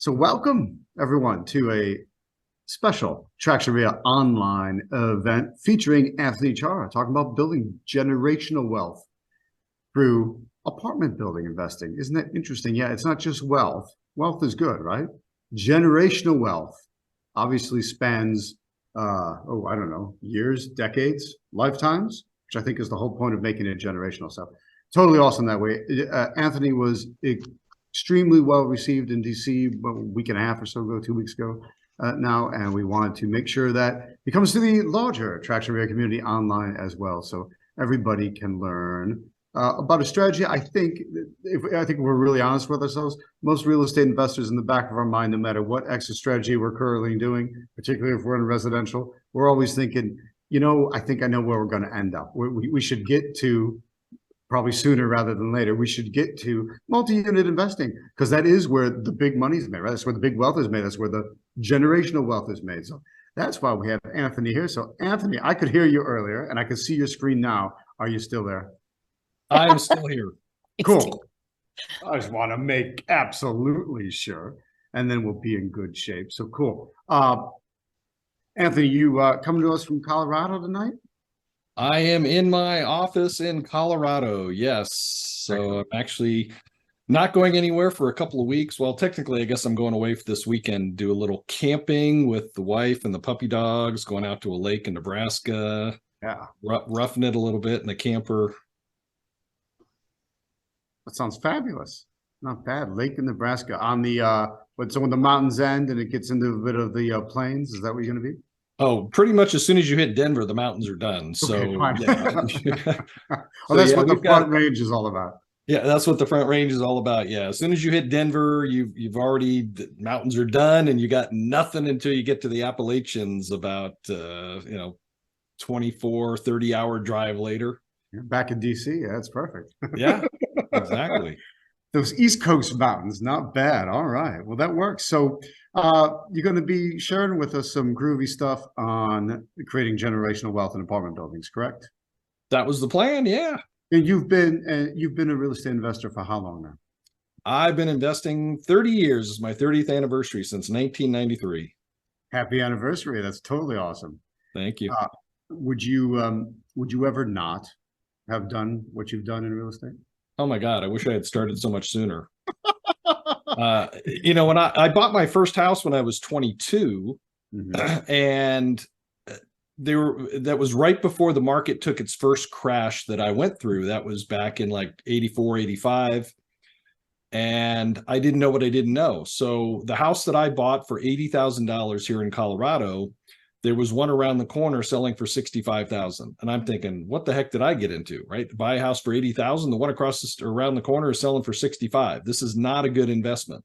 So welcome everyone to a special Traxoria online event featuring Anthony Chara, talking about building generational wealth through apartment building investing. Isn't that interesting? Yeah, it's not just wealth. Wealth is good, right? Generational wealth obviously spans, I don't know, years, decades, lifetimes, which I think is the whole point of making it generational. So totally awesome that way. Anthony was extremely well received in DC a week and a half or so ago, 2 weeks ago now, and we wanted to make sure that he comes to the larger Traxoria community online as well, so everybody can learn about a strategy. I think if we're really honest with ourselves, most real estate investors in the back of our mind, no matter what exit strategy we're currently doing, particularly if we're in residential, we're always thinking, I think I know where we're going to end up. We should get to, probably sooner rather than later, we should get to multi-unit investing, because that is where the big money is made, right? That's where the big wealth is made. That's where the generational wealth is made. So that's why we have Anthony here. So Anthony, I could hear you earlier and I can see your screen now. Are you still there? I'm still here. Cool. I just want to make absolutely sure, and then we'll be in good shape. So cool. Anthony, you coming to us from Colorado tonight? I am in my office in Colorado. Yes. So I'm actually not going anywhere for a couple of weeks. Well, technically, I guess I'm going away for this weekend, do a little camping with the wife and the puppy dogs, going out to a lake in Nebraska. Yeah. Roughing it a little bit in the camper. That sounds fabulous. Not bad. Lake in Nebraska on the so when the mountains end and it gets into a bit of the plains, is that what you're going to be? Oh, pretty much as soon as you hit Denver, the mountains are done. So okay, yeah. Well, that's what the Front Range is all about. Yeah, that's what the Front Range is all about. Yeah, as soon as you hit Denver, you've already, the mountains are done, and you got nothing until you get to the Appalachians about 24, 30-hour drive later. You're back in DC. Yeah, that's perfect. Yeah, exactly. Those East Coast mountains, not bad. All right, well, that works. So you're going to be sharing with us some groovy stuff on creating generational wealth in apartment buildings, correct? That was the plan. Yeah. And you've been a real estate investor for how long now? I've been investing 30 years. It's my 30th anniversary since 1993. Happy anniversary. That's totally awesome. Thank you. Would you ever not have done what you've done in real estate? Oh my God, I wish I had started so much sooner. When I bought my first house when I was 22, and that was right before the market took its first crash that I went through. That was back in like 84, 85. And I didn't know what I didn't know. So the house that I bought for $80,000 here in Colorado, there was one around the corner selling for $65,000. And I'm thinking, what the heck did I get into, right? Buy a house for $80,000. The one around the corner is selling for $65,000. This is not a good investment.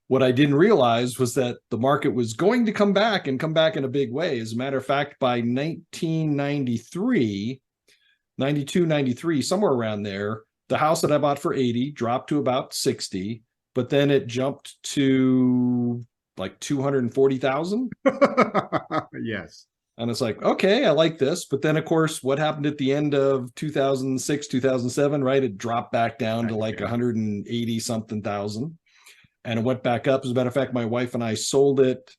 What I didn't realize was that the market was going to come back in a big way. As a matter of fact, by 1993, 92, 93, somewhere around there, the house that I bought for 80 dropped to about 60, but then it jumped to like 240,000. Yes. And it's like, okay, I like this. But then, of course, what happened at the end of 2006, 2007, right? It dropped back down to like 180 something thousand. And it went back up. As a matter of fact, my wife and I sold it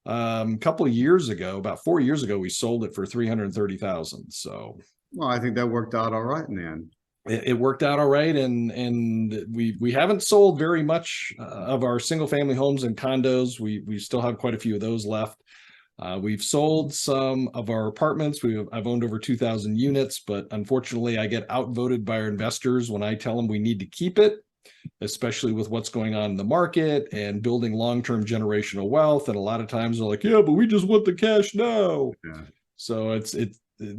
a couple of years ago, about 4 years ago, we sold it for $330,000. So, well, I think that worked out all right in the end. It worked out all right, and we haven't sold very much of our single family homes and condos. We still have quite a few of those left. We've sold some of our apartments. I've owned over 2,000 units, but unfortunately, I get outvoted by our investors when I tell them we need to keep it, especially with what's going on in the market and building long-term generational wealth. And a lot of times they're like, yeah, but we just want the cash now. Yeah. So it's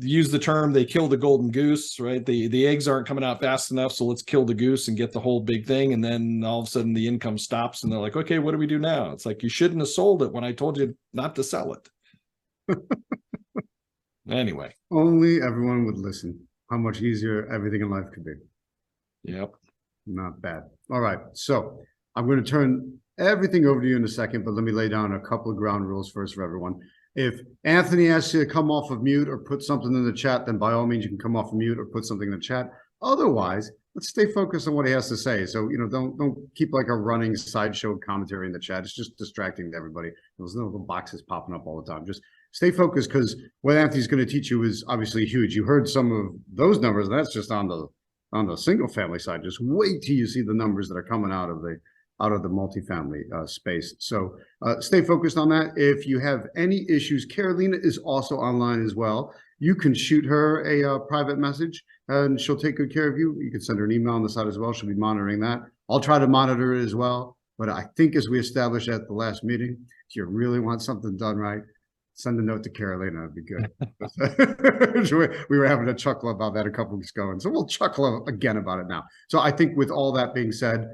use the term, they kill the golden goose, right? The eggs aren't coming out fast enough, so let's kill the goose and get the whole big thing. And then all of a sudden the income stops and they're like, okay, what do we do now? It's like, you shouldn't have sold it when I told you not to sell it. Anyway. Only everyone would listen. How much easier everything in life could be. Yep. Not bad. All right. So I'm going to turn everything over to you in a second, but let me lay down a couple of ground rules first for everyone. If Anthony asks you to come off of mute or put something in the chat, then by all means, you can come off of mute or put something in the chat. Otherwise, let's stay focused on what he has to say. So, don't keep like a running sideshow commentary in the chat. It's just distracting to everybody. Those little boxes popping up all the time. Just stay focused, because what Anthony's going to teach you is obviously huge. You heard some of those numbers, and that's just on the single family side. Just wait till you see the numbers that are coming out of the multifamily space. So stay focused on that. If you have any issues, Carolina is also online as well. You can shoot her a private message, and she'll take good care of you. You can send her an email on the side as well. She'll be monitoring that. I'll try to monitor it as well. But I think, as we established at the last meeting, if you really want something done right, send a note to Carolina. It'd be good. We were having a chuckle about that a couple weeks ago, and so we'll chuckle again about it now. So I think, with all that being said,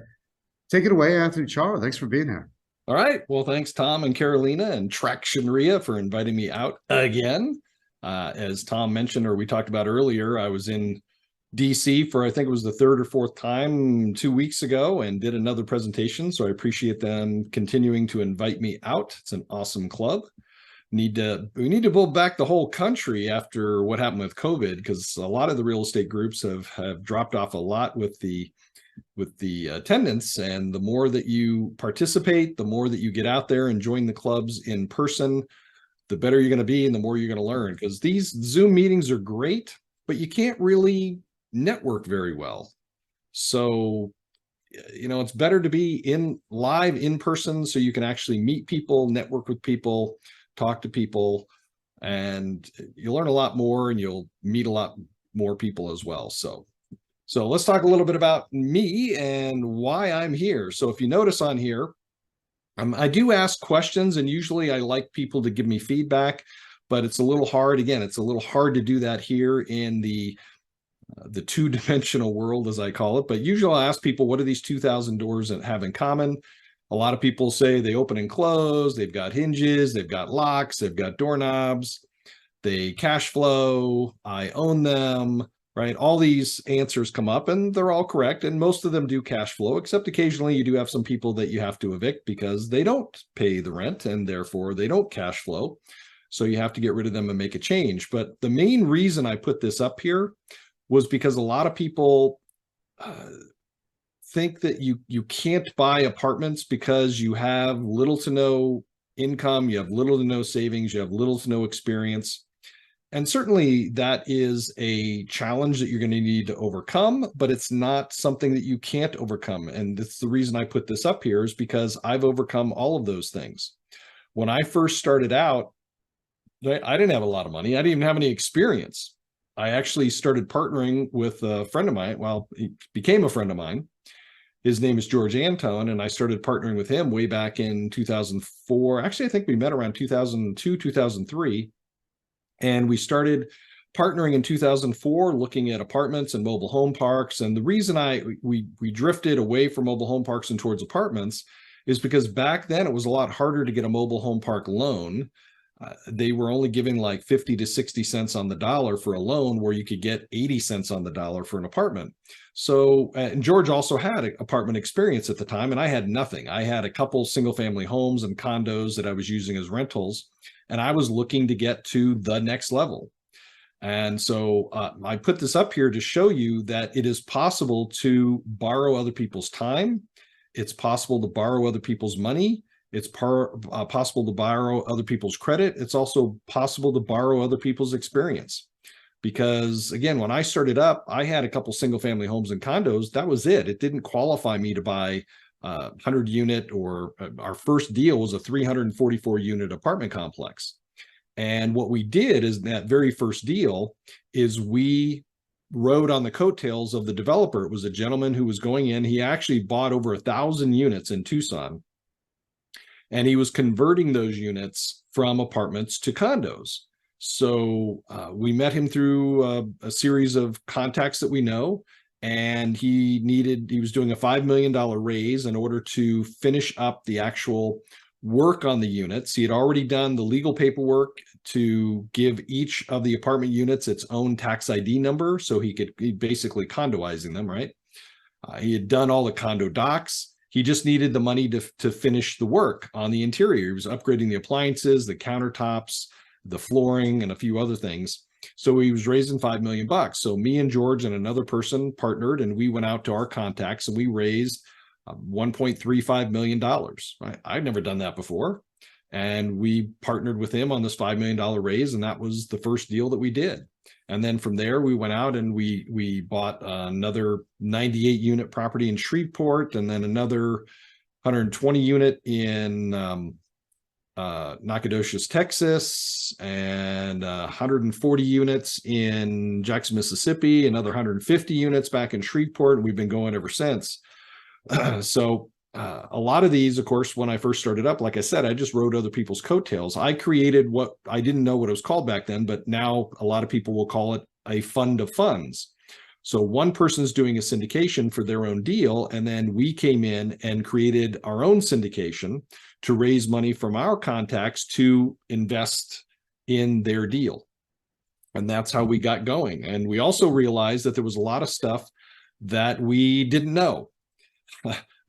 take it away, Anthony Chara. Thanks for being here. All right. Well, thanks, Tom and Carolina and Traction RIA, for inviting me out again. As Tom mentioned, or we talked about earlier, I was in DC for, I think it was the third or fourth time 2 weeks ago, and did another presentation. So I appreciate them continuing to invite me out. It's an awesome club. We need to build back the whole country after what happened with COVID, because a lot of the real estate groups have dropped off a lot with the attendance. And the more that you participate, the more that you get out there and join the clubs in person, the better you're going to be, and the more you're going to learn. Because these Zoom meetings are great, but you can't really network very well. So, it's better to be live in person, so you can actually meet people, network with people, talk to people, and you'll learn a lot more, and you'll meet a lot more people as well. So let's talk a little bit about me and why I'm here. So if you notice on here, I do ask questions, and usually I like people to give me feedback, but it's a little hard. Again, it's a little hard to do that here in the two-dimensional world, as I call it. But usually I ask people, what do these 2,000 doors have in common? A lot of people say they open and close, they've got hinges, they've got locks, they've got doorknobs, they cash flow, I own them, right? All these answers come up, and they're all correct, and most of them do cash flow, except occasionally you do have some people that you have to evict because they don't pay the rent, and therefore they don't cash flow. So you have to get rid of them and make a change. But the main reason I put this up here was because a lot of people think that you can't buy apartments because you have little to no income, you have little to no savings, you have little to no experience. And certainly that is a challenge that you're going to need to overcome, but it's not something that you can't overcome. And that's the reason I put this up here, is because I've overcome all of those things. When I first started out, I didn't have a lot of money. I didn't even have any experience. I actually started partnering with a friend of mine. Well, he became a friend of mine. His name is George Antone, and I started partnering with him way back in 2004. Actually, I think we met around 2002, 2003. And we started partnering in 2004, looking at apartments and mobile home parks. And the reason we drifted away from mobile home parks and towards apartments is because back then it was a lot harder to get a mobile home park loan. They were only giving like 50 to 60 cents on the dollar for a loan, where you could get 80 cents on the dollar for an apartment. So, and George also had an apartment experience at the time, and I had nothing. I had a couple single family homes and condos that I was using as rentals, and I was looking to get to the next level. And so I put this up here to show you that it is possible to borrow other people's time. It's possible to borrow other people's money. It's possible to borrow other people's credit. It's also possible to borrow other people's experience. Because again, when I started up, I had a couple single family homes and condos. That was it. It didn't qualify me to buy 100 unit, or our first deal was a 344 unit apartment complex. And what we did is, that very first deal is we rode on the coattails of the developer. It was a gentleman who was going in. He actually bought over 1,000 units in Tucson, and he was converting those units from apartments to condos. So we met him through a series of contacts that we know, and he was doing a $5 million raise in order to finish up the actual work on the units. He had already done the legal paperwork to give each of the apartment units its own tax ID number, so he basically condoizing them, right? He had done all the condo docs. He just needed the money to finish the work on the interior. He was upgrading the appliances, the countertops, the flooring, and a few other things. So he was raising $5 million. So me and George and another person partnered, and we went out to our contacts and we raised $1.35 million. I'd never done that before. And we partnered with him on this $5 million raise, and that was the first deal that we did. And then from there, we went out and we bought another 98 unit property in Shreveport, and then another 120 unit in Nacogdoches, Texas, and 140 units in Jackson, Mississippi, another 150 units back in Shreveport. And we've been going ever since. So a lot of these, of course, when I first started up, like I said, I just rode other people's coattails. I created what I didn't know what it was called back then, but now a lot of people will call it a fund of funds. So one person's doing a syndication for their own deal, and then we came in and created our own syndication to raise money from our contacts to invest in their deal. And that's how we got going. And we also realized that there was a lot of stuff that we didn't know.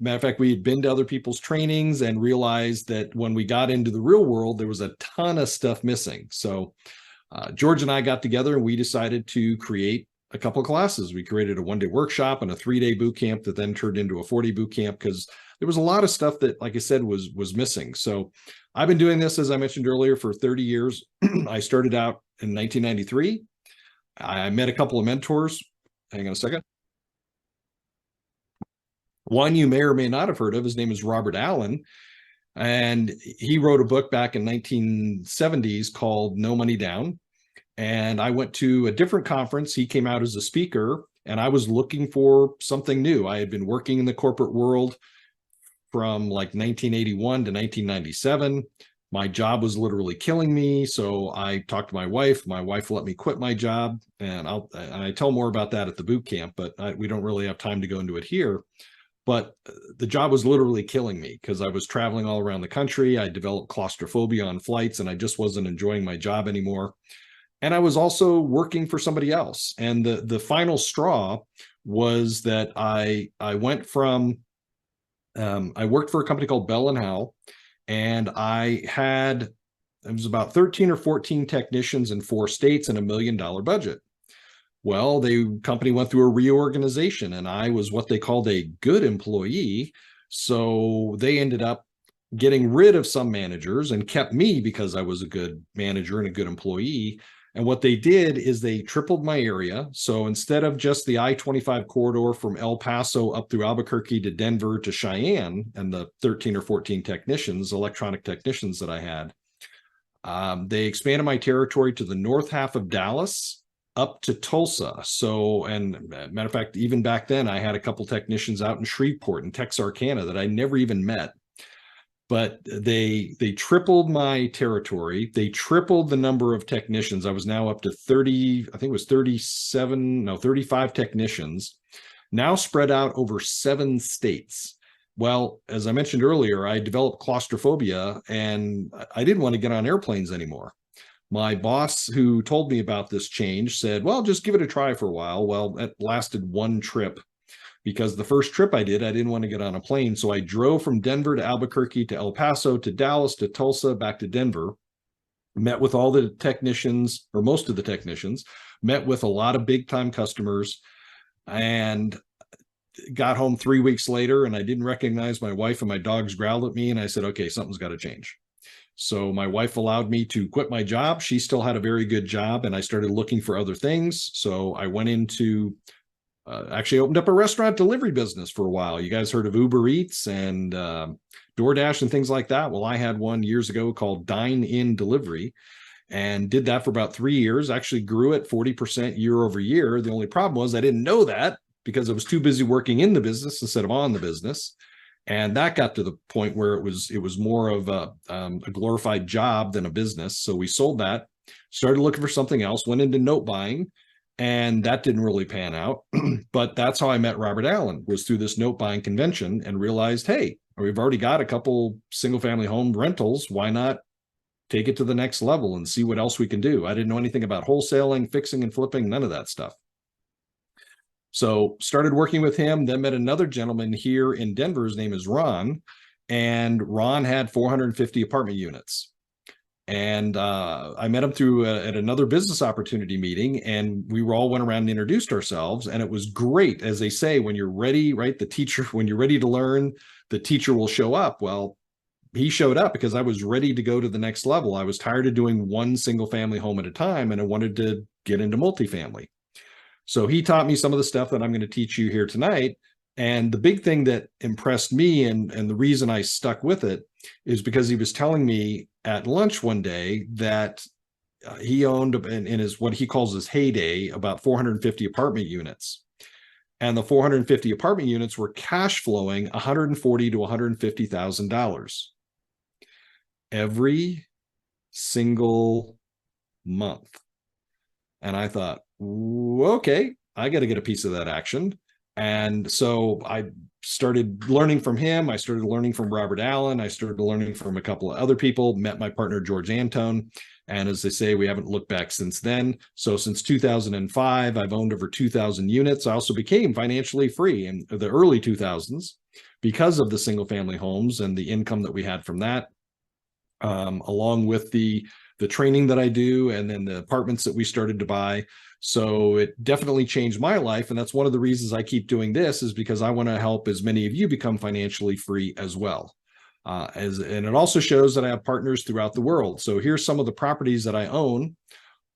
Matter of fact, we had been to other people's trainings and realized that when we got into the real world, there was a ton of stuff missing. So George and I got together and we decided to create a couple of classes. We created a one-day workshop and a 3-day boot camp that then turned into a 4-day boot camp, because there was a lot of stuff that, like I said, was missing. So I've been doing this, as I mentioned earlier, for 30 years. I started out in 1993. I met a couple of mentors. Hang on a second. One you may or may not have heard of. His name is Robert Allen. And he wrote a book back in 1970s called No Money Down. And I went to a different conference. He came out as a speaker, and I was looking for something new. I had been working in the corporate world from like 1981 to 1997. My job was literally killing me. So I talked to my wife. My wife let me quit my job. And I tell more about that at the boot camp, but we don't really have time to go into it here. But the job was literally killing me because I was traveling all around the country. I developed claustrophobia on flights, and I just wasn't enjoying my job anymore. And I was also working for somebody else. And the final straw was that I went from, I worked for a company called Bell & Howell, and it was about 13 or 14 technicians in 4 states and $1 million budget. Well, the company went through a reorganization, and I was what they called a good employee. So they ended up getting rid of some managers and kept me because I was a good manager and a good employee. And what they did is they tripled my area. So instead of just the I-25 corridor from El Paso up through Albuquerque to Denver to Cheyenne and the 13 or 14 technicians, electronic technicians that I had, they expanded my territory to the north half of Dallas up to Tulsa. So, and matter of fact, even back then, I had a couple technicians out in Shreveport and Texarkana that I never even met. But they tripled my territory. They tripled the number of technicians. I was now up to 30, I think it was 35 technicians, now spread out over 7 states. Well, as I mentioned earlier, I developed claustrophobia, and I didn't want to get on airplanes anymore. My boss, who told me about this change, said, well, just give it a try for a while. Well, it lasted 1 trip, because the first trip I did, I didn't want to get on a plane. So I drove from Denver to Albuquerque to El Paso to Dallas to Tulsa back to Denver, met with all the technicians, or most of the technicians, met with a lot of big time customers, and got home 3 weeks later, and I didn't recognize my wife, and my dogs growled at me, and I said, okay, something's got to change. So my wife allowed me to quit my job. She still had a very good job, and I started looking for other things. So I went into, actually opened up a restaurant delivery business for a while. You guys heard of Uber Eats and DoorDash and things like that? Well, I had one years ago called Dine In Delivery, and did that for about 3 years, actually grew it 40% year over year. The only problem was I didn't know that because I was too busy working in the business instead of on the business. And that got to the point where it was more of a glorified job than a business. So we sold that, started looking for something else, went into note buying, and that didn't really pan out. But that's how I met Robert Allen, was through this note buying convention, and realized, hey, we've already got a couple single family home rentals. Why not take it to the next level and see what else we can do? I didn't know anything about wholesaling, fixing and flipping, none of that stuff. So started working with him, then met another gentleman here in Denver. His name is Ron, and Ron had 450 apartment units. And I met him through at another business opportunity meeting, and we all went around and introduced ourselves. And it was great. As they say, when you're ready, right? The teacher, when you're ready to learn, the teacher will show up. Well, he showed up because I was ready to go to the next level. I was tired of doing one single family home at a time, and I wanted to get into multifamily. So he taught me some of the stuff that I'm going to teach you here tonight. And the big thing that impressed me, and the reason I stuck with it, is because he was telling me at lunch one day that he owned in his what he calls his heyday about 450 apartment units. And the 450 apartment units were cash flowing $140,000 to $150,000 every single month. And I thought, okay, I got to get a piece of that action. And so I started learning from him. I started learning from Robert Allen. I started learning from a couple of other people, met my partner, George Antone. And as they say, we haven't looked back since then. So since 2005, I've owned over 2,000 units. I also became financially free in the early 2000s because of the single family homes and the income that we had from that, along with the training that I do and then the apartments that we started to buy. So it definitely changed my life. And that's one of the reasons I keep doing this, is because I want to help as many of you become financially free as well. And it also shows that I have partners throughout the world. So here's some of the properties that I own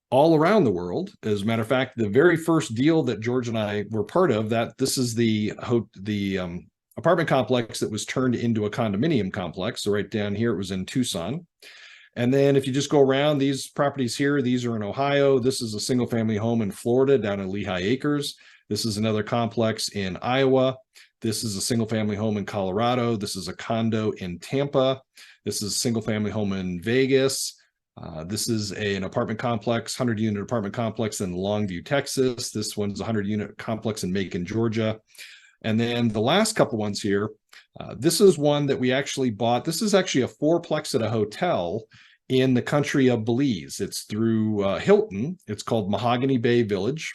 all around the world. As a matter of fact, the very first deal that George and I were part of, this is the apartment complex that was turned into a condominium complex. So right down here, it was in Tucson. And then if you just go around these properties here, these are in Ohio. This is a single family home in Florida down in Lehigh Acres. This is another complex in Iowa. This is a single family home in Colorado. This is a condo in Tampa. This is a single family home in Vegas. This is an apartment complex, 100-unit apartment complex in Longview, Texas. This one's a 100-unit complex in Macon, Georgia. And then the last couple ones here, this is one that we actually bought. This is actually a fourplex at a hotel in the country of Belize. It's through Hilton. It's called Mahogany Bay Village.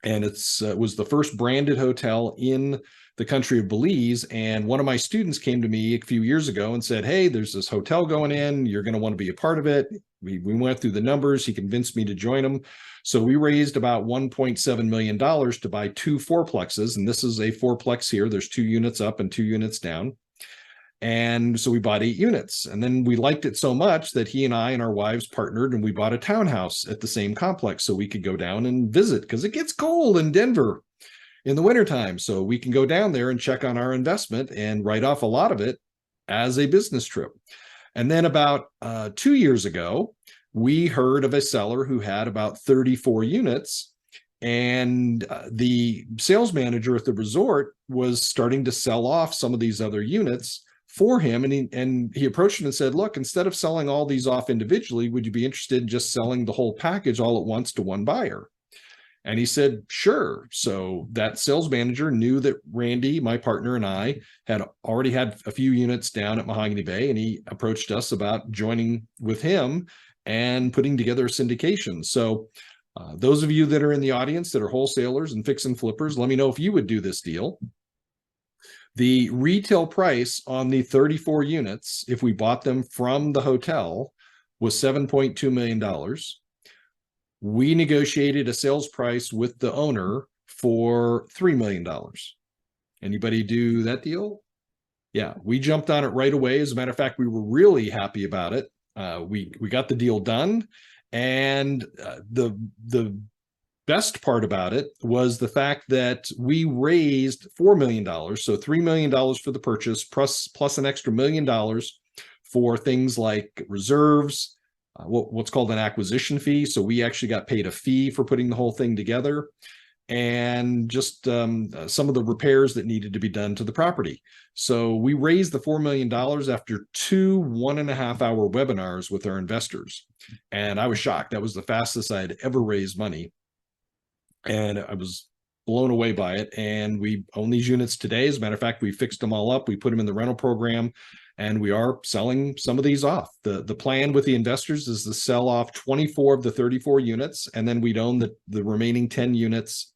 And it was the first branded hotel in the country of Belize. And one of my students came to me a few years ago and said, hey, there's this hotel going in. You're going to want to be a part of it. We went through the numbers. He convinced me to join him. So we raised about $1.7 million to buy 2 fourplexes. And this is a fourplex here. There's 2 units up and 2 units down. And so we bought 8 units. And then we liked it so much that he and I and our wives partnered, and we bought a townhouse at the same complex so we could go down and visit, because it gets cold in Denver in the wintertime. So we can go down there and check on our investment and write off a lot of it as a business trip. And then about 2 years ago, we heard of a seller who had about 34 units, and the sales manager at the resort was starting to sell off some of these other units for him. And he approached him and said, look, instead of selling all these off individually, would you be interested in just selling the whole package all at once to one buyer? And he said, sure. So that sales manager knew that Randy, my partner, and I had already had a few units down at Mahogany Bay, and he approached us about joining with him and putting together a syndication. So those of you that are in the audience that are wholesalers and fix and flippers, let me know if you would do this deal. The retail price on the 34 units, if we bought them from the hotel, was $7.2 million. We negotiated a sales price with the owner for $3 million. Anybody do that deal? Yeah, we jumped on it right away. As a matter of fact, we were really happy about it. We got the deal done, and the best part about it was the fact that we raised $4 million, so $3 million for the purchase, plus an extra $1 million for things like reserves, what's called an acquisition fee. So we actually got paid a fee for putting the whole thing together, and just some of the repairs that needed to be done to the property. So we raised the $4 million after 2 1.5-hour webinars with our investors. And I was shocked. That was the fastest I had ever raised money. And I was blown away by it. And we own these units today. As a matter of fact, we fixed them all up. We put them in the rental program, and we are selling some of these off. The plan with the investors is to sell off 24 of the 34 units, and then we'd own the remaining 10 units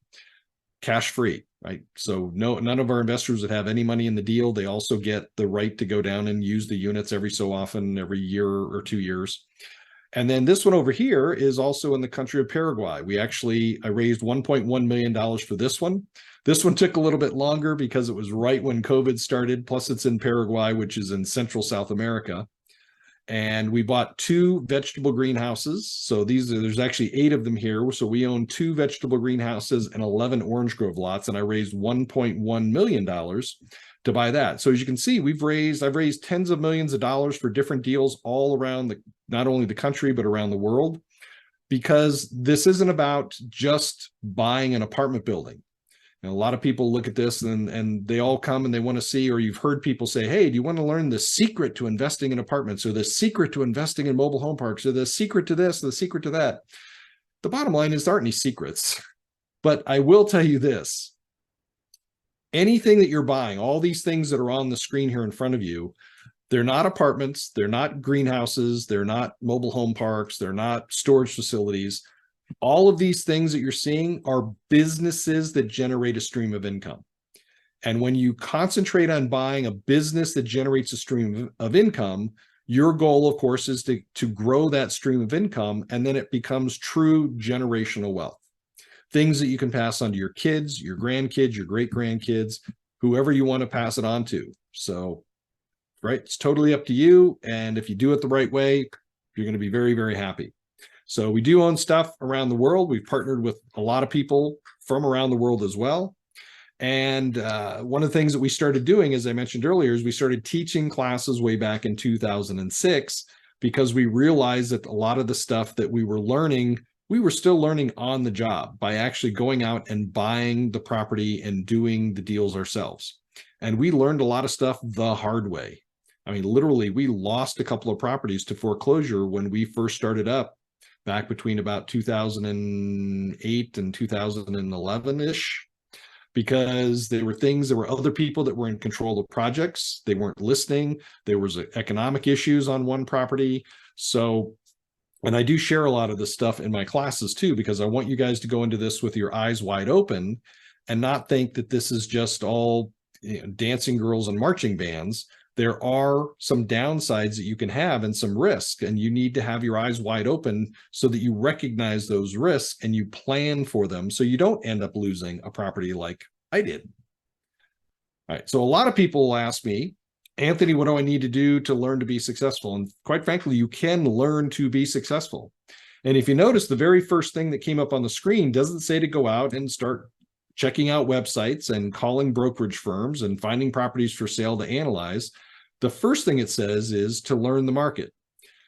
cash free. right? So none of our investors would have any money in the deal. They also get the right to go down and use the units every so often, every year or 2 years. And then this one over here is also in the country of Paraguay. I raised $1.1 million for this one. This one took a little bit longer because it was right when COVID started. Plus it's in Paraguay, which is in Central South America. And we bought 2 vegetable greenhouses. So there's actually 8 of them here. So we own 2 vegetable greenhouses and 11 orange grove lots. And I raised $1.1 million to buy that. So as you can see, I've raised tens of millions of dollars for different deals all around not only the country, but around the world, because this isn't about just buying an apartment building. And a lot of people look at this and they all come and they want to see, or you've heard people say, hey, do you want to learn the secret to investing in apartments, or the secret to investing in mobile home parks, or the secret to this, the secret to that? The bottom line is there aren't any secrets. But I will tell you this. Anything that you're buying, all these things that are on the screen here in front of you, they're not apartments, they're not greenhouses, they're not mobile home parks, they're not storage facilities. All of these things that you're seeing are businesses that generate a stream of income. And when you concentrate on buying a business that generates a stream of income, your goal, of course, is to grow that stream of income, and then it becomes true generational wealth. Things that you can pass on to your kids, your grandkids, your great-grandkids, whoever you want to pass it on to. So, right, it's totally up to you. And if you do it the right way, you're going to be very, very happy. So we do own stuff around the world. We've partnered with a lot of people from around the world as well. And one of the things that we started doing, as I mentioned earlier, is we started teaching classes way back in 2006, because we realized that a lot of the stuff that we were learning, we were still learning on the job by actually going out and buying the property and doing the deals ourselves. And we learned a lot of stuff the hard way. I mean, literally, we lost a couple of properties to foreclosure when we first started up back between about 2008 and 2011-ish, because there were other people that were in control of projects. They weren't listening. There was economic issues on one property. So, and I do share a lot of this stuff in my classes too, because I want you guys to go into this with your eyes wide open and not think that this is just all, dancing girls and marching bands. There are some downsides that you can have and some risk, and you need to have your eyes wide open so that you recognize those risks and you plan for them, so you don't end up losing a property like I did. All right. So a lot of people will ask me, Anthony, what do I need to do to learn to be successful? And quite frankly, you can learn to be successful. And if you notice, the very first thing that came up on the screen doesn't say to go out and start checking out websites and calling brokerage firms and finding properties for sale to analyze. The first thing it says is to learn the market.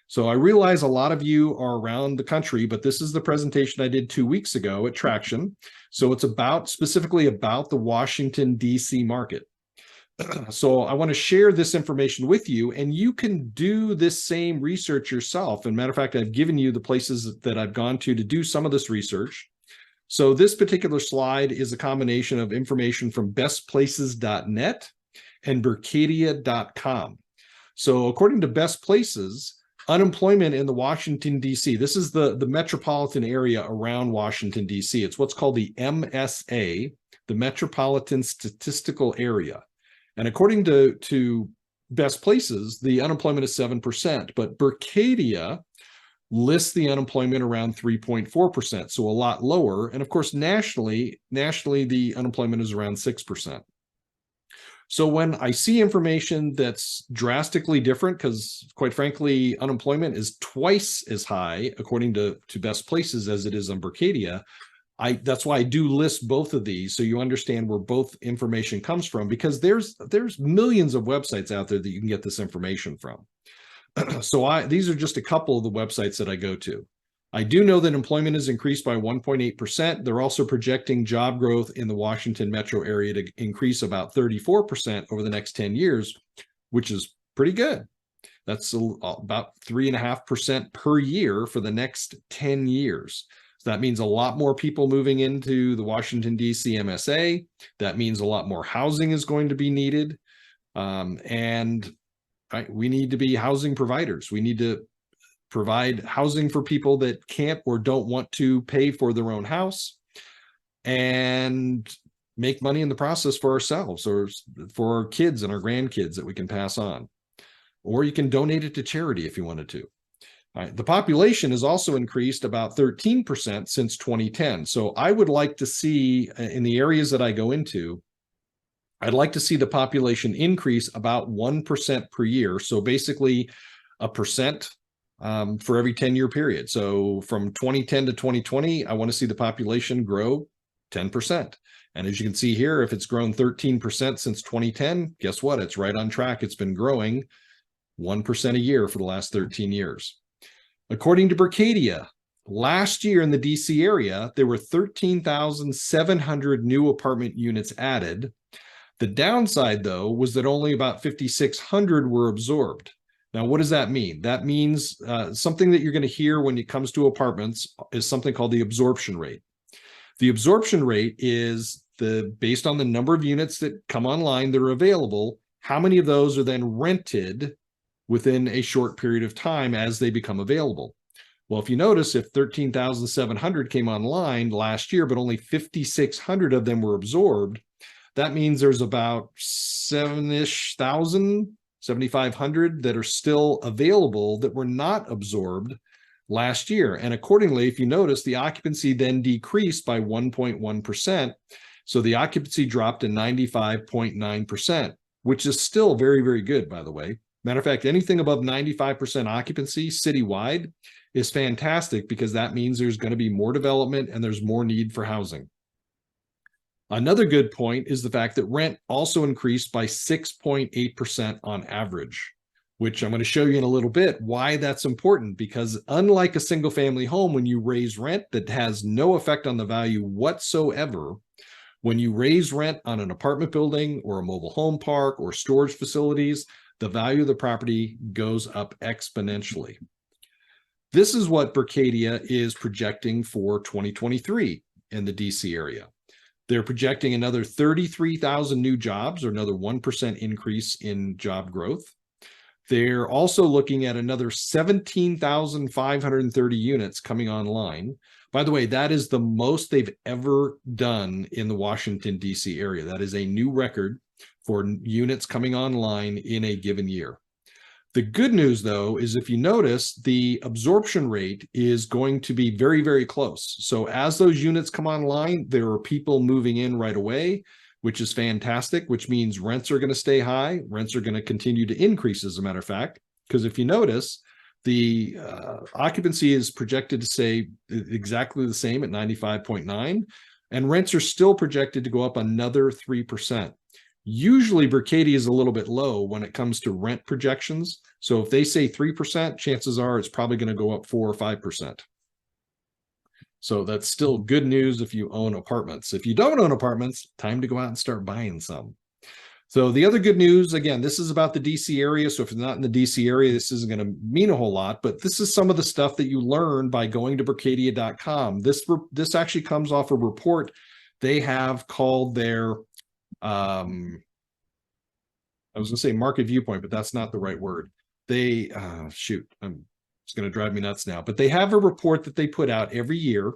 So I realize a lot of you are around the country, but this is the presentation I did 2 weeks ago at Traction. So it's specifically about the Washington, D.C. market. So I want to share this information with you, and you can do this same research yourself. And matter of fact, I've given you the places that I've gone to do some of this research. So this particular slide is a combination of information from bestplaces.net and Berkadia.com. So according to Best Places, unemployment in the Washington, D.C., this is the metropolitan area around Washington, D.C. It's what's called the MSA, the Metropolitan Statistical Area. And according to Best Places, the unemployment is 7%, but Berkadia lists the unemployment around 3.4%, so a lot lower. And of course, nationally, the unemployment is around 6%. So when I see information that's drastically different, because quite frankly, unemployment is twice as high, according to Best Places, as it is on Berkadia, that's why I do list both of these, so you understand where both information comes from, because there's millions of websites out there that you can get this information from. So these are just a couple of the websites that I go to. I do know that employment has increased by 1.8%. They're also projecting job growth in the Washington metro area to increase about 34% over the next 10 years, which is pretty good. That's about 3.5% per year for the next 10 years. So that means a lot more people moving into the Washington, D.C. MSA. That means a lot more housing is going to be needed. We need to be housing providers. We need to provide housing for people that can't or don't want to pay for their own house. And make money in the process for ourselves or for our kids and our grandkids that we can pass on. Or you can donate it to charity if you wanted to. All right. The population has also increased about 13% since 2010. So I would like to see in the areas that I go into, I'd like to see the population increase about 1% per year. So basically a percent for every 10-year period. So from 2010 to 2020, I want to see the population grow 10%. And as you can see here, if it's grown 13% since 2010, guess what? It's right on track. It's been growing 1% a year for the last 13 years. According to Berkadia, last year in the DC area, there were 13,700 new apartment units added. The downside, though, was that only about 5,600 were absorbed. Now, what does that mean? That means something that you're going to hear when it comes to apartments is something called the absorption rate. The absorption rate is based on the number of units that come online that are available, how many of those are then rented within a short period of time as they become available. Well, if you notice, if 13,700 came online last year, but only 5,600 of them were absorbed, that means there's about 7,500 that are still available that were not absorbed last year. And accordingly, if you notice, the occupancy then decreased by 1.1%. So the occupancy dropped to 95.9%, which is still very, very good, by the way. Matter of fact, anything above 95% occupancy citywide is fantastic because that means there's going to be more development and there's more need for housing. Another good point is the fact that rent also increased by 6.8% on average, which I'm going to show you in a little bit why that's important, because unlike a single family home, when you raise rent that has no effect on the value whatsoever, when you raise rent on an apartment building or a mobile home park or storage facilities, the value of the property goes up exponentially. This is what Berkadia is projecting for 2023 in the DC area. They're projecting another 33,000 new jobs, or another 1% increase in job growth. They're also looking at another 17,530 units coming online. By the way, that is the most they've ever done in the Washington, D.C. area. That is a new record for units coming online in a given year. The good news, though, is if you notice, the absorption rate is going to be very, very close. So as those units come online, there are people moving in right away, which is fantastic, which means rents are going to stay high. Rents are going to continue to increase, as a matter of fact, because if you notice, the occupancy is projected to stay exactly the same at 95.9, and rents are still projected to go up another 3%. Usually Berkadia is a little bit low when it comes to rent projections. So if they say 3%, chances are it's probably going to go up 4 or 5%. So that's still good news if you own apartments. If you don't own apartments, time to go out and start buying some. So the other good news, again, this is about the DC area. So if it's not in the DC area, this isn't going to mean a whole lot, but this is some of the stuff that you learn by going to Berkadia.com. This actually comes off a report they have called their I was going to say market viewpoint, but that's not the right word. They, shoot, it's going to drive me nuts now, but they have a report that they put out every year,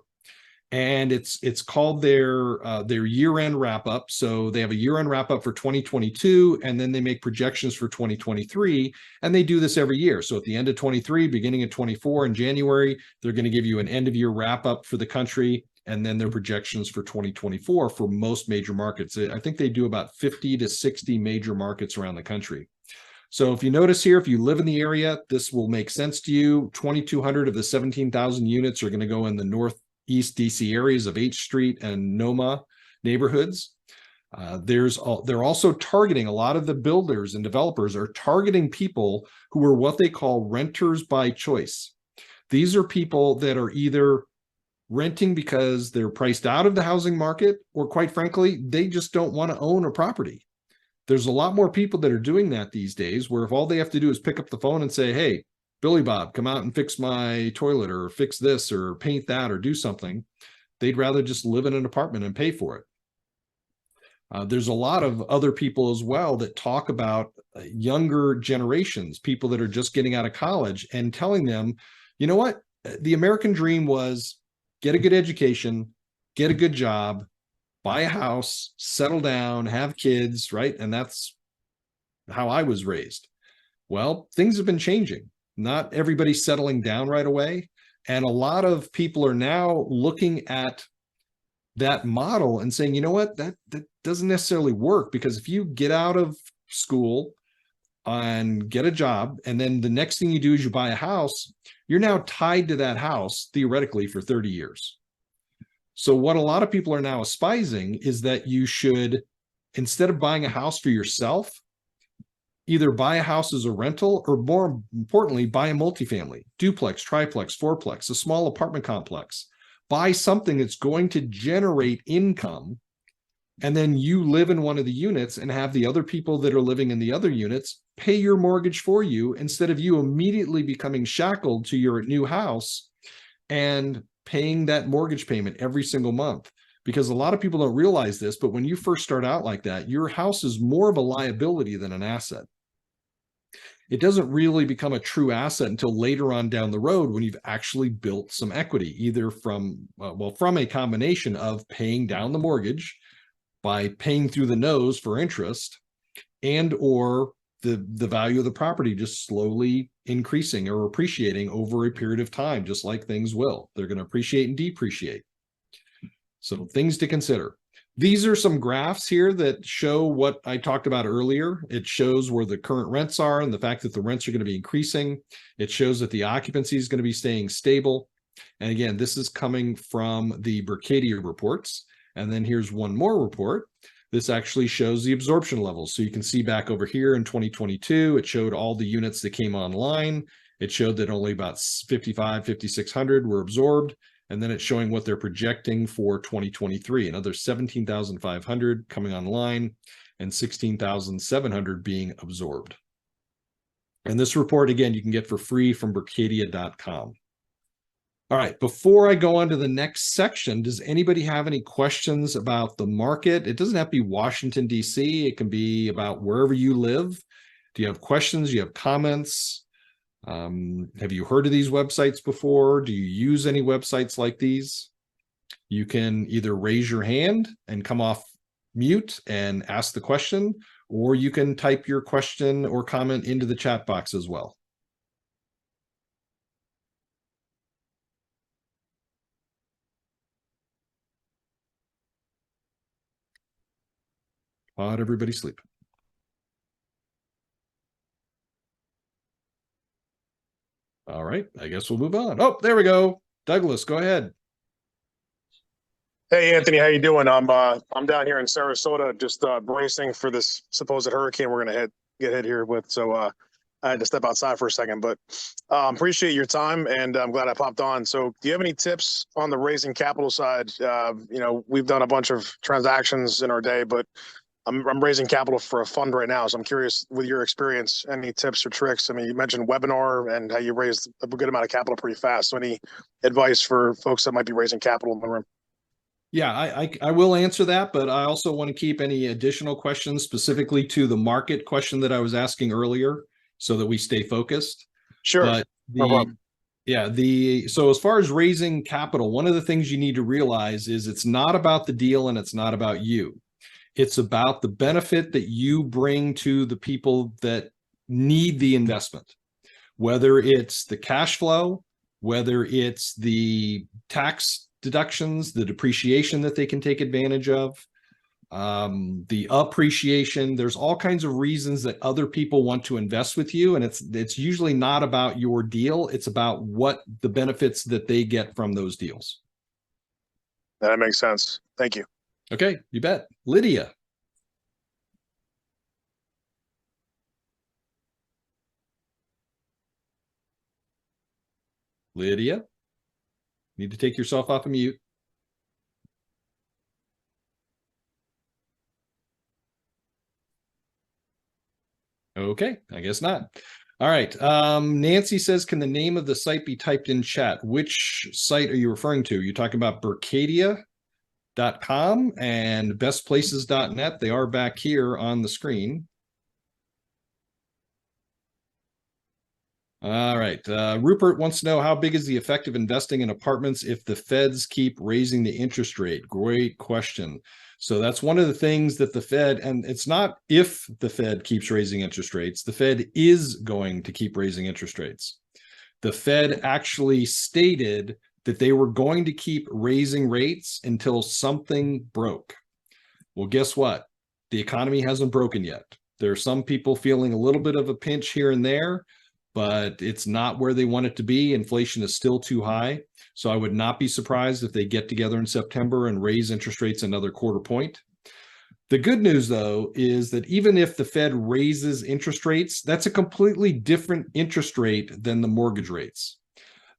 and it's called their year-end wrap-up. So they have a year-end wrap-up for 2022, and then they make projections for 2023, and they do this every year. So at the end of 23, beginning of 24 in January, they're going to give you an end-of-year wrap-up for the country, and then their projections for 2024 for most major markets. I think they do about 50 to 60 major markets around the country. So if you notice here, if you live in the area, this will make sense to you. 2,200 of the 17,000 units are going to go in the Northeast DC areas of H Street and Noma neighborhoods. They're also targeting, a lot of the builders and developers are targeting people who are what they call renters by choice. These are people that are either renting because they're priced out of the housing market, or quite frankly, they just don't want to own a property. There's a lot more people that are doing that these days, where if all they have to do is pick up the phone and say, hey, Billy Bob, come out and fix my toilet, or fix this, or paint that, or do something, they'd rather just live in an apartment and pay for it. There's a lot of other people as well that talk about younger generations, people that are just getting out of college, and telling them, you know what, the American dream was get a good education, get a good job, buy a house, settle down, have kids, right? And that's how I was raised. Well, things have been changing. Not everybody's settling down right away. And a lot of people are now looking at that model and saying, you know what, that doesn't necessarily work, because if you get out of school and get a job, and then the next thing you do is you buy a house, you're now tied to that house theoretically for 30 years. So what a lot of people are now espousing is that you should, instead of buying a house for yourself, either buy a house as a rental, or more importantly, buy a multifamily, duplex, triplex, fourplex, a small apartment complex. Buy something that's going to generate income, and then you live in one of the units and have the other people that are living in the other units pay your mortgage for you, instead of you immediately becoming shackled to your new house and paying that mortgage payment every single month. Because a lot of people don't realize this, but when you first start out like that, your house is more of a liability than an asset. It doesn't really become a true asset until later on down the road, when you've actually built some equity, either from a combination of paying down the mortgage by paying through the nose for interest, and or the value of the property just slowly increasing or appreciating over a period of time, just like things will. They're going to appreciate and depreciate. So things to consider. These are some graphs here that show what I talked about earlier. It shows where the current rents are and the fact that the rents are going to be increasing. It shows that the occupancy is going to be staying stable. And again, this is coming from the Berkadia reports. And then here's one more report. This actually shows the absorption levels. So you can see back over here in 2022, it showed all the units that came online. It showed that only about 5,600 were absorbed. And then it's showing what they're projecting for 2023, another 17,500 coming online and 16,700 being absorbed. And this report, again, you can get for free from Berkadia.com. All right, before I go on to the next section, does anybody have any questions about the market? It doesn't have to be Washington, D.C. It can be about wherever you live. Do you have questions? Do you have comments? Have you heard of these websites before? Do you use any websites like these? You can either raise your hand and come off mute and ask the question, or you can type your question or comment into the chat box as well. How'd everybody sleep? All right, I guess we'll move on. Oh, there we go. Douglas, go ahead. Hey Anthony, how you doing? I'm down here in Sarasota, just bracing for this supposed hurricane we're gonna get hit here with. So I had to step outside for a second, but appreciate your time, and I'm glad I popped on. So do you have any tips on the raising capital side? We've done a bunch of transactions in our day, but I'm raising capital for a fund right now. So I'm curious, with your experience, any tips or tricks? I mean, you mentioned webinar and how you raised a good amount of capital pretty fast. So any advice for folks that might be raising capital in the room? Yeah, I will answer that, but I also want to keep any additional questions specifically to the market question that I was asking earlier, so that we stay focused. Sure. But so as far as raising capital, one of the things you need to realize is it's not about the deal and it's not about you. It's about the benefit that you bring to the people that need the investment, whether it's the cash flow, whether it's the tax deductions, the depreciation that they can take advantage of, the appreciation. There's all kinds of reasons that other people want to invest with you, and it's usually not about your deal. It's about what the benefits that they get from those deals. That makes sense. Thank you. Okay, you bet. Lydia. Lydia, need to take yourself off of mute. Okay, I guess not. All right. Nancy says, can the name of the site be typed in chat? Which site are you referring to? You're talking about Berkadia.com and bestplaces.net. They are back here on the screen. All right. Rupert wants to know, how big is the effect of investing in apartments if the feds keep raising the interest rate? Great question. So that's one of the things that the Fed, and it's not if the Fed keeps raising interest rates, the Fed is going to keep raising interest rates. The Fed actually stated that they were going to keep raising rates until something broke. Well, guess what? The economy hasn't broken yet. There are some people feeling a little bit of a pinch here and there, but it's not where they want it to be. Inflation is still too high. So I would not be surprised if they get together in September and raise interest rates another quarter point. The good news, though, is that even if the Fed raises interest rates, that's a completely different interest rate than the mortgage rates.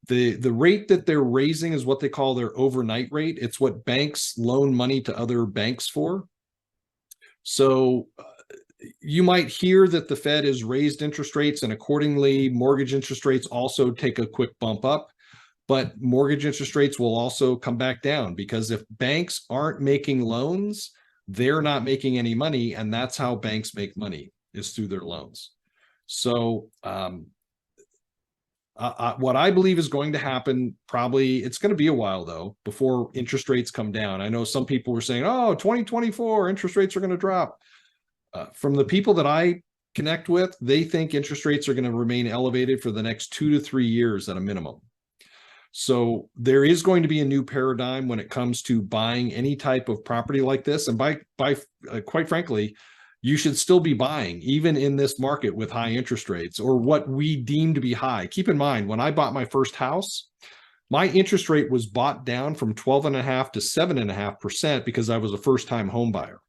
The rate that they're raising is what they call their overnight rate. It's what banks loan money to other banks for. So you might hear that the Fed has raised interest rates, and accordingly, mortgage interest rates also take a quick bump up. But mortgage interest rates will also come back down, because if banks aren't making loans, they're not making any money, and that's how banks make money, is through their loans. So what I believe is going to happen, probably it's going to be a while though before interest rates come down. I know some people were saying, oh, 2024 interest rates are going to drop. From the people that I connect with, they think interest rates are going to remain elevated for the next 2 to 3 years at a minimum. So there is going to be a new paradigm when it comes to buying any type of property like this. And quite frankly, you should still be buying, even in this market with high interest rates, or what we deem to be high. Keep in mind, when I bought my first house, my interest rate was bought down from 12.5% to 7.5% because I was a first-time home buyer.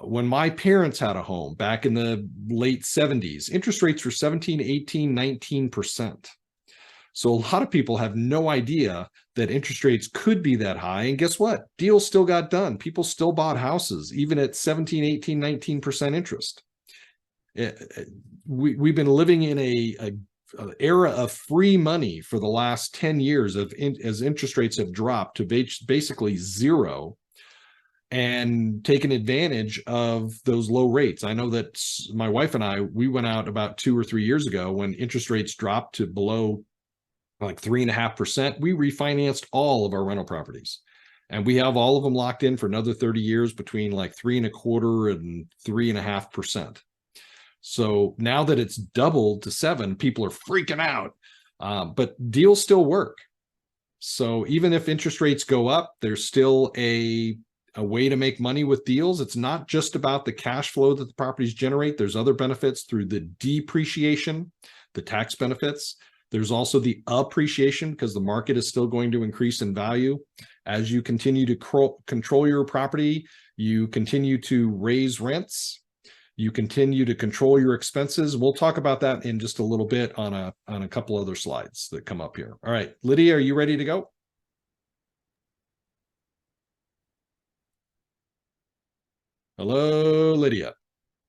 When my parents had a home back in the late 70s, interest rates were 17, 18, 19%. So a lot of people have no idea that interest rates could be that high. And guess what? Deals still got done. People still bought houses, even at 17, 18, 19% interest. We've been living in an era of free money for the last 10 years as interest rates have dropped to basically zero, and taken advantage of those low rates. I know that my wife and I, we went out about 2 or 3 years ago when interest rates dropped to below like 3.5%. We refinanced all of our rental properties, and we have all of them locked in for another 30 years between like 3.25% and 3.5%. So now that it's doubled to 7%, people are freaking out, but deals still work. So even if interest rates go up, there's still a way to make money with deals. It's not just about the cash flow that the properties generate. There's other benefits through the depreciation, the tax benefits. There's also the appreciation, because the market is still going to increase in value. As you continue to control your property, you continue to raise rents, you continue to control your expenses. We'll talk about that in just a little bit on a couple other slides that come up here. All right, Lydia, are you ready to go? Hello, Lydia.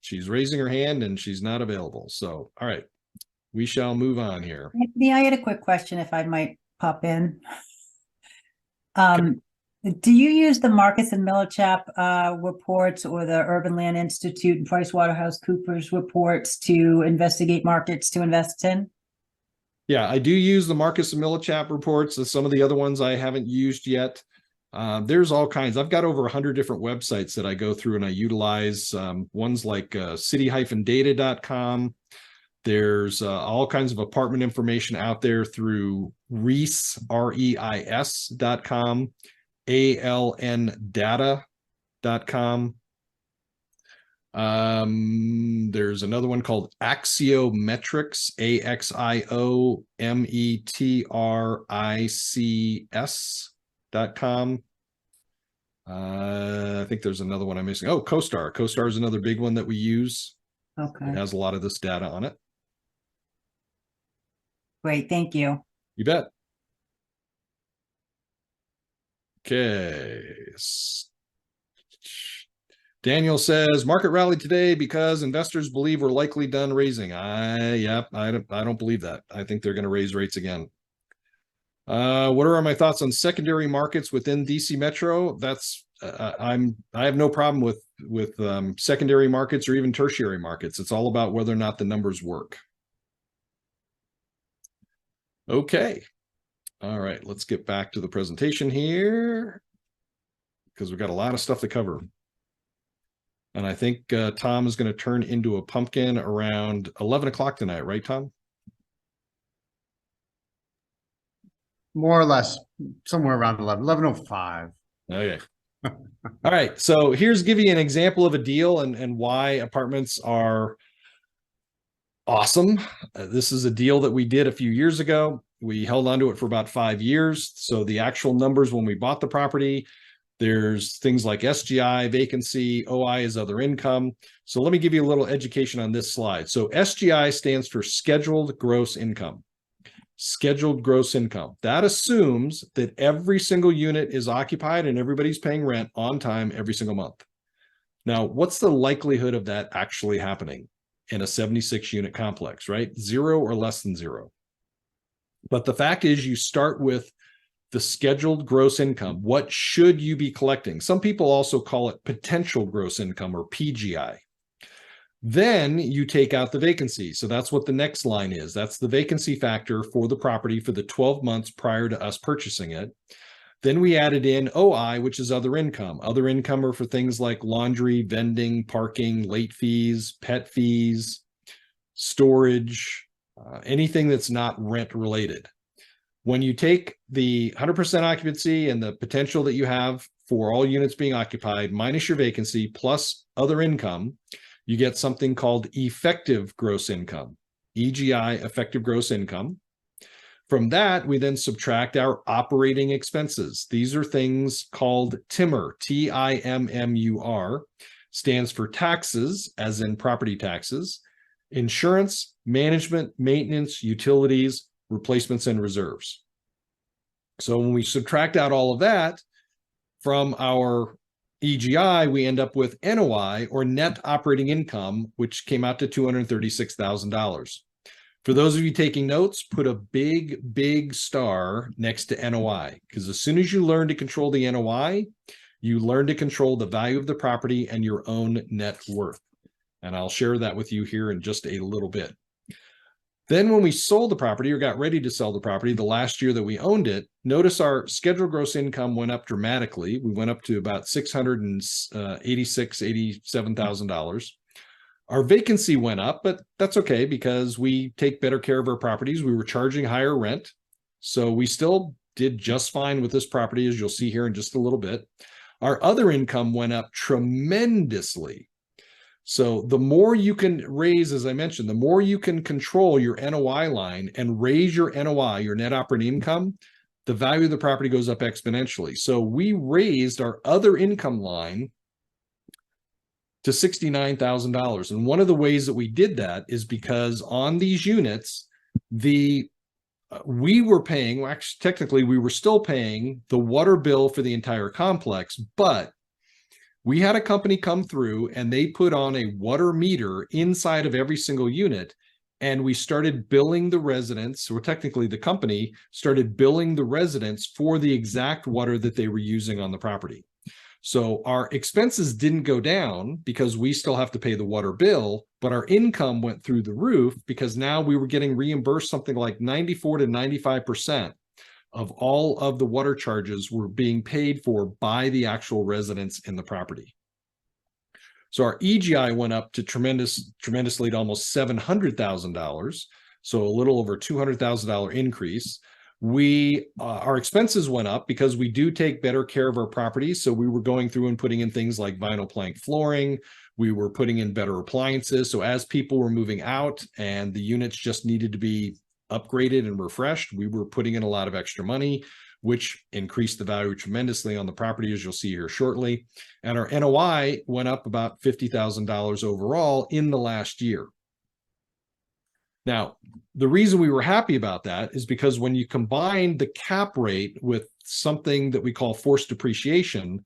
She's raising her hand and she's not available. So, all right, we shall move on here. Anthony, I had a quick question if I might pop in. Do you use the Marcus and Millichap reports, or the Urban Land Institute and PricewaterhouseCoopers reports to investigate markets to invest in? Yeah, I do use the Marcus and Millichap reports. Some of the other ones I haven't used yet. There's all kinds. I've got over 100 different websites that I go through and I utilize. Ones like city-data.com. There's all kinds of apartment information out there through Reis, REIS.com, ALNdata.com. There's another one called Axiometrics, AXIOMETRICS.com. I think there's another one I'm missing. Oh, CoStar. CoStar is another big one that we use. Okay. It has a lot of this data on it. Great, thank you. You bet. Okay. Daniel says market rally today because investors believe we're likely done raising. I don't believe that. I think they're going to raise rates again. What are my thoughts on secondary markets within DC Metro? That's I have no problem with secondary markets or even tertiary markets. It's all about whether or not the numbers work. Okay. All right, let's get back to the presentation here because we've got a lot of stuff to cover. And I think Tom is going to turn into a pumpkin around 11 o'clock tonight, right, Tom? More or less, somewhere around 11:05. Okay. All right, so here's give you an example of a deal and why apartments are awesome. This is a deal that we did a few years ago. We held onto it for about 5 years. So the actual numbers when we bought the property, there's things like SGI, vacancy, OI is other income. So let me give you a little education on this slide. So SGI stands for scheduled gross income. Scheduled gross income. That assumes that every single unit is occupied and everybody's paying rent on time every single month. Now, what's the likelihood of that actually happening in a 76 unit complex, right? 0 or less than 0. But the fact is you start with the scheduled gross income. What should you be collecting? Some people also call it potential gross income or PGI. Then you take out the vacancy. So that's what the next line is. That's the vacancy factor for the property for the 12 months prior to us purchasing it. Then we added in OI, which is other income. Other income are for things like laundry, vending, parking, late fees, pet fees, storage, anything that's not rent related. When you take the 100% occupancy and the potential that you have for all units being occupied minus your vacancy plus other income, you get something called effective gross income, EGI, effective gross income. From that, we then subtract our operating expenses. These are things called TIMUR, Timmur, stands for taxes, as in property taxes, insurance, management, maintenance, utilities, replacements, and reserves. So when we subtract out all of that from our EGI, we end up with NOI, or net operating income, which came out to $236,000. For those of you taking notes, put a big star next to NOI, because as soon as you learn to control the NOI, you learn to control the value of the property and your own net worth. And I'll share that with you here in just a little bit. Then when we sold the property or got ready to sell the property the last year that we owned it, notice our scheduled gross income went up dramatically. We went up to about $687,000. Our vacancy went up, but that's okay because we take better care of our properties. We were charging higher rent. So we still did just fine with this property, as you'll see here in just a little bit. Our other income went up tremendously. So the more you can raise, as I mentioned, the more you can control your NOI line and raise your NOI, your net operating income, the value of the property goes up exponentially. So we raised our other income line to $69,000. And one of the ways that we did that is because on these units, we were paying, well, actually, technically, we were still paying the water bill for the entire complex, but we had a company come through and they put on a water meter inside of every single unit. And we started billing the residents, or technically the company started billing the residents for the exact water that they were using on the property. So our expenses didn't go down because we still have to pay the water bill, but our income went through the roof because now we were getting reimbursed something like 94 to 95% of all of the water charges were being paid for by the actual residents in the property. So our EGI went up to tremendously to almost $700,000. So a little over $200,000 increase. Our expenses went up because we do take better care of our properties. So we were going through and putting in things like vinyl plank flooring. We were putting in better appliances. So as people were moving out and the units just needed to be upgraded and refreshed, we were putting in a lot of extra money, which increased the value tremendously on the property, as you'll see here shortly. And our NOI went up about $50,000 overall in the last year. Now, the reason we were happy about that is because when you combine the cap rate with something that we call forced depreciation,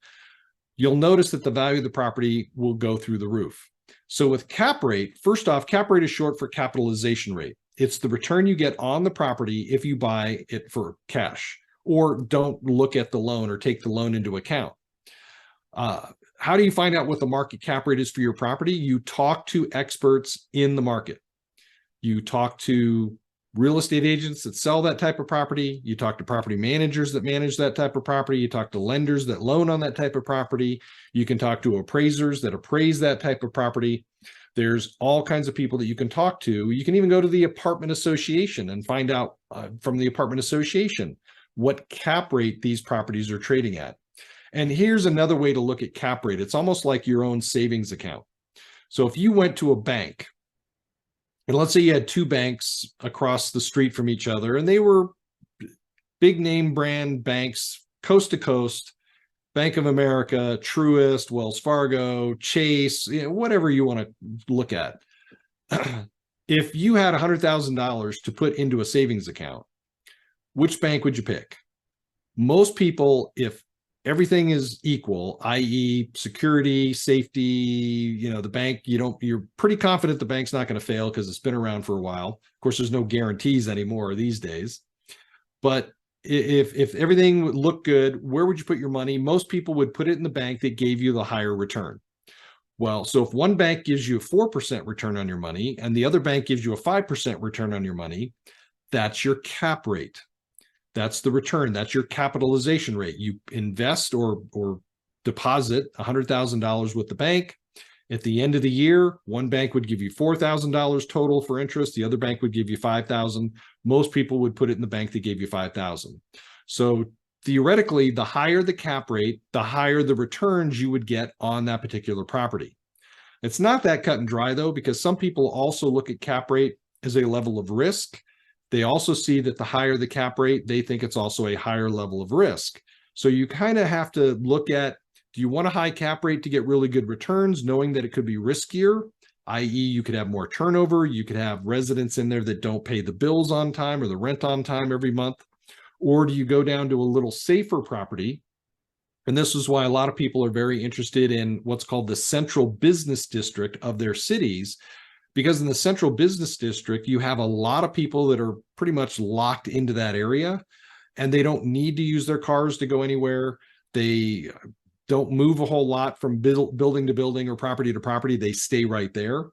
you'll notice that the value of the property will go through the roof. So with cap rate, first off, cap rate is short for capitalization rate. It's the return you get on the property if you buy it for cash or don't look at the loan or take the loan into account. How do you find out what the market cap rate is for your property? You talk to experts in the market. You talk to real estate agents that sell that type of property. You talk to property managers that manage that type of property. You talk to lenders that loan on that type of property. You can talk to appraisers that appraise that type of property. There's all kinds of people that you can talk to. You can even go to the apartment association and find out from the apartment association what cap rate these properties are trading at. And here's another way to look at cap rate. It's almost like your own savings account. So if you went to a bank, and let's say you had two banks across the street from each other, and they were big name brand banks, coast to coast, Bank of America, Truist, Wells Fargo, Chase, whatever you want to look at. If you had $100,000 to put into a savings account, which bank would you pick? Most people, if everything is equal, i.e. security, safety, the bank, you're pretty confident the bank's not going to fail because it's been around for a while. Of course, there's no guarantees anymore these days. But if everything looked good, where would you put your money? Most people would put it in the bank that gave you the higher return. Well, so if one bank gives you a 4% return on your money and the other bank gives you a 5% return on your money, that's your cap rate. That's the return. That's your capitalization rate. You invest or deposit $100,000 with the bank. At the end of the year, one bank would give you $4,000 total for interest. The other bank would give you $5,000. Most people would put it in the bank that gave you $5,000. So theoretically, the higher the cap rate, the higher the returns you would get on that particular property. It's not that cut and dry, though, because some people also look at cap rate as a level of risk. They also see that the higher the cap rate, they think it's also a higher level of risk. So you kind of have to look at, do you want a high cap rate to get really good returns, knowing that it could be riskier, i.e. you could have more turnover, you could have residents in there that don't pay the bills on time or the rent on time every month? Or do you go down to a little safer property? And this is why a lot of people are very interested in what's called the central business district of their cities, because in the central business district, you have a lot of people that are pretty much locked into that area, and they don't need to use their cars to go anywhere. They don't move a whole lot from building to building or property to property. They stay right there.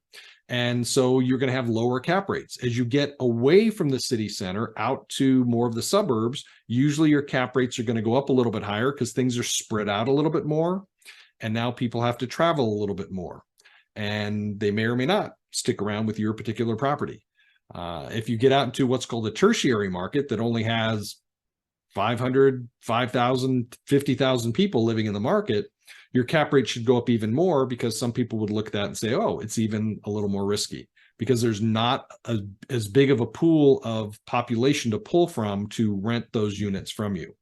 And so you're going to have lower cap rates. As you get away from the city center out to more of the suburbs, usually your cap rates are going to go up a little bit higher because things are spread out a little bit more. And now people have to travel a little bit more. And they may or may not stick around with your particular property. If you get out into what's called a tertiary market that only has 500, 5,000, 50,000 people living in the market, your cap rate should go up even more, because some people would look at that and say, oh, it's even a little more risky because there's not as big of a pool of population to pull from to rent those units from you.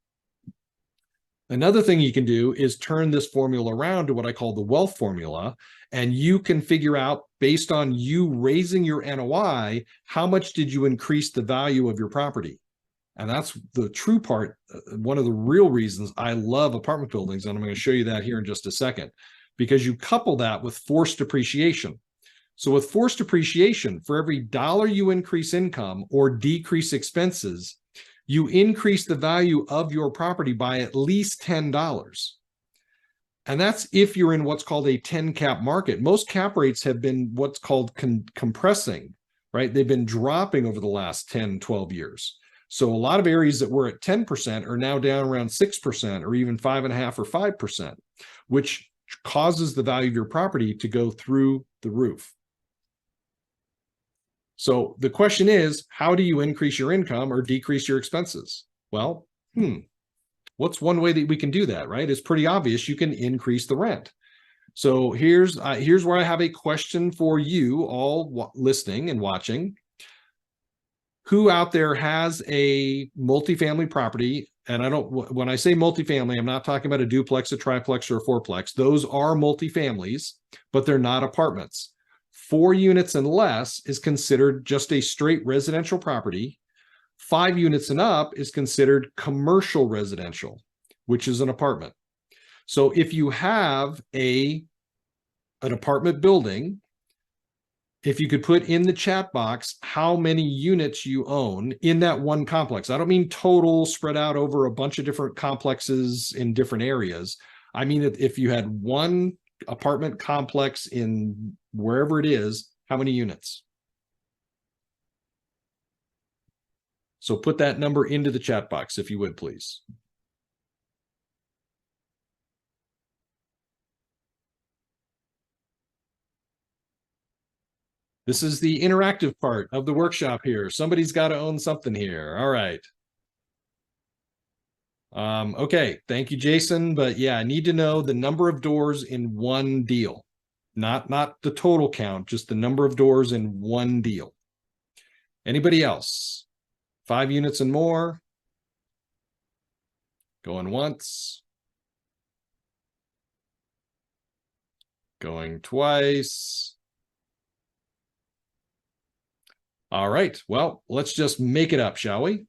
Another thing you can do is turn this formula around to what I call the wealth formula, and you can figure out, based on you raising your NOI, how much did you increase the value of your property? And that's the true part. One of the real reasons I love apartment buildings, and I'm going to show you that here in just a second, because you couple that with forced appreciation. So with forced appreciation, for every dollar you increase income or decrease expenses, you increase the value of your property by at least $10. And that's if you're in what's called a 10 cap market. Most cap rates have been what's called compressing, right? They've been dropping over the last 10, 12 years. So a lot of areas that were at 10% are now down around 6% or even 5.5% or 5%, which causes the value of your property to go through the roof. So the question is, how do you increase your income or decrease your expenses? Well, what's one way that we can do that, right? It's pretty obvious. You can increase the rent. So here's where I have a question for you all listening and watching. Who out there has a multifamily property? And when I say multifamily, I'm not talking about a duplex, a triplex, or a fourplex. Those are multifamilies, but they're not apartments. 4 units and less is considered just a straight residential property. 5 units and up is considered commercial residential, which is an apartment. So if you have an apartment building, if you could put in the chat box how many units you own in that one complex. I don't mean total spread out over a bunch of different complexes in different areas. I mean, if you had one apartment complex in wherever it is, how many units? So put that number into the chat box if you would, please. This is the interactive part of the workshop here. Somebody's got to own something here. All right. Okay, thank you, Jason. But yeah, I need to know the number of doors in one deal. Not the total count, just the number of doors in one deal. Anybody else? 5 units and more. Going once. Going twice. All right, well, let's just make it up, shall we?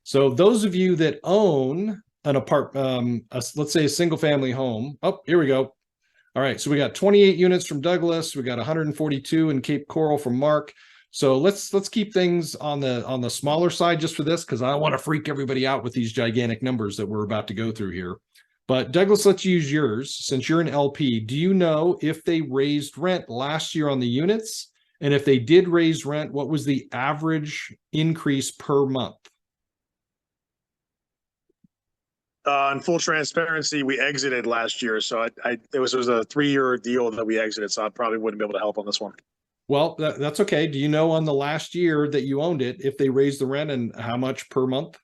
So those of you that own an apartment, let's say a single family home. Oh, here we go. All right, so we got 28 units from Douglas. We got 142 in Cape Coral from Mark. So let's keep things on the smaller side just for this, because I don't want to freak everybody out with these gigantic numbers that we're about to go through here. But Douglas, let's use yours since you're an LP. Do you know if they raised rent last year on the units? And if they did raise rent, what was the average increase per month? In full transparency, we exited last year, so it was a 3-year deal that we exited, so I probably wouldn't be able to help on this one. Well, that's okay. Do you know on the last year that you owned it, if they raised the rent and how much per month?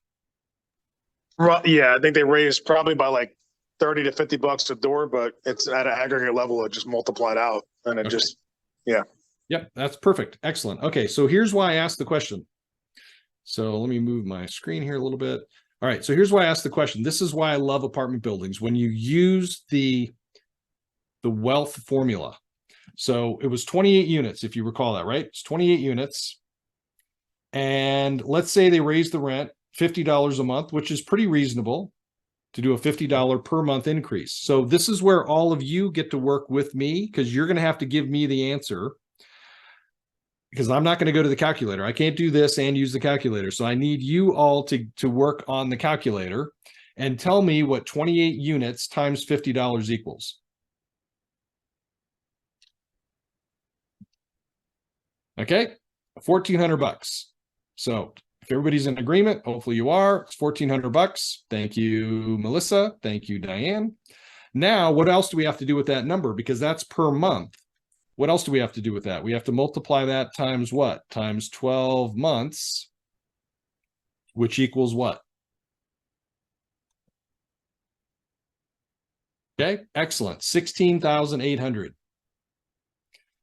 Yeah, I think they raised probably by like 30 to 50 bucks a door, but it's at an aggregate level, it just multiplied out, and it just, yeah. Yep, that's perfect. Excellent. Okay, so here's why I asked the question. So let me move my screen here a little bit. All right, so here's why I asked the question. This is why I love apartment buildings. When you use the wealth formula. So it was 28 units, if you recall that, right? It's 28 units. And let's say they raised the rent $50 a month, which is pretty reasonable to do a $50 per month increase. So this is where all of you get to work with me, because you're going to have to give me the answer, because I'm not going to go to the calculator. I can't do this and use the calculator. So I need you all to work on the calculator and tell me what 28 units times $50 equals. Okay, 1,400 bucks. So if everybody's in agreement, hopefully you are, it's 1,400 bucks. Thank you, Melissa. Thank you, Diane. Now, what else do we have to do with that number? Because that's per month. What else do we have to do with that? We have to multiply that times what? Times 12 months, which equals what? Okay, excellent. 16,800.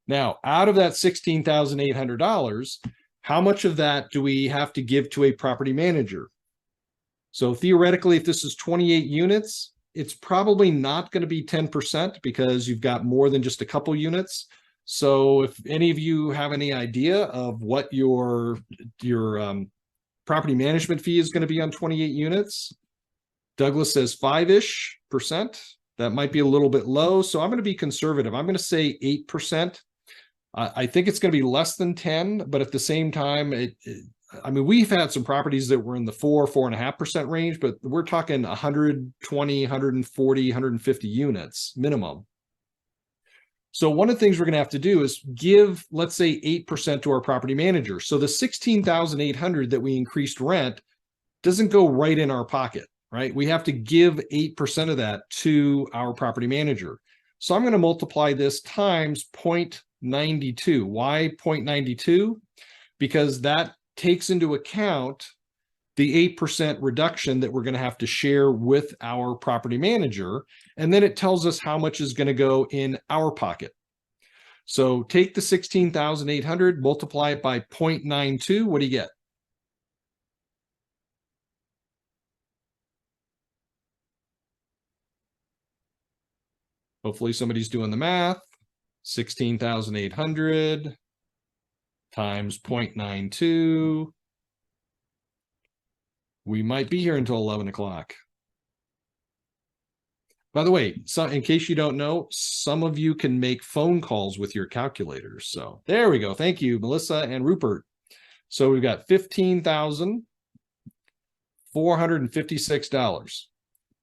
Now, out of that $16,800, how much of that do we have to give to a property manager? So theoretically, if this is 28 units, it's probably not going to be 10% because you've got more than just a couple units. So if any of you have any idea of what your property management fee is going to be on 28 units, Douglas says 5-ish%. That might be a little bit low. So I'm going to be conservative. I'm going to say 8%. I think it's going to be less than 10, but at the same time, I mean, we've had some properties that were in the 4.5% range, but we're talking 120, 140, 150 units minimum. So one of the things we're going to have to do is give, let's say, 8% to our property manager. So the 16,800 that we increased rent doesn't go right in our pocket, right? We have to give 8% of that to our property manager. So I'm going to multiply this times 0.92. Why 0.92? Because that takes into account the 8% reduction that we're going to have to share with our property manager. And then it tells us how much is going to go in our pocket. So take the 16,800, multiply it by 0.92. What do you get? Hopefully somebody's doing the math. 16,800 times 0.92. We might be here until 11 o'clock. By the way, so in case you don't know, some of you can make phone calls with your calculators. So there we go. Thank you, Melissa and Rupert. So we've got $15,456.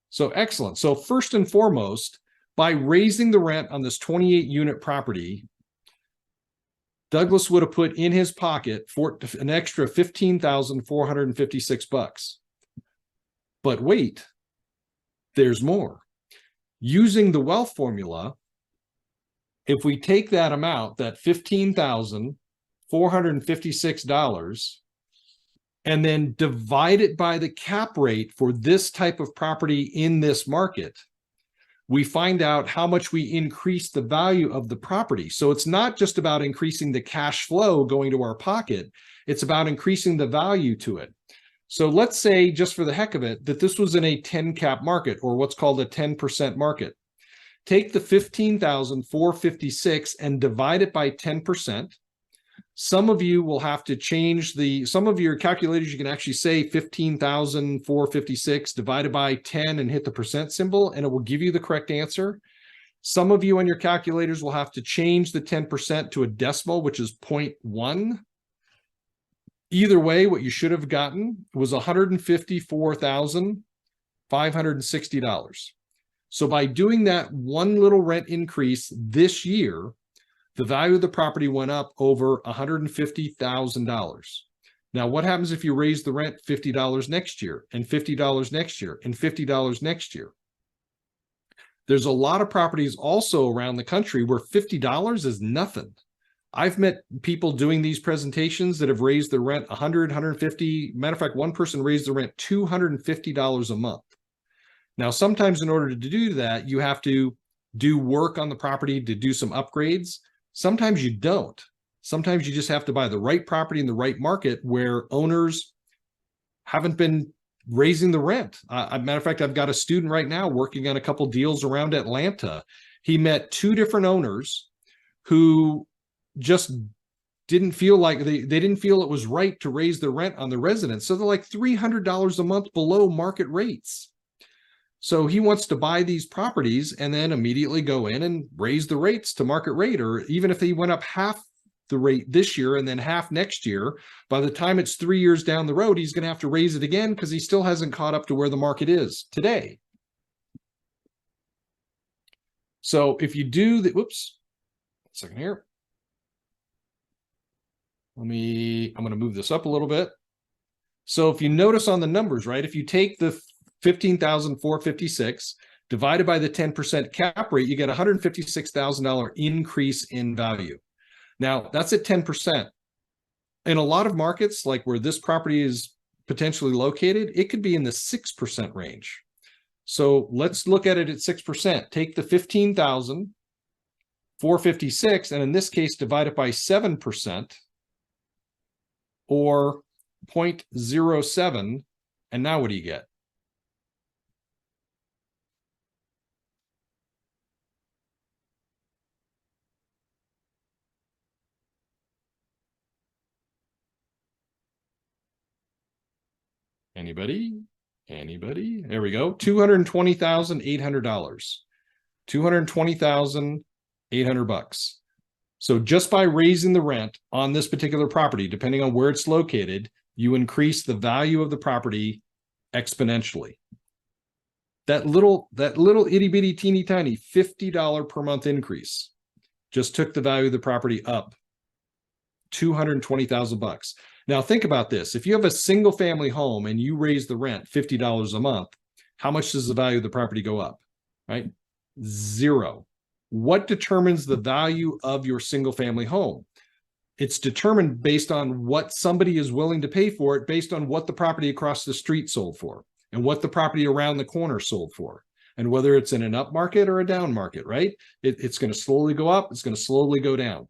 So excellent. So first and foremost, by raising the rent on this 28 unit property, Douglas would have put in his pocket for an extra $15,456. But wait, there's more. Using the wealth formula, if we take that amount, that $15,456, and then divide it by the cap rate for this type of property in this market, we find out how much we increase the value of the property. So it's not just about increasing the cash flow going to our pocket, it's about increasing the value to it. So let's say, just for the heck of it, that this was in a 10 cap market, or what's called a 10% market. Take the 15,456 and divide it by 10%. Some of you will have to change some of your calculators, you can actually say 15,456 divided by 10 and hit the percent symbol, and it will give you the correct answer. Some of you on your calculators will have to change the 10% to a decimal, which is 0.1. Either way, what you should have gotten was $154,560. So by doing that one little rent increase this year, the value of the property went up over $150,000. Now, what happens if you raise the rent $50 next year, and $50 next year, and $50 next year? There's a lot of properties also around the country where $50 is nothing. I've met people doing these presentations that have raised their rent $100, $150. Matter of fact, one person raised the rent $250 a month. Now, sometimes in order to do that, you have to do work on the property to do some upgrades. Sometimes you don't. Sometimes you just have to buy the right property in the right market where owners haven't been raising the rent. Matter of fact, I've got a student right now working on a couple deals around Atlanta. He met two different owners who just didn't feel like they didn't feel it was right to raise the rent on the residents. So they're like $300 a month below market rates. So he wants to buy these properties and then immediately go in and raise the rates to market rate, or even if they went up half the rate this year and then half next year, by the time it's 3 years down the road, he's going to have to raise it again because he still hasn't caught up to where the market is today. So if you do the, whoops, 1 second here. I'm going to move this up a little bit. So if you notice on the numbers, right, if you take the 15,456 divided by the 10% cap rate, you get $156,000 increase in value. Now, that's at 10%. In a lot of markets, like where this property is potentially located, it could be in the 6% range. So let's look at it at 6%. Take the 15,456, and in this case, divide it by 7%, or 0.07, and now what do you get? Anybody? There we go. $220,800. $220,800. So just by raising the rent on this particular property, depending on where it's located, you increase the value of the property exponentially. That little itty bitty teeny tiny $50 per month increase just took the value of the property up $220,000. Now think about this. If you have a single family home and you raise the rent $50 a month, how much does the value of the property go up? Right? Zero. What determines the value of your single family home? It's determined based on what somebody is willing to pay for it, based on what the property across the street sold for, and what the property around the corner sold for, and whether it's in an up market or a down market, right? It's going to slowly go up. It's going to slowly go down.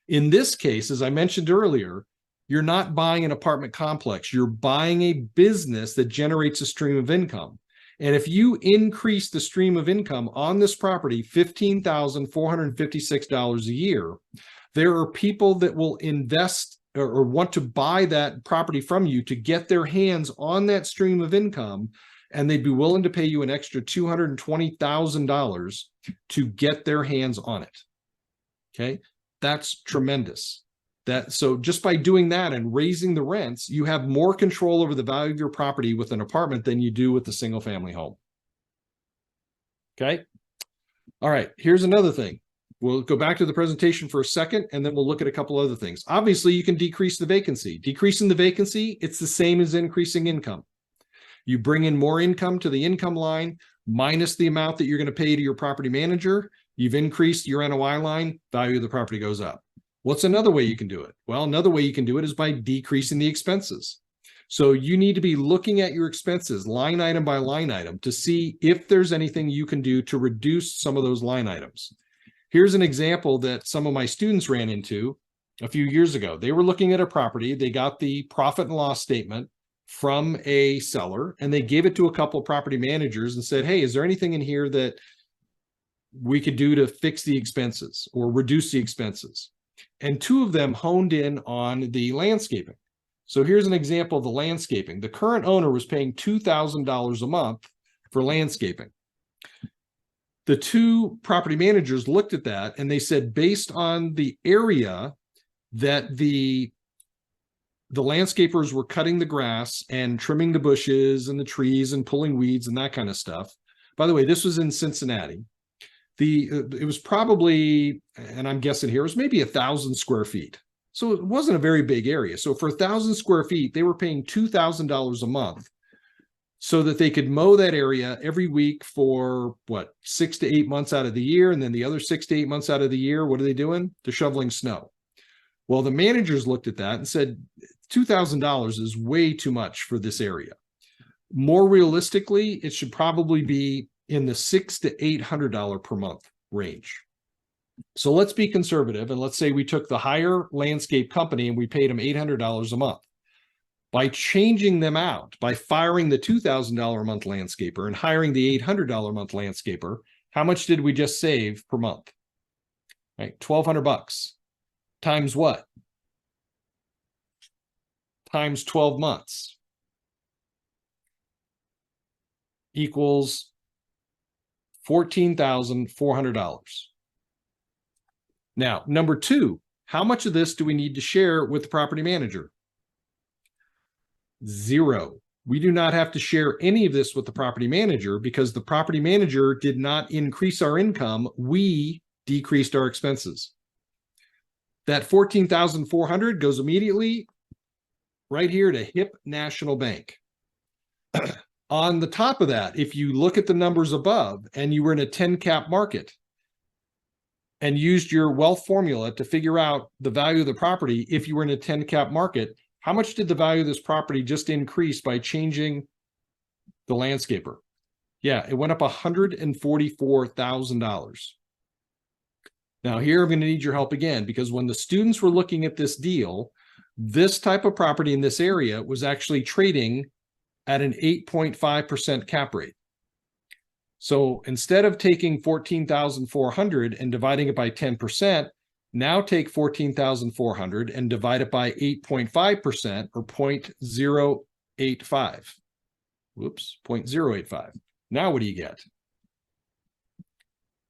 In this case, as I mentioned earlier, you're not buying an apartment complex. You're buying a business that generates a stream of income. And if you increase the stream of income on this property, $15,456 a year, there are people that will invest or want to buy that property from you to get their hands on that stream of income, and they'd be willing to pay you an extra $220,000 to get their hands on it. Okay, that's tremendous. So just by doing that and raising the rents, you have more control over the value of your property with an apartment than you do with a single family home. Okay. All right. Here's another thing. we'll go back to the presentation for a second, and then we'll look at a couple other things. Obviously, you can decrease the vacancy. Decreasing the vacancy, it's the same as increasing income. You bring in more income to the income line, minus the amount that you're going to pay to your property manager. You've increased your NOI line, value of the property goes up. What's another way you can do it? Well, another way you can do it is by decreasing the expenses. So you need to be looking at your expenses line item by line item to see if there's anything you can do to reduce some of those line items. Here's an example that some of my students ran into a few years ago. They were looking at a property. They got the profit and loss statement from a seller, and they gave it to a couple of property managers and said, hey, is there anything in here that we could do to fix the expenses or reduce the expenses? And two of them honed in on the landscaping. So here's an example of the landscaping. The current owner was paying $2,000 a month for landscaping. The two property managers looked at that and they said, based on the area that the landscapers were cutting the grass and trimming the bushes and the trees and pulling weeds and that kind of stuff. By the way, this was in Cincinnati. It was probably, and I'm guessing here, it was maybe 1,000 square feet. So it wasn't a very big area. So for 1,000 square feet, they were paying $2,000 a month so that they could mow that area every week for 6 to 8 months out of the year. And then the other 6 to 8 months out of the year, what are they doing? They're shoveling snow. Well, the managers looked at that and said, $2,000 is way too much for this area. More realistically, it should probably be in the $600 to $800 per month range. So let's be conservative, and let's say we took the higher landscape company and we paid them $800 a month. By changing them out, by firing the $2,000 a month landscaper and hiring the $800 a month landscaper, how much did we just save per month? Right, $1,200 times what? Times 12 months equals $14,400. Now, number two, how much of this do we need to share with the property manager? Zero. We do not have to share any of this with the property manager because the property manager did not increase our income. We decreased our expenses. That $14,400 goes immediately right here to HIP National Bank. On the top of that, if you look at the numbers above and you were in a 10 cap market and used your wealth formula to figure out the value of the property, if you were in a 10 cap market, how much did the value of this property just increase by changing the landscaper? Yeah, it went up $144,000. Now here I'm going to need your help again, because when the students were looking at this deal, this type of property in this area was actually trading at an 8.5% cap rate. So instead of taking 14,400 and dividing it by 10%, now take 14,400 and divide it by 8.5% or 0.085. Whoops, 0.085. Now what do you get?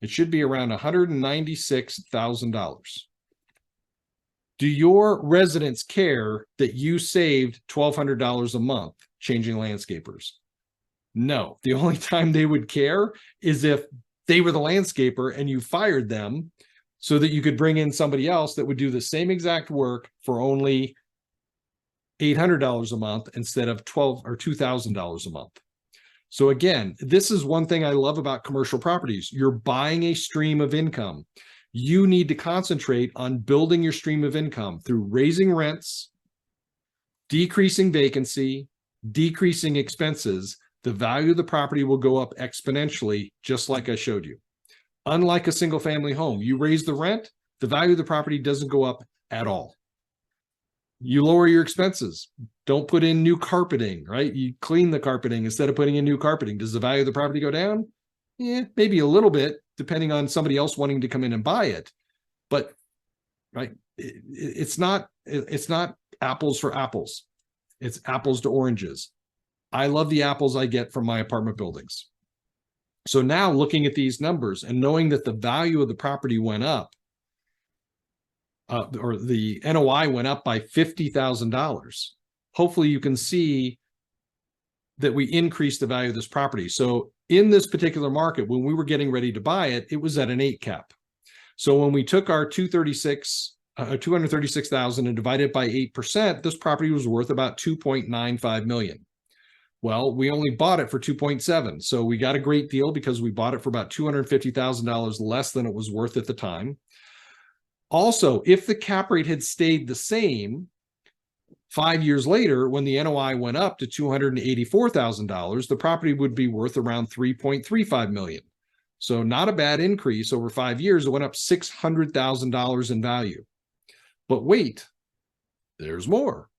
It should be around $196,000. Do your residents care that you saved $1,200 a month changing landscapers? No. The only time they would care is if they were the landscaper and you fired them so that you could bring in somebody else that would do the same exact work for only $800 a month instead of $1,200 or $2,000 a month. So again, this is one thing I love about commercial properties. You're buying a stream of income. You need to concentrate on building your stream of income through raising rents, decreasing vacancy, decreasing expenses. The value of the property will go up exponentially, just like I showed you. Unlike a single family home, you raise the rent, the value of the property doesn't go up at all. You lower your expenses. Don't put in new carpeting, right? You clean the carpeting instead of putting in new carpeting. Does the value of the property go down? Yeah, maybe a little bit, depending on somebody else wanting to come in and buy it. But right, it's not apples for apples. It's apples to oranges. I love the apples I get from my apartment buildings. So now looking at these numbers and knowing that the value of the property went up, or the NOI went up by $50,000, hopefully you can see that we increased the value of this property. So in this particular market, when we were getting ready to buy it, it was at an 8 cap. So when we took our 236,000 and divided it by 8%, this property was worth about 2.95 million. Well, we only bought it for 2.7. So we got a great deal because we bought it for about $250,000 less than it was worth at the time. Also, if the cap rate had stayed the same, 5 years later, when the NOI went up to $284,000, the property would be worth around 3.35 million. So not a bad increase over 5 years. It went up $600,000 in value. But wait, there's more.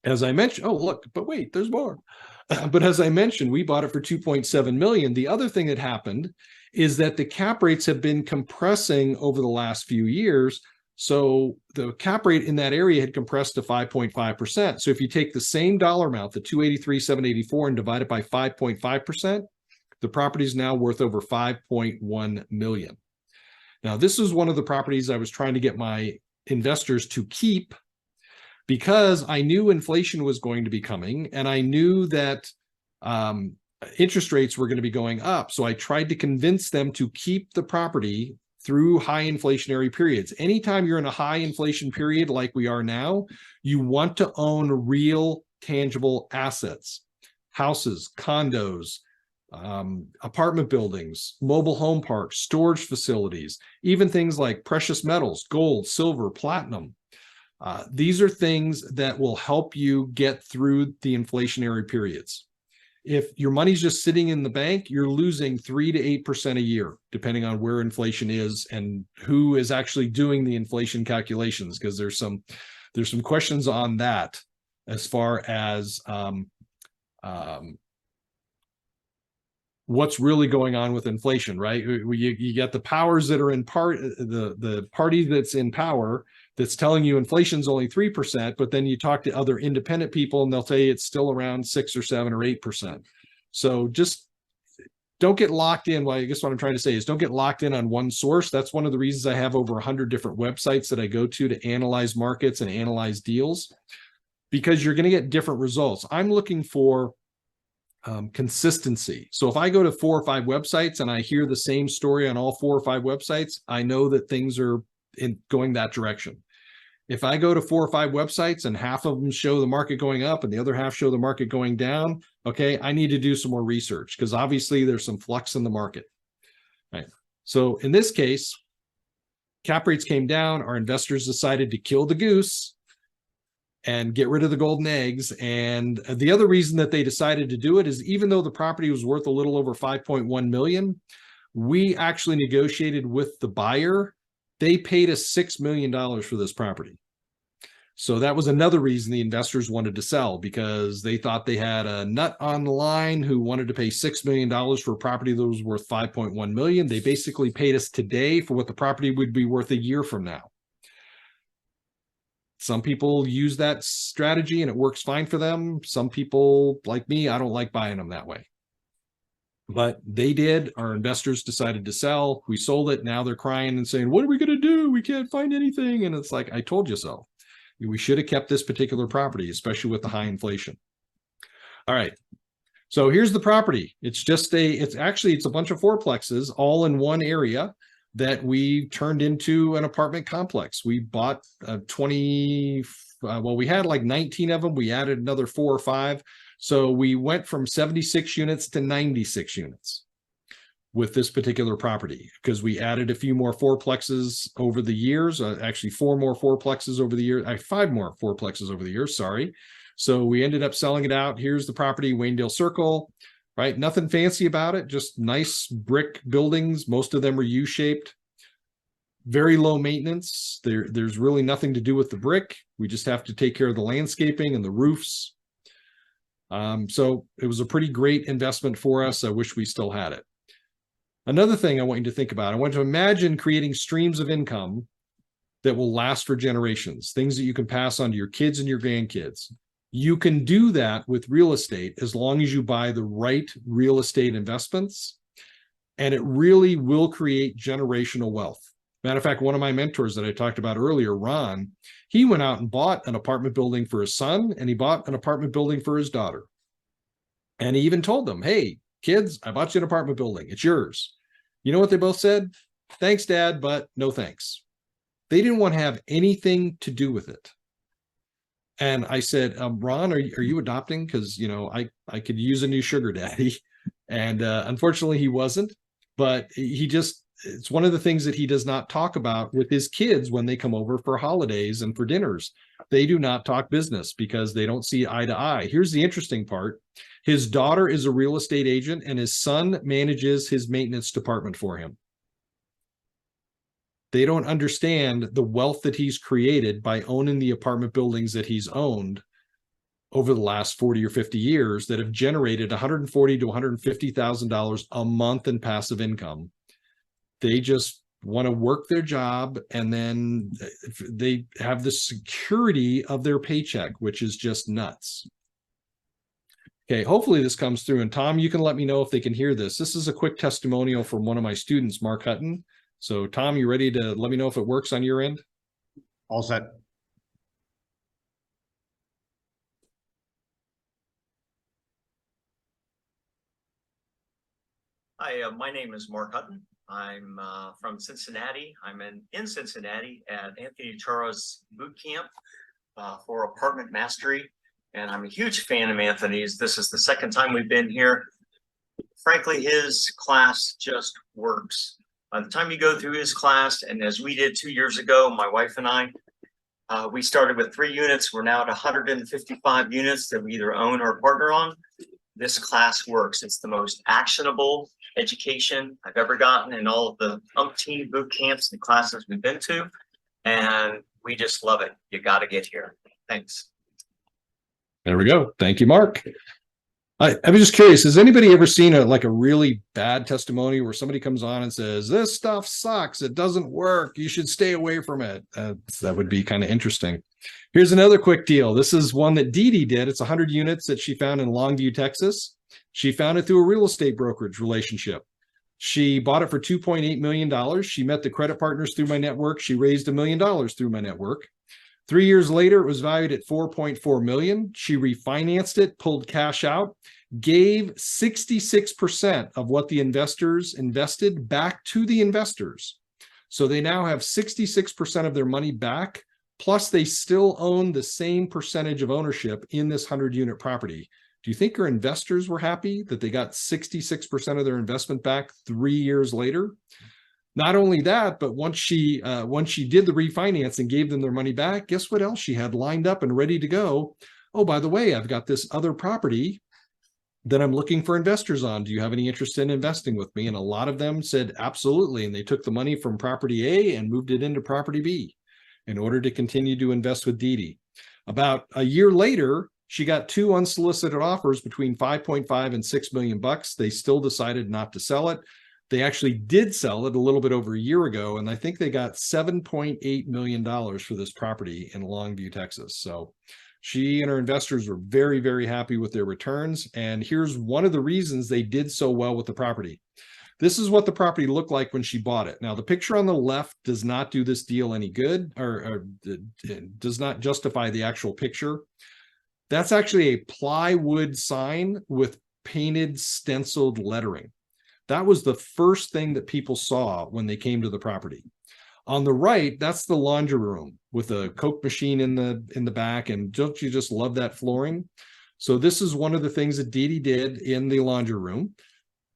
As I mentioned, oh, look, but wait, there's more. But as I mentioned, we bought it for 2.7 million. The other thing that happened is that the cap rates have been compressing over the last few years. So the cap rate in that area had compressed to 5.5%. So if you take the same dollar amount, the 283,784, and divide it by 5.5%, the property is now worth over 5.1 million. Now, this is one of the properties I was trying to get my investors to keep because I knew inflation was going to be coming, and I knew that interest rates were going to be going up. So I tried to convince them to keep the property through high inflationary periods. Anytime you're in a high inflation period like we are now, you want to own real tangible assets, houses, condos, apartment buildings, mobile home parks, storage facilities, even things like precious metals, gold, silver, platinum. These are things that will help you get through the inflationary periods. If your money's just sitting in the bank, you're losing 3 to 8% a year, depending on where inflation is and who is actually doing the inflation calculations, because there's some questions on that as far as what's really going on with inflation, right? You get the powers that are in the party that's in power that's telling you inflation's only 3%, but then you talk to other independent people and they'll tell you it's still around 6 or 7 or 8%. So just don't get locked in. Well, I guess what I'm trying to say is don't get locked in on one source. That's one of the reasons I have over 100 different websites that I go to analyze markets and analyze deals, because you're going to get different results. I'm looking for consistency. So if I go to 4 or 5 websites and I hear the same story on all 4 or 5 websites, I know that things are going that direction. If I go to 4 or 5 websites and half of them show the market going up and the other half show the market going down, okay, I need to do some more research because obviously there's some flux in the market. Right. So in this case, cap rates came down. Our investors decided to kill the goose and get rid of the golden eggs. And the other reason that they decided to do it is even though the property was worth a little over 5.1 million, we actually negotiated with the buyer. They paid us $6 million for this property. So that was another reason the investors wanted to sell, because they thought they had a nut on the line who wanted to pay $6 million for a property that was worth 5.1 million. They basically paid us today for what the property would be worth a year from now. Some people use that strategy and it works fine for them. Some people, like me, I don't like buying them that way. But they did. Our investors decided to sell. We sold it. Now they're crying and saying, what are we going to do? We can't find anything. And it's like, I told you so. We should have kept this particular property, especially with the high inflation. All right. So here's the property. It's a bunch of fourplexes all in one area that we turned into an apartment complex. We bought we had like 19 of them. We added another 4 or 5. So we went from 76 units to 96 units with this particular property because we added a few more fourplexes over the years, actually 4 more fourplexes over the year, 5 more fourplexes over the years, sorry. So we ended up selling it out. Here's the property, Waynedale Circle, right? Nothing fancy about it, just nice brick buildings. Most of them are U-shaped, very low maintenance. There's really nothing to do with the brick. We just have to take care of the landscaping and the roofs. So it was a pretty great investment for us. I wish we still had it. Another thing I want you to think about, I want you to imagine creating streams of income that will last for generations, things that you can pass on to your kids and your grandkids. You can do that with real estate as long as you buy the right real estate investments, and it really will create generational wealth. Matter of fact, one of my mentors that I talked about earlier, Ron, he went out and bought an apartment building for his son, and he bought an apartment building for his daughter. And he even told them, hey, kids, I bought you an apartment building. It's yours. You know what they both said? thanks, Dad, but no thanks. They didn't want to have anything to do with it. And I said, Ron, are you adopting? Because, you know, I could use a new sugar daddy. And unfortunately, he wasn't. But he just, it's one of the things that he does not talk about with his kids when they come over for holidays and for dinners. They do not talk business because they don't see eye to eye. Here's the interesting part. His daughter is a real estate agent, and his son manages his maintenance department for him. They don't understand the wealth that he's created by owning the apartment buildings that he's owned over the last 40 or 50 years that have generated $140,000 to $150,000 a month in passive income. They just want to work their job, and then they have the security of their paycheck, which is just nuts. Okay, hopefully this comes through. And Tom, you can let me know if they can hear this. This is a quick testimonial from one of my students, Mark Hutton. So Tom, you ready to let me know if it works on your end? All set. Hi, my name is Mark Hutton. I'm from Cincinnati. I'm in Cincinnati at Anthony Chara's boot camp for apartment mastery. And I'm a huge fan of Anthony's. This is the second time we've been here. Frankly, his class just works. By the time you go through his class, and as we did 2 years ago, my wife and I, we started with 3 units. We're now at 155 units that we either own or partner on. This class works. It's the most actionable education I've ever gotten in all of the umpteen boot camps and classes we've been to. And we just love it. You got to get here. Thanks. There we go. Thank you, Mark. I was just curious, has anybody ever seen a really bad testimony where somebody comes on and says, this stuff sucks, it doesn't work, you should stay away from it? That would be kind of interesting. Here's another quick deal. This is one that Dee Dee did. It's 100 units that she found in Longview, Texas. She found it through a real estate brokerage relationship. She bought it for $2.8 million. She met the credit partners through my network. She raised $1 million through my network. 3 years later, it was valued at $4.4 million. She refinanced it, pulled cash out, gave 66% of what the investors invested back to the investors. So they now have 66% of their money back, plus they still own the same percentage of ownership in this 100-unit property. Do you think her investors were happy that they got 66% of their investment back 3 years later? Not only that, but once she did the refinance and gave them their money back, guess what else she had lined up and ready to go? Oh, by the way, I've got this other property that I'm looking for investors on. Do you have any interest in investing with me? And a lot of them said absolutely. And they took the money from property A and moved it into property B in order to continue to invest with Dee Dee. About a year later, she got 2 unsolicited offers between 5.5 and 6 million bucks. They still decided not to sell it. They actually did sell it a little bit over a year ago, and I think they got $7.8 million for this property in Longview, Texas. So she and her investors were very, very happy with their returns. And here's one of the reasons they did so well with the property. This is what the property looked like when she bought it. Now, the picture on the left does not do this deal any good, or does not justify the actual picture. That's actually a plywood sign with painted stenciled lettering. That was the first thing that people saw when they came to the property. On the right, that's the laundry room with a Coke machine in the back. And don't you just love that flooring? So this is one of the things that Dee Dee did in the laundry room.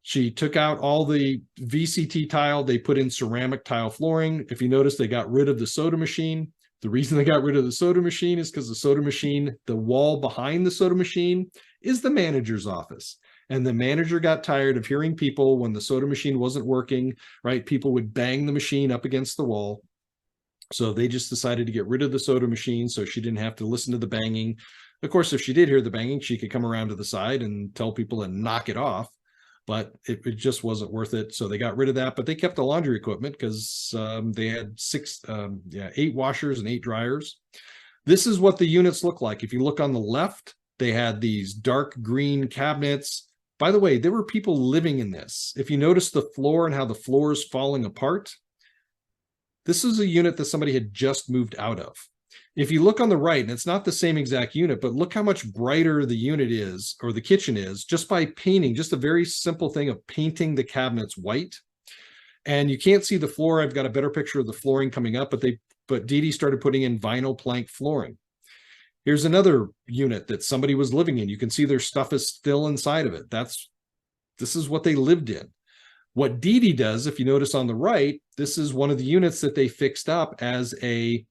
She took out all the VCT tile. They put in ceramic tile flooring. If you notice, they got rid of the soda machine. The reason they got rid of the soda machine is because the soda machine, the wall behind the soda machine is the manager's office. And the manager got tired of hearing people when the soda machine wasn't working, right? People would bang the machine up against the wall. So they just decided to get rid of the soda machine so she didn't have to listen to the banging. Of course, if she did hear the banging, she could come around to the side and tell people to knock it off. But it just wasn't worth it. So they got rid of that. But they kept the laundry equipment because they had 8 washers and 8 dryers. This is what the units look like. If you look on the left, they had these dark green cabinets. By the way, there were people living in this. If you notice the floor and how the floor is falling apart, this is a unit that somebody had just moved out of. If you look on the right, and it's not the same exact unit, but look how much brighter the unit is, or the kitchen is, just by painting, just a very simple thing of painting the cabinets white. And you can't see the floor. I've got a better picture of the flooring coming up, but Dee Dee started putting in vinyl plank flooring. Here's another unit that somebody was living in. You can see their stuff is still inside of it. This is what they lived in. What Dee Dee does, if you notice on the right, this is one of the units that they fixed up as a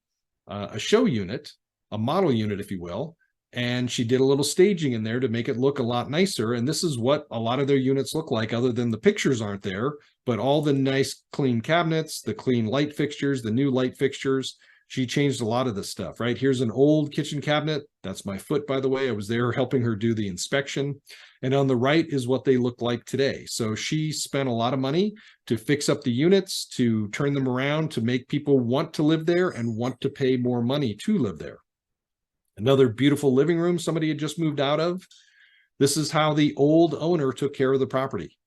show unit, a model unit, if you will. And she did a little staging in there to make it look a lot nicer. And this is what a lot of their units look like, other than the pictures aren't there, but all the nice clean cabinets, the clean light fixtures, the new light fixtures. She changed a lot of this stuff, right? Here's an old kitchen cabinet. That's my foot, by the way. I was there helping her do the inspection. And on the right is what they look like today. So she spent a lot of money to fix up the units, to turn them around, to make people want to live there and want to pay more money to live there. Another beautiful living room somebody had just moved out of. This is how the old owner took care of the property.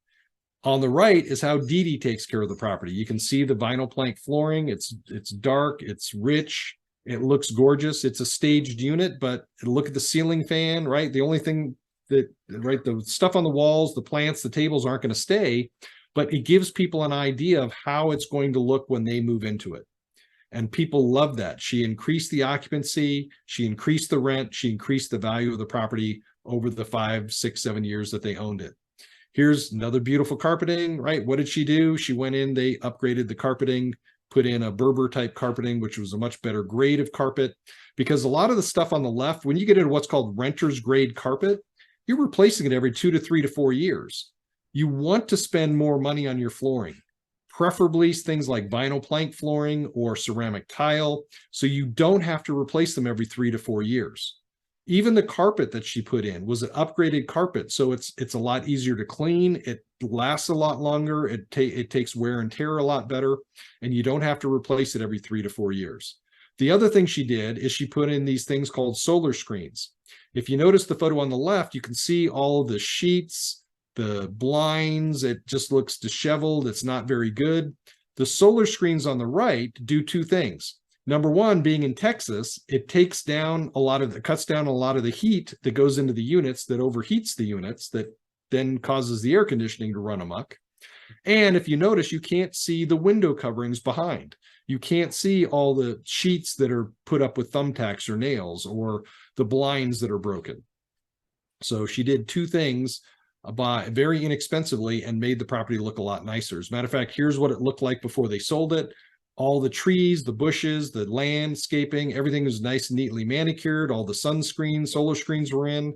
On the right is how Dee Dee takes care of the property. You can see the vinyl plank flooring. It's dark, it's rich, it looks gorgeous. It's a staged unit, but look at the ceiling fan, right? The only thing that, right, the stuff on the walls, the plants, the tables aren't going to stay, but it gives people an idea of how it's going to look when they move into it. And people love that. She increased the occupancy, she increased the rent, she increased the value of the property over the 5, 6, 7 years that they owned it. Here's another beautiful carpeting, right? What did she do? She went in, they upgraded the carpeting, put in a Berber type carpeting, which was a much better grade of carpet, because a lot of the stuff on the left, when you get into what's called renter's grade carpet, you're replacing it every 2 to 3 to 4 years. You want to spend more money on your flooring, preferably things like vinyl plank flooring or ceramic tile, so you don't have to replace them every 3 to 4 years. Even the carpet that she put in was an upgraded carpet, so it's a lot easier to clean. It lasts a lot longer. It takes wear and tear a lot better, and you don't have to replace it every 3 to 4 years. The other thing she did is she put in these things called solar screens. If you notice the photo on the left, you can see all of the sheets, the blinds. It just looks disheveled. It's not very good. The solar screens on the right do two things. Number one, being in Texas, it cuts down a lot of the heat that goes into the units, that overheats the units, that then causes the air conditioning to run amok. And if you notice, you can't see the window coverings behind. You can't see all the sheets that are put up with thumbtacks or nails, or the blinds that are broken. So she did two things very inexpensively and made the property look a lot nicer. As a matter of fact, here's what it looked like before they sold it. All the trees, the bushes, the landscaping, everything was nice and neatly manicured. All the sunscreens, solar screens were in.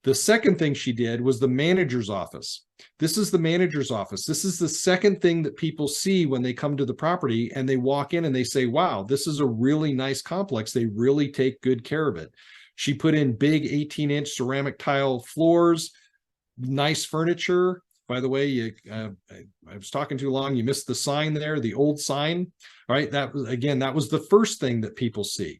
The second thing she did was the manager's office. This is the manager's office. This is the second thing that people see when they come to the property and they walk in and they say, wow, this is a really nice complex. They really take good care of it. She put in big 18-inch ceramic tile floors, nice furniture. By the way, I was talking too long. You missed the sign there, the old sign. All right, that was the first thing that people see.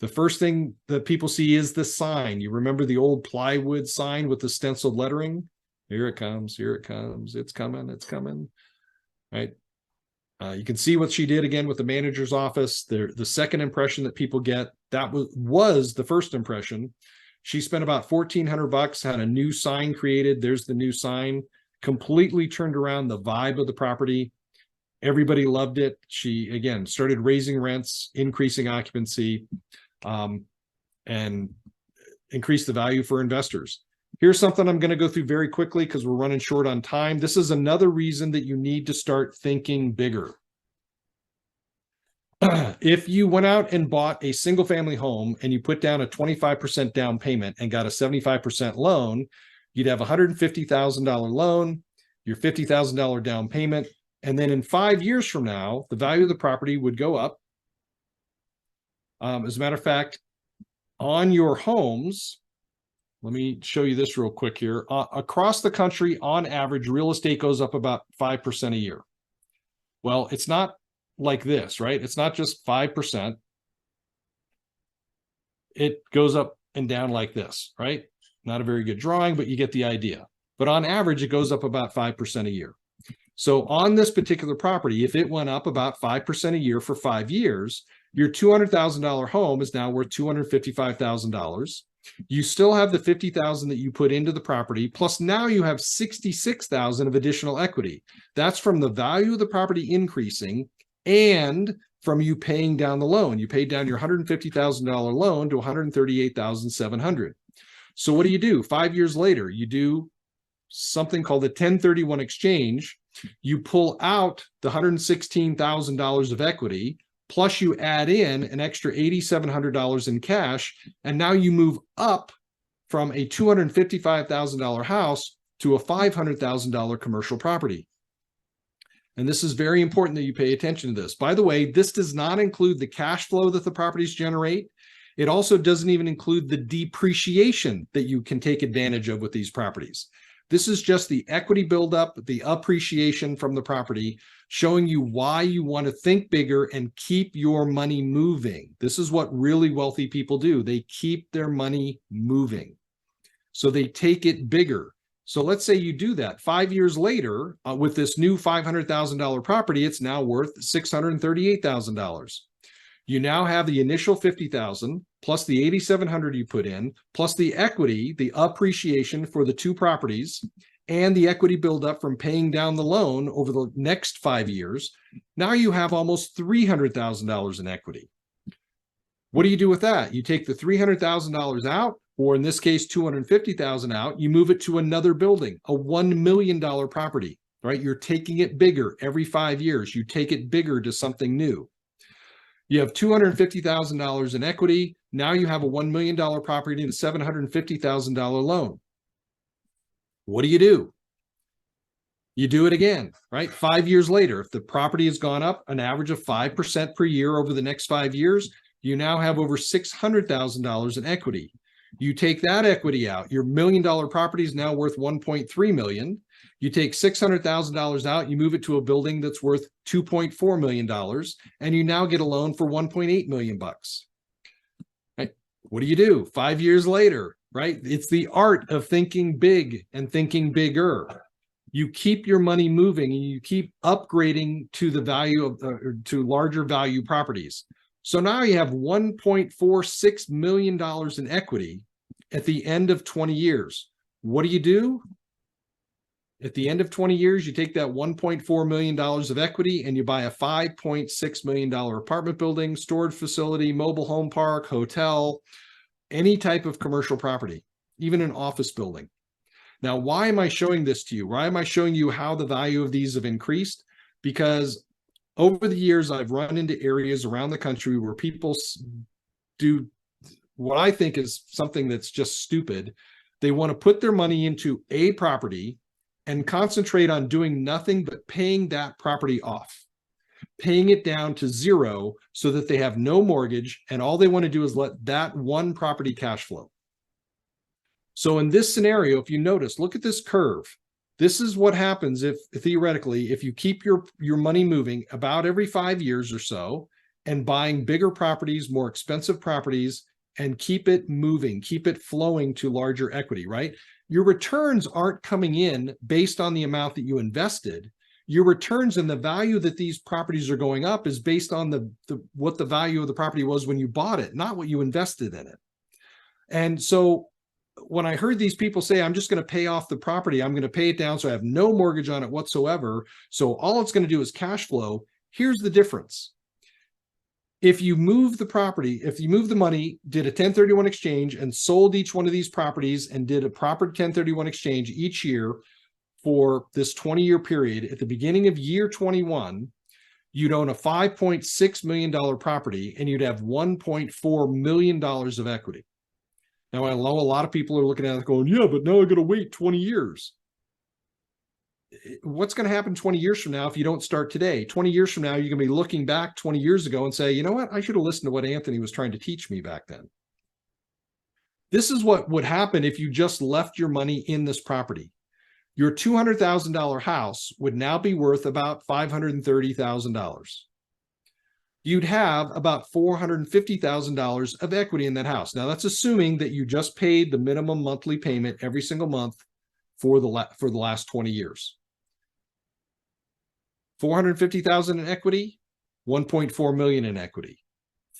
The first thing that people see is the sign. You remember the old plywood sign with the stenciled lettering? Here it comes, here it comes, it's coming, it's coming. Right? You can see what she did again with the manager's office. The second impression that people get, that was the first impression. She spent about $1,400, had a new sign created. There's the new sign. Completely turned around the vibe of the property. Everybody loved it. She, again, started raising rents, increasing occupancy, and increased the value for investors. Here's something I'm going to go through very quickly because we're running short on time. This is another reason that you need to start thinking bigger. If you went out and bought a single family home and you put down a 25% down payment and got a 75% loan, you'd have a $150,000 loan, your $50,000 down payment, and then in 5 years from now, the value of the property would go up. As a matter of fact, on your homes, let me show you this real quick here. Across the country, on average, real estate goes up about 5% a year. Well, it's not like this, right? It's not just 5%. It goes up and down like this, right? Not a very good drawing, but you get the idea. But on average, it goes up about 5% a year. So on this particular property, if it went up about 5% a year for 5 years, your $200,000 home is now worth $255,000. You still have the 50,000 that you put into the property, plus now you have 66,000 of additional equity. That's from the value of the property increasing and from you paying down the loan. You paid down your $150,000 loan to $138,700. So what do? 5 years later, you do something called a 1031 exchange. You pull out the $116,000 of equity, plus you add in an extra $8,700 in cash, and now you move up from a $255,000 house to a $500,000 commercial property. And this is very important that you pay attention to this. By the way, this does not include the cash flow that the properties generate. It also doesn't even include the depreciation that you can take advantage of with these properties. This is just the equity buildup, the appreciation from the property, showing you why you want to think bigger and keep your money moving. This is what really wealthy people do. They keep their money moving. So they take it bigger. So let's say you do that 5 years later with this new $500,000 property, it's now worth $638,000. You now have the initial $50,000 plus the $8,700 you put in, plus the equity, the appreciation for the two properties, and the equity buildup from paying down the loan over the next 5 years. Now you have almost $300,000 in equity. What do you do with that? You take the $300,000 out, or in this case, $250,000 out, you move it to another building, a $1 million property, right? You're taking it bigger every 5 years. You take it bigger to something new. You have $250,000 in equity. Now you have a $1 million property and a $750,000 loan. What do? You do it again, right? 5 years later, if the property has gone up an average of 5% per year over the next 5 years, you now have over $600,000 in equity. You take that equity out. Your $1 million property is now worth $1.3 million. You take $600,000 out, you move it to a building that's worth $2.4 million, and you now get a loan for $1.8 million bucks. Right? What do? 5 years later, right? It's the art of thinking big and thinking bigger. You keep your money moving and you keep upgrading to the value of to larger value properties. So now you have $1.46 million in equity at the end of 20 years. What do? At the end of 20 years, you take that $1.4 million of equity and you buy a $5.6 million apartment building, storage facility, mobile home park, hotel, any type of commercial property, even an office building. Now, why am I showing this to you? Why am I showing you how the value of these have increased? Because over the years, I've run into areas around the country where people do what I think is something that's just stupid. They want to put their money into a property and concentrate on doing nothing but paying that property off, paying it down to zero so that they have no mortgage, and all they want to do is let that one property cash flow. So in this scenario, if you notice, look at this curve. This is what happens if theoretically, if you keep your money moving about every 5 years or so and buying bigger properties, more expensive properties, and keep it moving, keep it flowing to larger equity, right? Your returns aren't coming in based on the amount that you invested. Your returns and the value that these properties are going up is based on what the value of the property was when you bought it, not what you invested in it. And so when I heard these people say, I'm just going to pay off the property, I'm going to pay it down so I have no mortgage on it whatsoever, so all it's going to do is cash flow, here's the difference. If you move the property, if you move the money, did a 1031 exchange and sold each one of these properties and did a proper 1031 exchange each year for this 20-year period, at the beginning of year 21, you'd own a $5.6 million property and you'd have $1.4 million of equity. Now, I know a lot of people are looking at it going, yeah, but now I got to wait 20 years. What's going to happen 20 years from now if you don't start today? 20 years from now, you're going to be looking back 20 years ago and say, you know what? I should have listened to what Anthony was trying to teach me back then. This is what would happen if you just left your money in this property. Your $200,000 house would now be worth about $530,000. You'd have about $450,000 of equity in that house. Now, that's assuming that you just paid the minimum monthly payment every single month for the last 20 years. $450,000 in equity, $1.4 million in equity.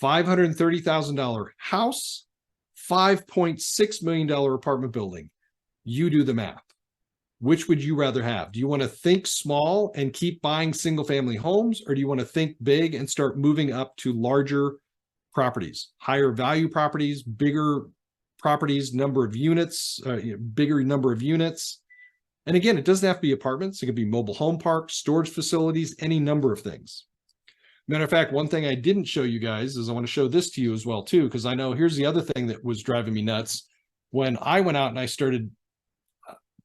$530,000 house, $5.6 million apartment building. You do the math. Which would you rather have? Do you want to think small and keep buying single family homes, or do you want to think big and start moving up to larger properties, higher value properties, bigger properties, number of units, bigger number of units? And again, it doesn't have to be apartments. It could be mobile home parks, storage facilities, any number of things. Matter of fact, one thing I didn't show you guys is I want to show this to you as well too, because I know here's the other thing that was driving me nuts. When I went out and I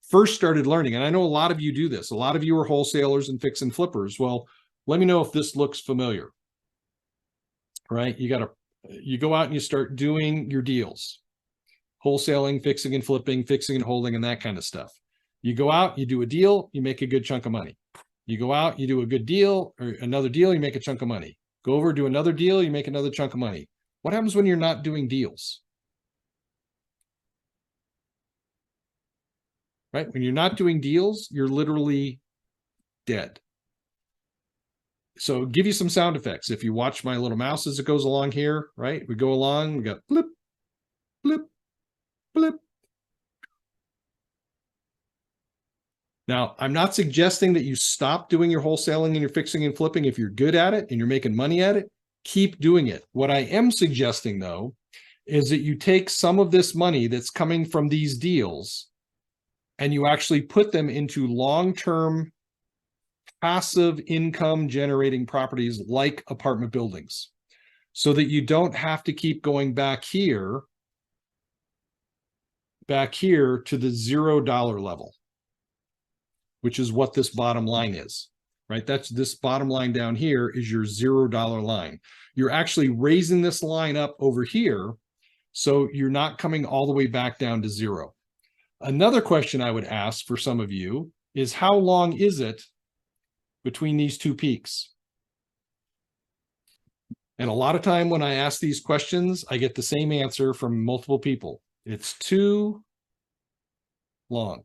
first started learning, and I know a lot of you do this. A lot of you are wholesalers and fix and flippers. Well, let me know if this looks familiar. Right? You go out and you start doing your deals. Wholesaling, fixing and flipping, fixing and holding, and that kind of stuff. You go out, you do a deal, you make a good chunk of money. You go out, you do a good deal or another deal, you make a chunk of money. Go over, do another deal, you make another chunk of money. What happens when you're not doing deals? Right? When you're not doing deals, you're literally dead. So give you some sound effects. If you watch my little mouse as it goes along here, right? We go along, we got blip, blip, blip. Now, I'm not suggesting that you stop doing your wholesaling and your fixing and flipping. If you're good at it and you're making money at it, keep doing it. What I am suggesting, though, is that you take some of this money that's coming from these deals and you actually put them into long-term passive income generating properties like apartment buildings, so that you don't have to keep going back here to the $0 level, which is what this bottom line is, right? That's this bottom line down here is your $0 line. You're actually raising this line up over here, so you're not coming all the way back down to zero. Another question I would ask for some of you is, how long is it between these two peaks? And a lot of time when I ask these questions, I get the same answer from multiple people. It's too long.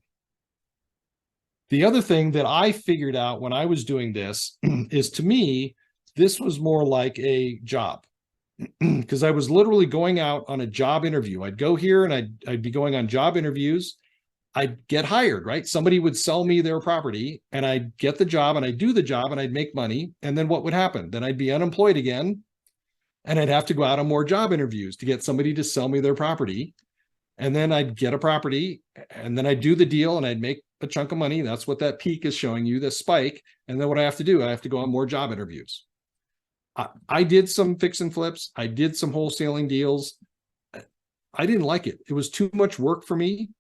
The other thing that I figured out when I was doing this is, to me, this was more like a job, because I was literally going out on a job interview. I'd go here and I'd be going on job interviews. I'd get hired, right? Somebody would sell me their property and I'd get the job and I'd do the job and I'd make money. And then what would happen? Then I'd be unemployed again and I'd have to go out on more job interviews to get somebody to sell me their property. And then I'd get a property and then I'd do the deal and I'd make a chunk of money. That's what that peak is showing you, the spike. And then what I have to do, I have to go on more job interviews. I did some fix and flips. I did some wholesaling deals. I didn't like it. It was too much work for me.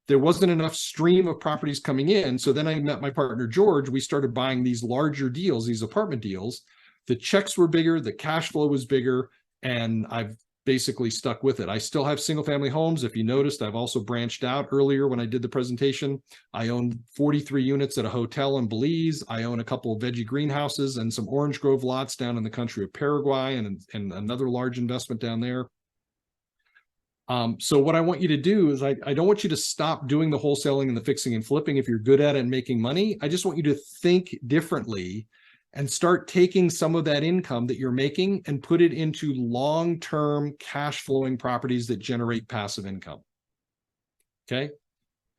There wasn't enough stream of properties coming in. So then I met my partner, George. We started buying these larger deals, these apartment deals. The checks were bigger, the cash flow was bigger, and I've basically stuck with it. I still have single family homes. If you noticed, I've also branched out earlier when I did the presentation. I own 43 units at a hotel in Belize. I own a couple of veggie greenhouses and some orange grove lots down in the country of Paraguay and another large investment down there. So what I want you to do is I don't want you to stop doing the wholesaling and the fixing and flipping if you're good at it and making money. I just want you to think differently and start taking some of that income that you're making and put it into long-term cash flowing properties that generate passive income. Okay.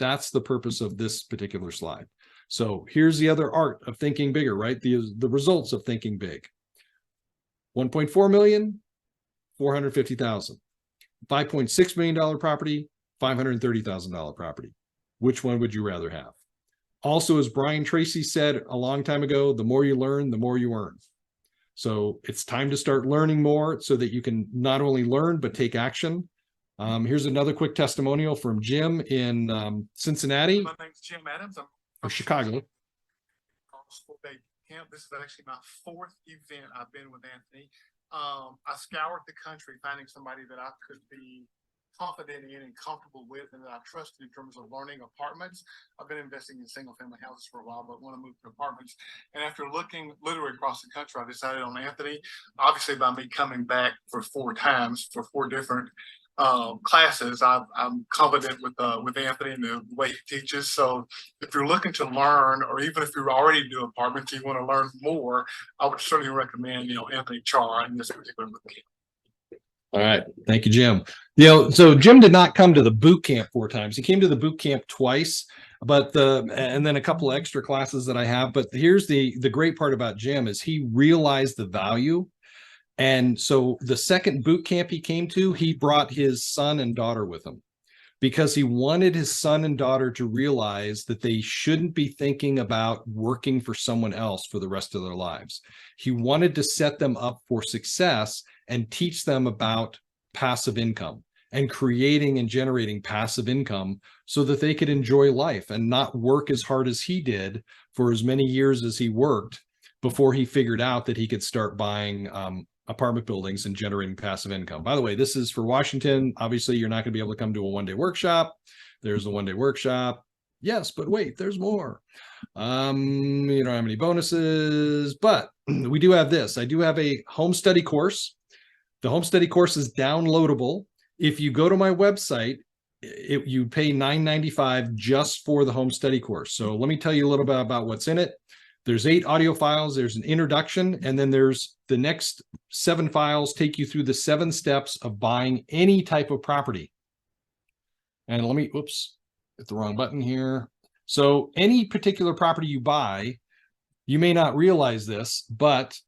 That's the purpose of this particular slide. So here's the other art of thinking bigger, right? The results of thinking big. 1.4 million, 450,000. $5.6 million property, $530,000 property. Which one would you rather have? Also, as Brian Tracy said a long time ago, the more you learn, the more you earn. So it's time to start learning more so that you can not only learn, but take action. Here's another quick testimonial from Jim in Cincinnati. My name's Jim Adams. I'm or Chicago. School day camp. This is actually my 4th event I've been with Anthony. I scoured the country finding somebody that I could be confident in and comfortable with and that I trusted in terms of learning apartments. I've been investing in single family houses for a while, but want to move to apartments. And after looking literally across the country, I decided on Anthony. Obviously, by me coming back for 4 times for 4 different classes, I'm confident with Anthony and the way he teaches. So if you're looking to learn, or even if you already do apartments, you want to learn more, I would certainly recommend, Anthony Chara in this particular book. All right. Thank you, Jim. So Jim did not come to the boot camp 4 times. He came to the boot camp twice, and then a couple of extra classes that I have. But here's the great part about Jim is he realized the value. And so the second boot camp he came to, he brought his son and daughter with him because he wanted his son and daughter to realize that they shouldn't be thinking about working for someone else for the rest of their lives. He wanted to set them up for success and teach them about passive income and creating and generating passive income so that they could enjoy life and not work as hard as he did for as many years as he worked before he figured out that he could start buying apartment buildings and generating passive income. By the way, this is for Washington. Obviously, you're not going to be able to come to a one-day workshop. There's a one-day workshop. Yes, but wait, there's more. You don't have any bonuses, but we do have this. I do have a home study course. The home study course is downloadable. If you go to my website, you pay $9.95 just for the home study course. So let me tell you a little bit about what's in it. There's 8 audio files. There's an introduction, and then there's the next 7 files take you through the 7 steps of buying any type of property. And let me, oops, hit the wrong button here. So any particular property you buy, you may not realize this, but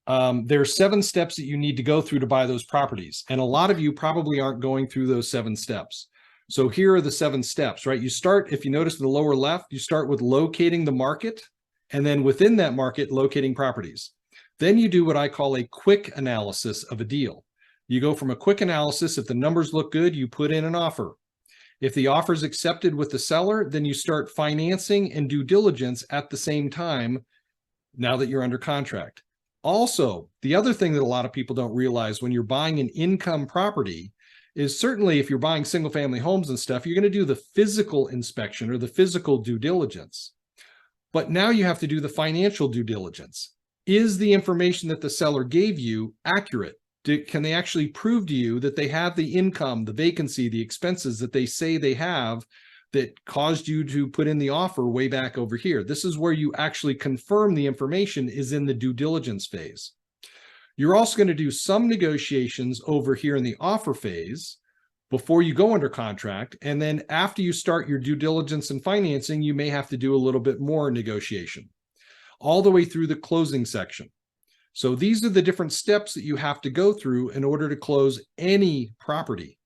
there are 7 steps that you need to go through to buy those properties. And a lot of you probably aren't going through those 7 steps. So here are the 7 steps, right? You start, if you notice in the lower left, you start with locating the market, and then within that market, locating properties. Then you do what I call a quick analysis of a deal. You go from a quick analysis, if the numbers look good, you put in an offer. If the offer is accepted with the seller, then you start financing and due diligence at the same time now that you're under contract. Also, the other thing that a lot of people don't realize when you're buying an income property is certainly if you're buying single family homes and stuff, you're going to do the physical inspection or the physical due diligence. But now you have to do the financial due diligence. Is the information that the seller gave you accurate? Can they actually prove to you that they have the income, the vacancy, the expenses that they say they have that caused you to put in the offer way back over here? This is where you actually confirm the information is in the due diligence phase. You're also going to do some negotiations over here in the offer phase before you go under contract. And then after you start your due diligence and financing, you may have to do a little bit more negotiation all the way through the closing section. So these are the different steps that you have to go through in order to close any property.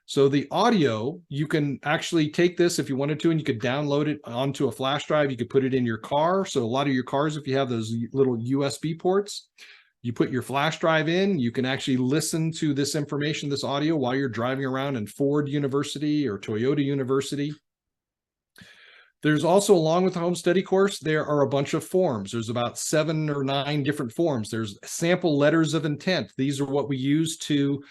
So the audio, you can actually take this if you wanted to, and you could download it onto a flash drive. You could put it in your car. So a lot of your cars, if you have those little USB ports, you put your flash drive in, you can actually listen to this information, this audio, while you're driving around in Ford University or Toyota University. There's also, along with the home study course, there are a bunch of forms. There's about 7 or 9 different forms. There's sample letters of intent. These are what we use to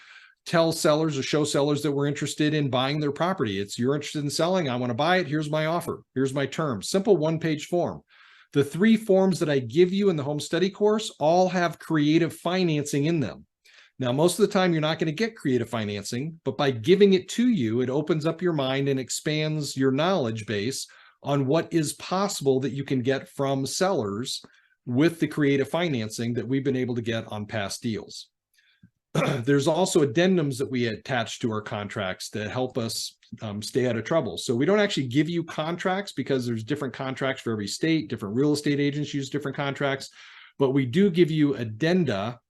tell sellers or show sellers that we're interested in buying their property. It's, you're interested in selling, I want to buy it, here's my offer, here's my terms. Simple 1-page form. The 3 forms that I give you in the home study course all have creative financing in them. Now, most of the time, you're not going to get creative financing, but by giving it to you, it opens up your mind and expands your knowledge base on what is possible that you can get from sellers with the creative financing that we've been able to get on past deals. There's also addendums that we attach to our contracts that help us stay out of trouble. So we don't actually give you contracts because there's different contracts for every state. Different real estate agents use different contracts, but we do give you addenda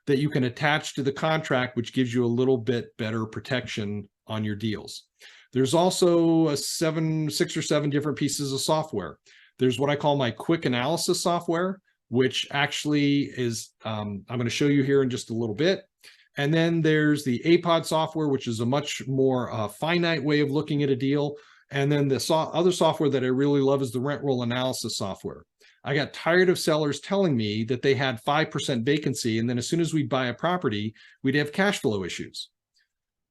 that you can attach to the contract, which gives you a little bit better protection on your deals. There's also 6 or 7 different pieces of software. There's what I call my quick analysis software, which actually is, I'm going to show you here in just a little bit. And then there's the APOD software, which is a much more finite way of looking at a deal. And then the other software that I really love is the rent roll analysis software. I got tired of sellers telling me that they had 5% vacancy, and then as soon as we'd buy a property, we'd have cash flow issues.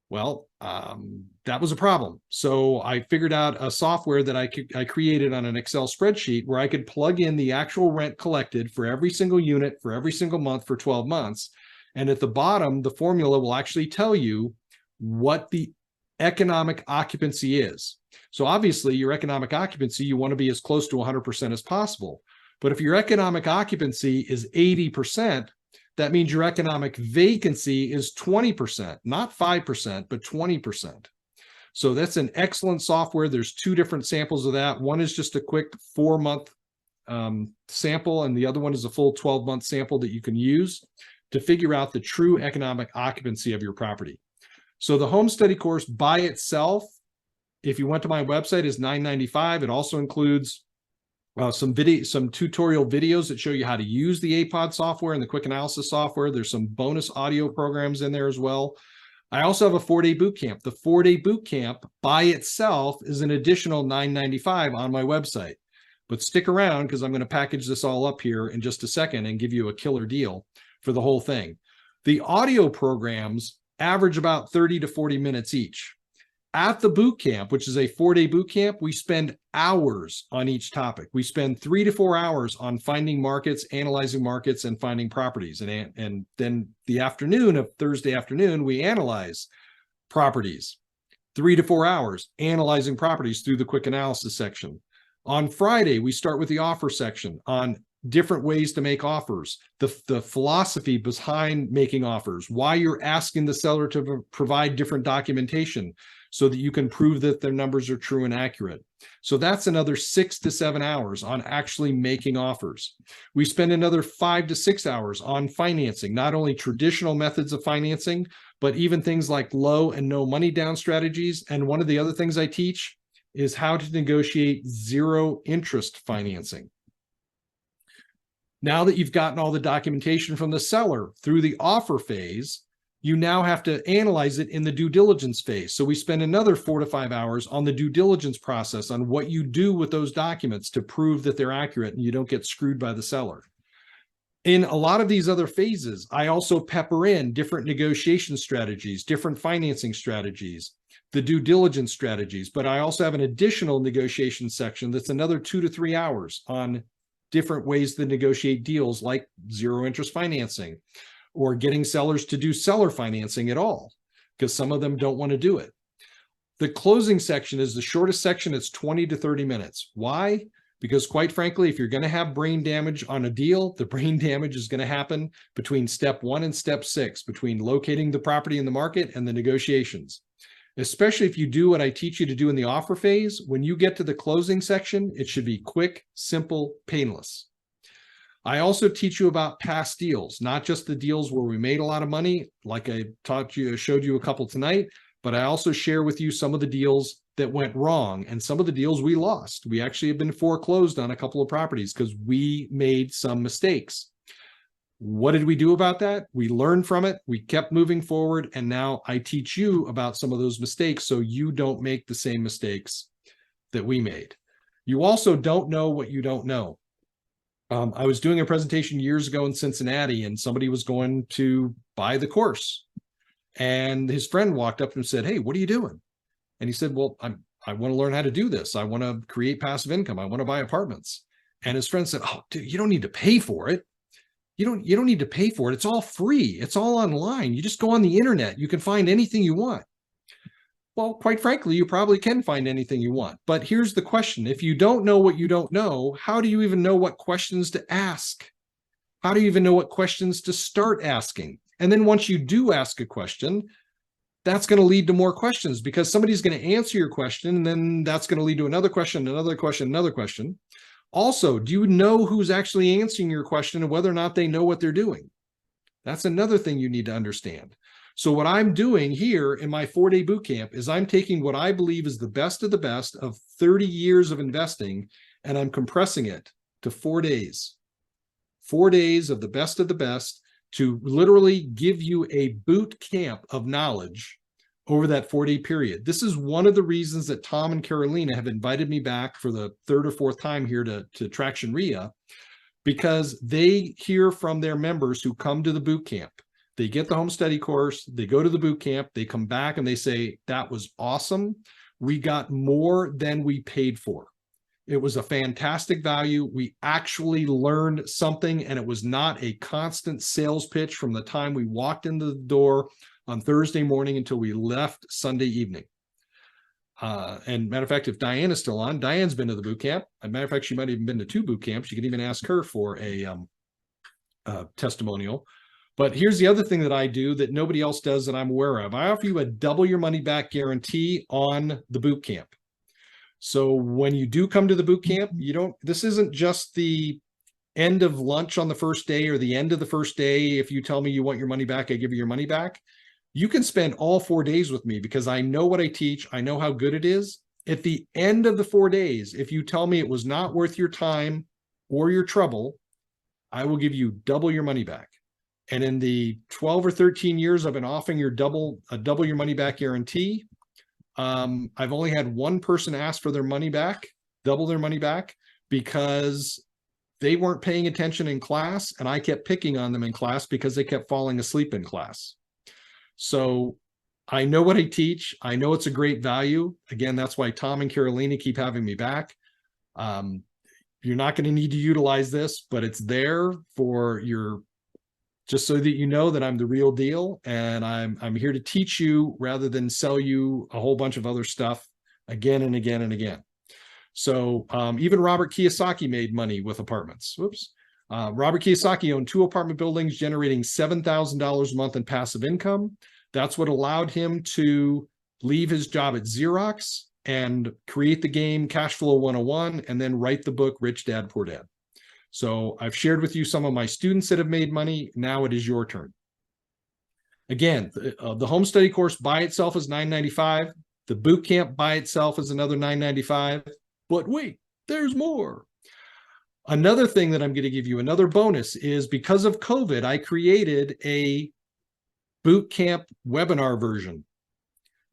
Well, that was a problem. So I figured out a software that I created on an Excel spreadsheet where I could plug in the actual rent collected for every single unit for every single month for 12 months. And at the bottom, the formula will actually tell you what the economic occupancy is. So obviously your economic occupancy, you want to be as close to 100% as possible. But if your economic occupancy is 80%, that means your economic vacancy is 20%, not 5%, but 20%. So that's an excellent software. There's two different samples of that. One is just a quick 4-month sample, and the other one is a full 12-month sample that you can use to figure out the true economic occupancy of your property. So the home study course by itself, if you went to my website, is $9.95. It also includes some tutorial videos that show you how to use the APOD software and the quick analysis software. There's some bonus audio programs in there as well. I also have a 4-day boot camp. The 4-day boot camp by itself is an additional $9.95 on my website. But stick around, because I'm going to package this all up here in just a second and give you a killer deal for the whole thing. The audio programs average about 30 to 40 minutes each. At the boot camp, which is a 4-day boot camp, we spend hours on each topic. We spend 3 to 4 hours on finding markets, analyzing markets, and finding properties. And then the afternoon of Thursday afternoon, we analyze properties. 3 to 4 hours analyzing properties through the quick analysis section. On Friday, we start with the offer section on different ways to make offers, the philosophy behind making offers, why you're asking the seller to provide different documentation so that you can prove that their numbers are true and accurate. So that's another 6 to 7 hours on actually making offers. We spend another 5 to 6 hours on financing, not only traditional methods of financing, but even things like low and no money down strategies. And one of the other things I teach is how to negotiate zero interest financing. Now that you've gotten all the documentation from the seller through the offer phase, you now have to analyze it in the due diligence phase. So we spend another 4 to 5 hours on the due diligence process, on what you do with those documents to prove that they're accurate and you don't get screwed by the seller. In a lot of these other phases, I also pepper in different negotiation strategies, different financing strategies, the due diligence strategies, but I also have an additional negotiation section that's another 2 to 3 hours on different ways to negotiate deals like zero interest financing or getting sellers to do seller financing at all, because some of them don't want to do it. The closing section is the shortest section. It's 20 to 30 minutes. Why? Because quite frankly, if you're going to have brain damage on a deal, the brain damage is going to happen between step 1 and step 6, between locating the property in the market and the negotiations. Especially if you do what I teach you to do in the offer phase, when you get to the closing section, it should be quick, simple, painless. I also teach you about past deals, not just the deals where we made a lot of money, like I showed you a couple tonight, but I also share with you some of the deals that went wrong and some of the deals we lost. We actually have been foreclosed on a couple of properties because we made some mistakes. What did we do about that? We learned from it. We kept moving forward. And now I teach you about some of those mistakes so you don't make the same mistakes that we made. You also don't know what you don't know. I was doing a presentation years ago in Cincinnati, and somebody was going to buy the course. And his friend walked up and said, "Hey, what are you doing?" And he said, "Well, I want to learn how to do this. I want to create passive income. I want to buy apartments." And his friend said, "Oh, dude, you don't need to pay for it. You don't need to pay for it. It's all free. It's all online. You just go on the internet. You can find anything you want." Well, quite frankly, you probably can find anything you want. But here's the question. If you don't know what you don't know, how do you even know what questions to ask? How do you even know what questions to start asking? And then once you do ask a question, that's going to lead to more questions because somebody's going to answer your question. And then that's going to lead to another question, another question, another question. Also, do you know who's actually answering your question and whether or not they know what they're doing? That's another thing you need to understand. So what I'm doing here in my 4-day boot camp is I'm taking what I believe is the best of the best of 30 years of investing, and I'm compressing it to 4 days. 4 days of the best to literally give you a boot camp of knowledge over that 4-day period. This is one of the reasons that Tom and Carolina have invited me back for the 3rd or 4th time here to Traction RIA, because they hear from their members who come to the boot camp. They get the home study course, they go to the boot camp, they come back and they say, "That was awesome. We got more than we paid for. It was a fantastic value. We actually learned something, and it was not a constant sales pitch from the time we walked into the door on Thursday morning until we left Sunday evening." And matter of fact, if Diane is still on, Diane's been to the boot camp. As a matter of fact, she might have even been to 2 boot camps. You can even ask her for a testimonial. But here's the other thing that I do that nobody else does that I'm aware of. I offer you a double your money back guarantee on the boot camp. So when you do come to the boot camp, this isn't just the end of lunch on the first day or the end of the first day. If you tell me you want your money back, I give you your money back. You can spend all 4 days with me because I know what I teach. I know how good it is. At the end of the 4 days, if you tell me it was not worth your time or your trouble, I will give you double your money back. And in the 12 or 13 years I've been offering a double your money back guarantee, I've only had one person ask for their money back, double their money back, because they weren't paying attention in class and I kept picking on them in class because they kept falling asleep in class. So I know what I teach. I know it's a great value. Again, that's why Tom and Carolina keep having me back. You're not going to need to utilize this, but it's there for just so that you know that I'm the real deal and I'm here to teach you rather than sell you a whole bunch of other stuff again and again and again. So even Robert Kiyosaki made money with apartments. Whoops. Robert Kiyosaki owned 2 apartment buildings generating $7,000 a month in passive income. That's what allowed him to leave his job at Xerox and create the game Cash Flow 101 and then write the book Rich Dad Poor Dad. So I've shared with you some of my students that have made money. Now it is your turn. Again, the home study course by itself is $9.95. The boot camp by itself is another $9.95. But wait, there's more. Another thing that I'm going to give you, another bonus, is because of COVID, I created a boot camp webinar version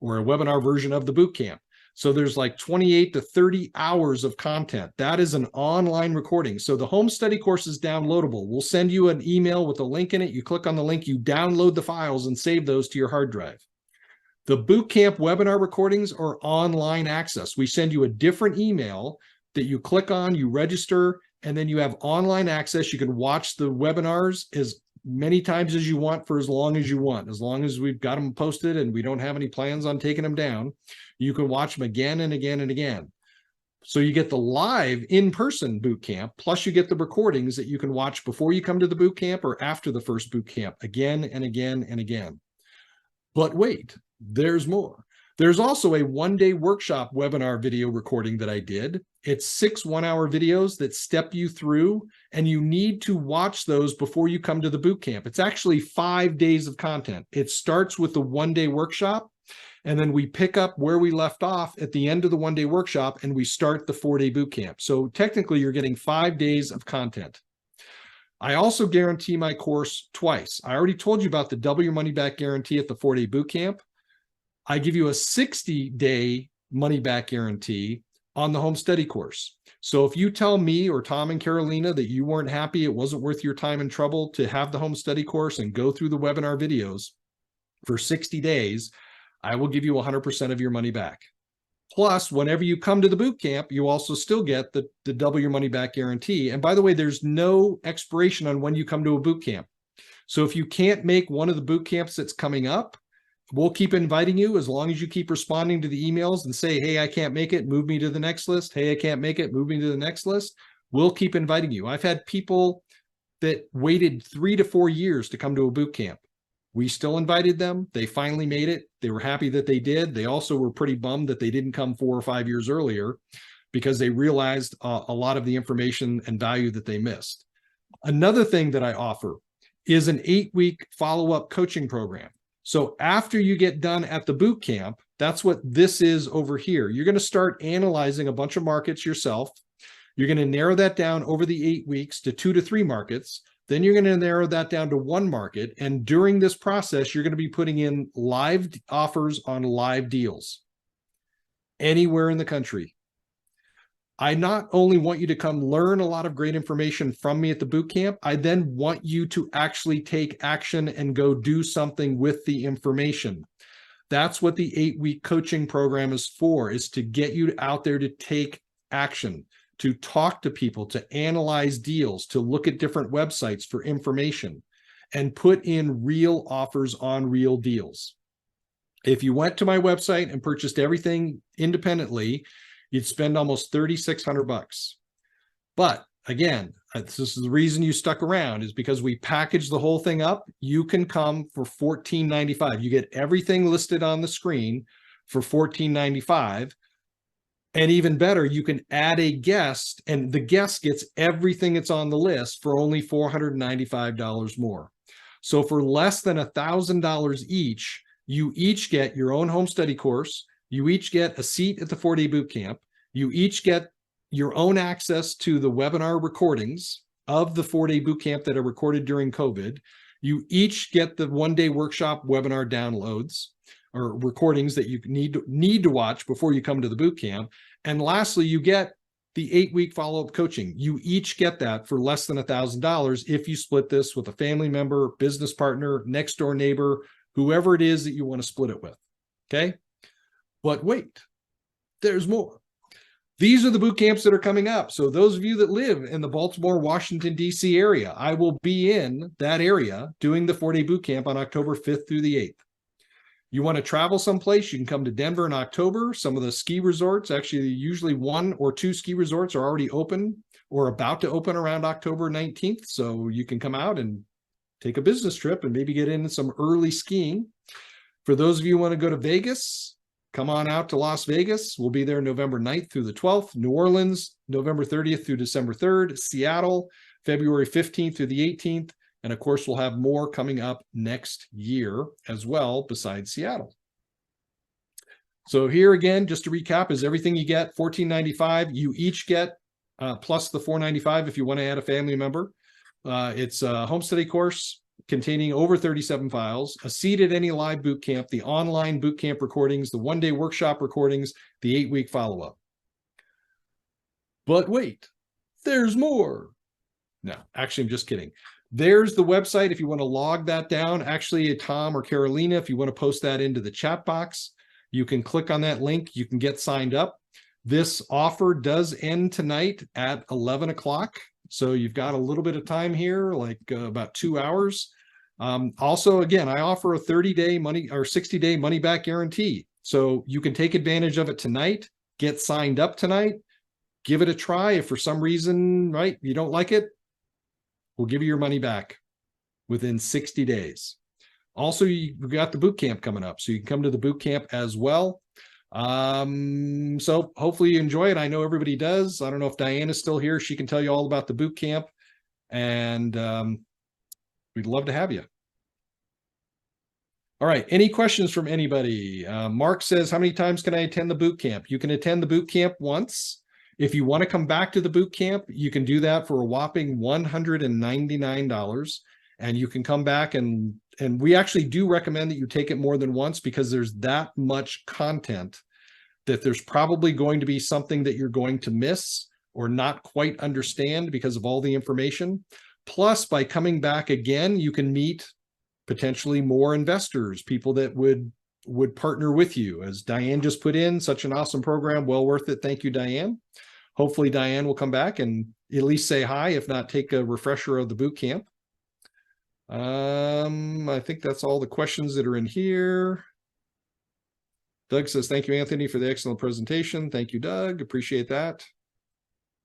or a webinar version of the boot camp. So there's like 28 to 30 hours of content. That is an online recording. So the home study course is downloadable. We'll send you an email with a link in it. You click on the link, you download the files and save those to your hard drive. The boot camp webinar recordings are online access. We send you a different email that you click on, you register, and then you have online access. You can watch the webinars as many times as you want for as long as you want. As long as we've got them posted and we don't have any plans on taking them down, you can watch them again and again and again. So you get the live in-person boot camp, plus you get the recordings that you can watch before you come to the boot camp or after the first boot camp again and again and again. But wait, there's more. There's also a one-day workshop webinar video recording that I did. It's 6 one-hour videos that step you through, and you need to watch those before you come to the boot camp. It's actually 5 days of content. It starts with the one-day workshop, and then we pick up where we left off at the end of the one-day workshop, and we start the 4-day boot camp. So technically, you're getting 5 days of content. I also guarantee my course twice. I already told you about the double your money back guarantee at the 4-day boot camp. I give you a 60-day money back guarantee on the home study course. So if you tell me or Tom and Carolina that you weren't happy, it wasn't worth your time and trouble to have the home study course and go through the webinar videos for 60 days, I will give you 100% of your money back. Plus, whenever you come to the boot camp, you also still get the double your money back guarantee. And by the way, there's no expiration on when you come to a boot camp. So if you can't make one of the boot camps that's coming up, we'll keep inviting you as long as you keep responding to the emails and say, hey, I can't make it, move me to the next list. Hey, I can't make it, move me to the next list. We'll keep inviting you. I've had people that waited 3 to 4 years to come to a boot camp. We still invited them. They finally made it. They were happy that they did. They also were pretty bummed that they didn't come 4 or 5 years earlier because they realized a lot of the information and value that they missed. Another thing that I offer is an 8-week follow-up coaching program. So after you get done at the boot camp, that's what this is over here. You're going to start analyzing a bunch of markets yourself. You're going to narrow that down over the 8 weeks to 2 to 3 markets. Then you're going to narrow that down to 1 market. And during this process, you're going to be putting in live offers on live deals anywhere in the country. I not only want you to come learn a lot of great information from me at the boot camp, I then want you to actually take action and go do something with the information. That's what the 8-week coaching program is for, is to get you out there to take action, to talk to people, to analyze deals, to look at different websites for information, and put in real offers on real deals. If you went to my website and purchased everything independently, you'd spend almost $3,600. But again, this is the reason you stuck around, is because we packaged the whole thing up. You can come for $14.95. You get everything listed on the screen for $14.95. And even better, you can add a guest, and the guest gets everything that's on the list for only $495 more. So for less than $1,000 each, you each get your own home study course. You each get a seat at the 4-day boot camp. You each get your own access to the webinar recordings of the 4-day boot camp that are recorded during COVID. You each get the 1-day workshop webinar downloads or recordings that you need to watch before you come to the boot camp. And lastly, you get the 8-week follow-up coaching. You each get that for less than $1,000 if you split this with a family member, business partner, next door neighbor, whoever it is that you want to split it with. Okay? But wait, there's more. These are the boot camps that are coming up. So those of you that live in the Baltimore, Washington, D.C. area, I will be in that area doing the 4-day boot camp on October 5th through the 8th. You want to travel someplace, you can come to Denver in October. Some of the ski resorts, actually usually 1 or 2 ski resorts are already open or about to open around October 19th. So you can come out and take a business trip and maybe get into some early skiing. For those of you who want to go to Vegas, come on out to Las Vegas. We'll be there November 9th through the 12th. New Orleans, November 30th through December 3rd. Seattle, February 15th through the 18th. And of course, we'll have more coming up next year as well, besides Seattle. So here again, just to recap, is everything you get, $14.95. You each get plus the $4.95 if you want to add a family member. It's a home study course containing over 37 files, a seat at any live boot camp, the online boot camp recordings, the 1-day workshop recordings, the 8-week follow-up. But wait, there's more. No, actually, I'm just kidding. There's the website if you want to log that down. Actually, Tom or Carolina, if you want to post that into the chat box, you can click on that link. You can get signed up. This offer does end tonight at 11 o'clock. So you've got a little bit of time here, like about 2 hours. Also, again, I offer a 30-day money or 60-day money back guarantee. So you can take advantage of it tonight, get signed up tonight, give it a try. If for some reason, right, you don't like it, we'll give you your money back within 60 days. Also, you've got the boot camp coming up, so you can come to the boot camp as well. So hopefully you enjoy it. I know everybody does. I don't know if Diane is still here. She can tell you all about the boot camp, and we'd love to have you. All right. Any questions from anybody? Mark says, how many times can I attend the boot camp? You can attend the boot camp once. If you want to come back to the boot camp, you can do that for a whopping $199. And you can come back and we actually do recommend that you take it more than once, because there's that much content that there's probably going to be something that you're going to miss or not quite understand because of all the information. Plus, by coming back again, you can meet potentially more investors, people that would partner with you. As Diane just put in, such an awesome program, well worth it. Thank you, Diane. Hopefully Diane will come back and at least say hi, if not take a refresher of the boot camp. I think that's all the questions that are in here. Doug says, thank you, Anthony, for the excellent presentation. Thank you, Doug. Appreciate that.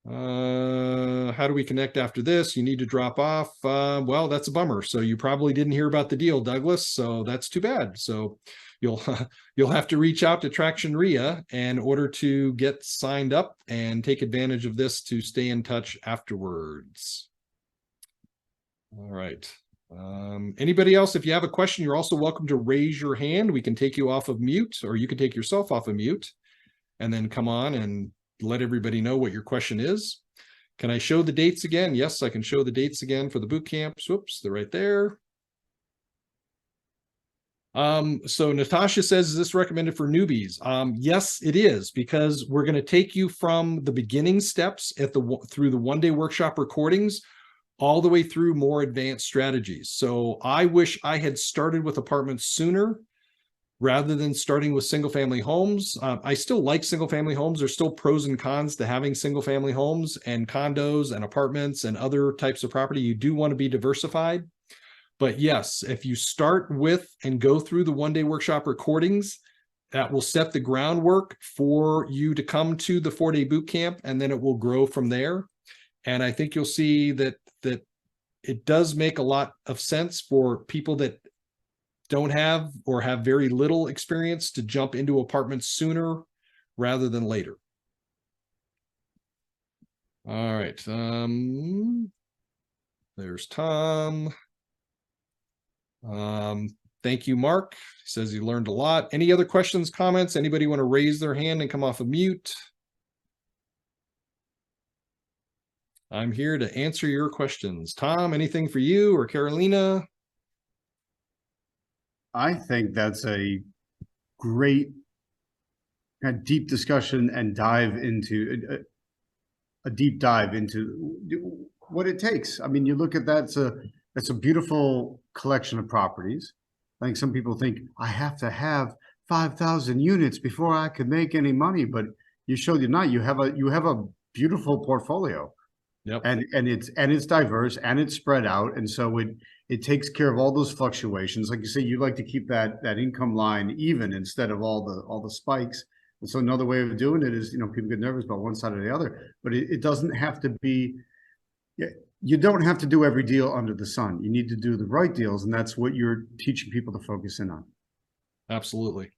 How do we connect after this? You need to drop off. Well, that's a bummer. So you probably didn't hear about the deal, Douglas. So that's too bad. So you'll have to reach out to Traction RIA in order to get signed up and take advantage of this to stay in touch afterwards. All right. Anybody else, if you have a question, you're also welcome to raise your hand. We can take you off of mute, or you can take yourself off of mute and then come on and let everybody know what your question is. Can I show the dates again? Yes, I can show the dates again for the boot camps. Whoops, they're right there. So Natasha says, is this recommended for newbies? Yes, it is, because we're going to take you from the beginning steps through the 1-day workshop recordings all the way through more advanced strategies. So I wish I had started with apartments sooner rather than starting with single family homes. I still like single family homes. There's still pros and cons to having single family homes and condos and apartments and other types of property. You do want to be diversified. But yes, if you start with and go through the 1-day workshop recordings, that will set the groundwork for you to come to the 4-day boot camp, and then it will grow from there. And I think you'll see that it does make a lot of sense for people that don't have or have very little experience to jump into apartments sooner rather than later. All right. There's Tom. Thank you, Mark. He says he learned a lot. Any other questions, comments? Anybody want to raise their hand and come off of mute? I'm here to answer your questions. Tom, anything for you or Carolina? I think that's a great kind of deep discussion and dive into a deep dive into what it takes. I mean, you look at that, it's a beautiful collection of properties. I think some people think I have to have 5,000 units before I could make any money, but you showed you're not. You have a beautiful portfolio. Yep. And it's diverse and it's spread out. And so it takes care of all those fluctuations. Like you say, you like to keep that income line even instead of all the spikes. And so another way of doing it is, people get nervous about one side or the other, but it doesn't have to be, you don't have to do every deal under the sun. You need to do the right deals. And that's what you're teaching people to focus in on. Absolutely.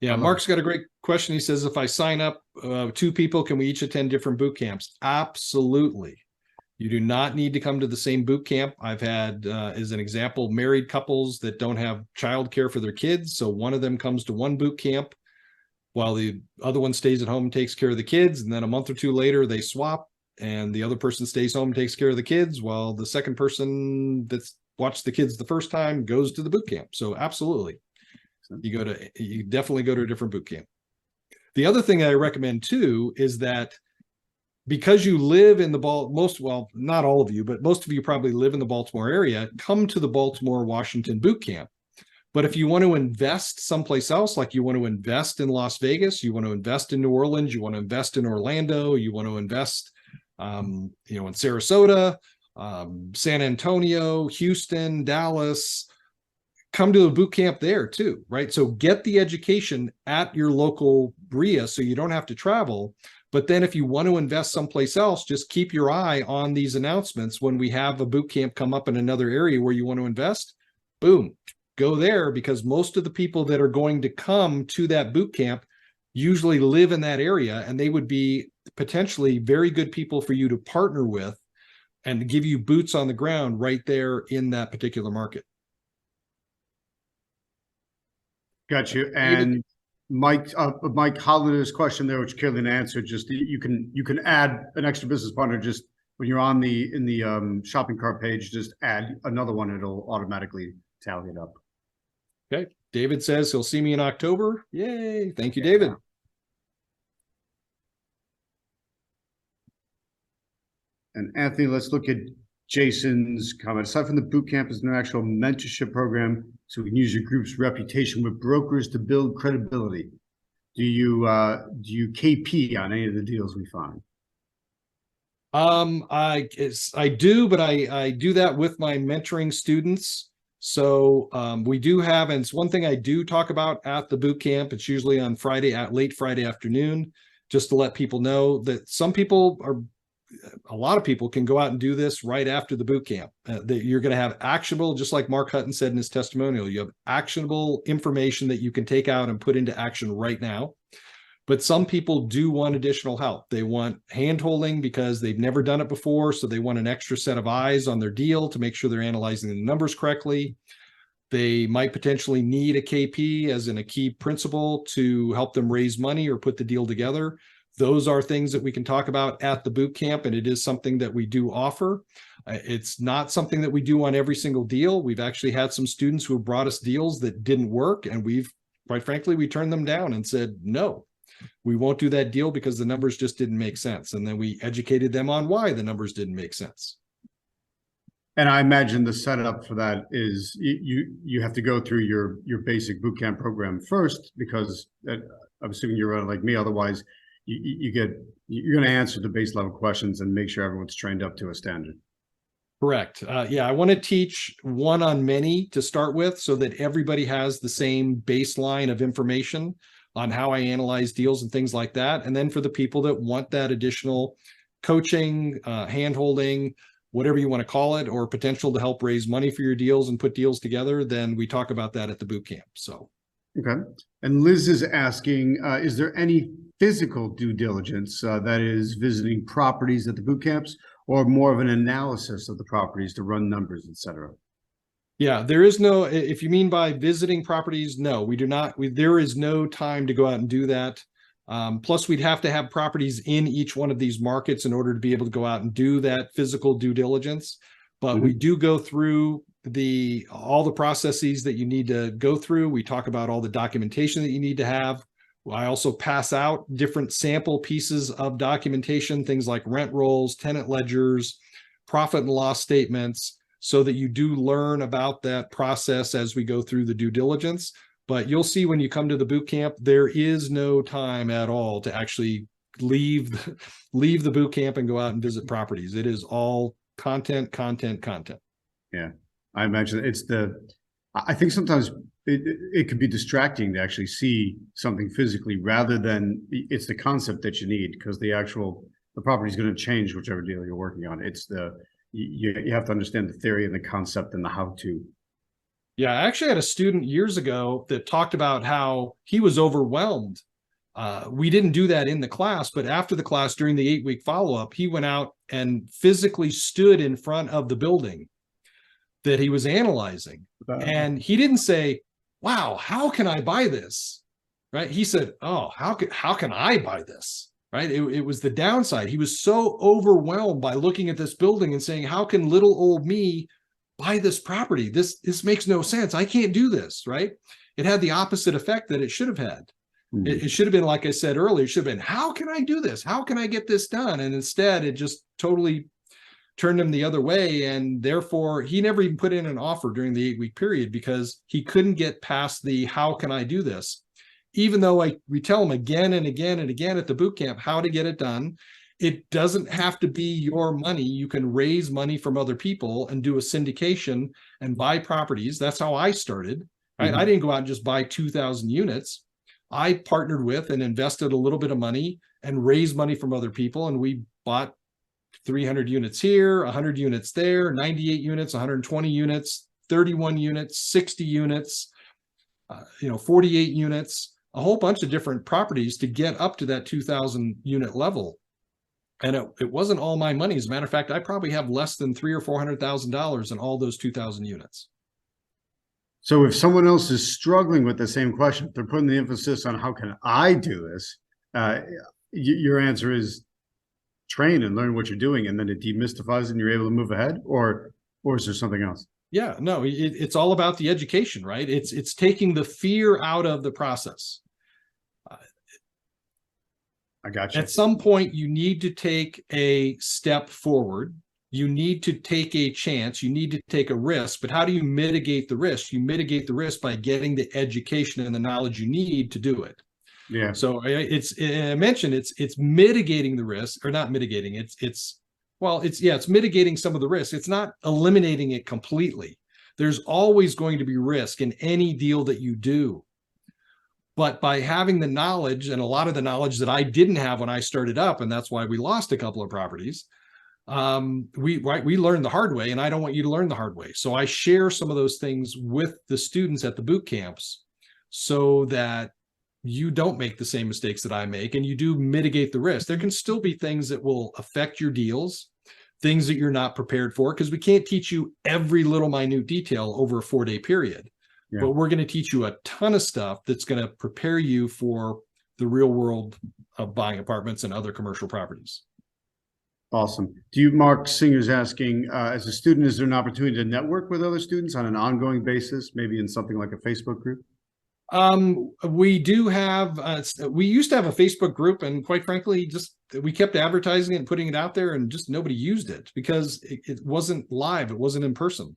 Yeah, Mark's got a great question. He says, if I sign up 2 people, can we each attend different boot camps? Absolutely. You do not need to come to the same boot camp. I've had, as an example, married couples that don't have childcare for their kids. So one of them comes to one boot camp while the other one stays at home and takes care of the kids. And then a month or 2 later, they swap and the other person stays home and takes care of the kids while the second person that's watched the kids the first time goes to the boot camp. So absolutely. You definitely go to a different boot camp. The other thing I recommend too is that because you live in well, not all of you, but most of you probably live in the Baltimore area, come to the Baltimore Washington boot camp. But if you want to invest someplace else, like you want to invest in Las Vegas, you want to invest in New Orleans, you want to invest in Orlando, you want to invest, in Sarasota, San Antonio, Houston, Dallas, come to a boot camp there too, right? So get the education at your local BREIA so you don't have to travel. But then if you want to invest someplace else, just keep your eye on these announcements when we have a boot camp come up in another area where you want to invest. Boom, go there, because most of the people that are going to come to that boot camp usually live in that area, and they would be potentially very good people for you to partner with and give you boots on the ground right there in that particular market. Got you. And Mike Holliday's question there, which Carolyn answered, just you can add an extra business partner just when you're in the shopping cart page, just add another one. It'll automatically tally it up. Okay. David says he'll see me in October. Yay. Thank you, David. And Anthony, let's look at Jason's comment. Aside from the boot camp, is an actual mentorship program so we can use your group's reputation with brokers to build credibility. Do you KP on any of the deals we find? I do, but I do that with my mentoring students. So we do have, and it's one thing I do talk about at the boot camp. It's usually on Friday, at late Friday afternoon, just to let people know that a lot of people can go out and do this right after the boot camp. That you're going to have actionable, just like Mark Hutton said in his testimonial, you have actionable information that you can take out and put into action right now. But some people do want additional help. They want hand-holding because they've never done it before. So they want an extra set of eyes on their deal to make sure they're analyzing the numbers correctly. They might potentially need a KP, as in a key principal, to help them raise money or put the deal together. Those are things that we can talk about at the boot camp, and it is something that we do offer. It's not something that we do on every single deal. We've actually had some students who have brought us deals that didn't work, and quite frankly, we turned them down and said, no, we won't do that deal because the numbers just didn't make sense. And then we educated them on why the numbers didn't make sense. And I imagine the setup for that is you have to go through your basic boot camp program first, because I'm assuming you're like me. Otherwise, you're going to answer the base level questions and make sure everyone's trained up to a standard. Correct. Yeah, I want to teach one on many to start with so that everybody has the same baseline of information on how I analyze deals and things like that. And then for the people that want that additional coaching, hand-holding, whatever you want to call it, or potential to help raise money for your deals and put deals together, then we talk about that at the boot camp. So, okay. And Liz is asking, is there any physical due diligence that is visiting properties at the boot camps, or more of an analysis of the properties to run numbers, etc.? yeah, there is no, if you mean by visiting properties, no, we do not. There is no time to go out and do that. Plus, we'd have to have properties in each one of these markets in order to be able to go out and do that physical due diligence. But we do go through all the processes that you need to go through. We talk about all the documentation that you need to have. I also pass out different sample pieces of documentation, things like rent rolls, tenant ledgers, profit and loss statements, so that you do learn about that process as we go through the due diligence. But you'll see when you come to the boot camp, there is no time at all to actually leave the boot camp and go out and visit properties. It is all content. Yeah, I imagine I think sometimes it could be distracting to actually see something physically rather than it's the concept that you need, because the property is going to change whichever deal you're working on. It's you have to understand the theory and the concept and the how-to. Yeah, I actually had a student years ago that talked about how he was overwhelmed. We didn't do that in the class, but after the class, during the 8-week follow-up, he went out and physically stood in front of the building that he was analyzing. And he didn't say, wow, how can I buy this? Right? He said, oh, how can I buy this? Right? It was the downside. He was so overwhelmed by looking at this building and saying, how can little old me buy this property? This makes no sense. I can't do this, right? It had the opposite effect that it should have had. It should have been, like I said earlier, it should have been, how can I do this? How can I get this done? And instead, it just totally turned him the other way. And therefore, he never even put in an offer during the 8-week period because he couldn't get past the, how can I do this? Even though we tell him again and again and again at the boot camp how to get it done. It doesn't have to be your money. You can raise money from other people and do a syndication and buy properties. That's how I started, right? I didn't go out and just buy 2,000 units. I partnered with and invested a little bit of money and raised money from other people. And we bought 300 units here, 100 units there, 98 units, 120 units, 31 units, 60 units, 48 units, a whole bunch of different properties to get up to that 2,000 unit level. And it wasn't all my money. As a matter of fact, I probably have less than $300,000 or $400,000 in all those 2,000 units. So if someone else is struggling with the same question, if they're putting the emphasis on how can I do this, your answer is train and learn what you're doing, and then it demystifies and you're able to move ahead, or is there something else? Yeah, no, it's all about the education, right? It's taking the fear out of the process. I got you. At some point, you need to take a step forward. You need to take a chance. You need to take a risk. But how do you mitigate the risk? You mitigate the risk by getting the education and the knowledge you need to do it. Yeah. So I mentioned it's mitigating the risk, or not mitigating. It's mitigating some of the risk. It's not eliminating it completely. There's always going to be risk in any deal that you do. But by having the knowledge, and a lot of the knowledge that I didn't have when I started up, and that's why we lost a couple of properties, we learned the hard way, and I don't want you to learn the hard way. So I share some of those things with the students at the boot camps so that you don't make the same mistakes that I make, and you do mitigate the risk. There can still be things that will affect your deals, things that you're not prepared for, because we can't teach you every little minute detail over a 4-day period. Yeah. But we're going to teach you a ton of stuff that's going to prepare you for the real world of buying apartments and other commercial properties. Awesome. Mark Singer's asking, as a student, is there an opportunity to network with other students on an ongoing basis, maybe in something like a Facebook group? We do have, we used to have a Facebook group, and quite frankly, we kept advertising it and putting it out there, and just nobody used it because it wasn't live. It wasn't in person.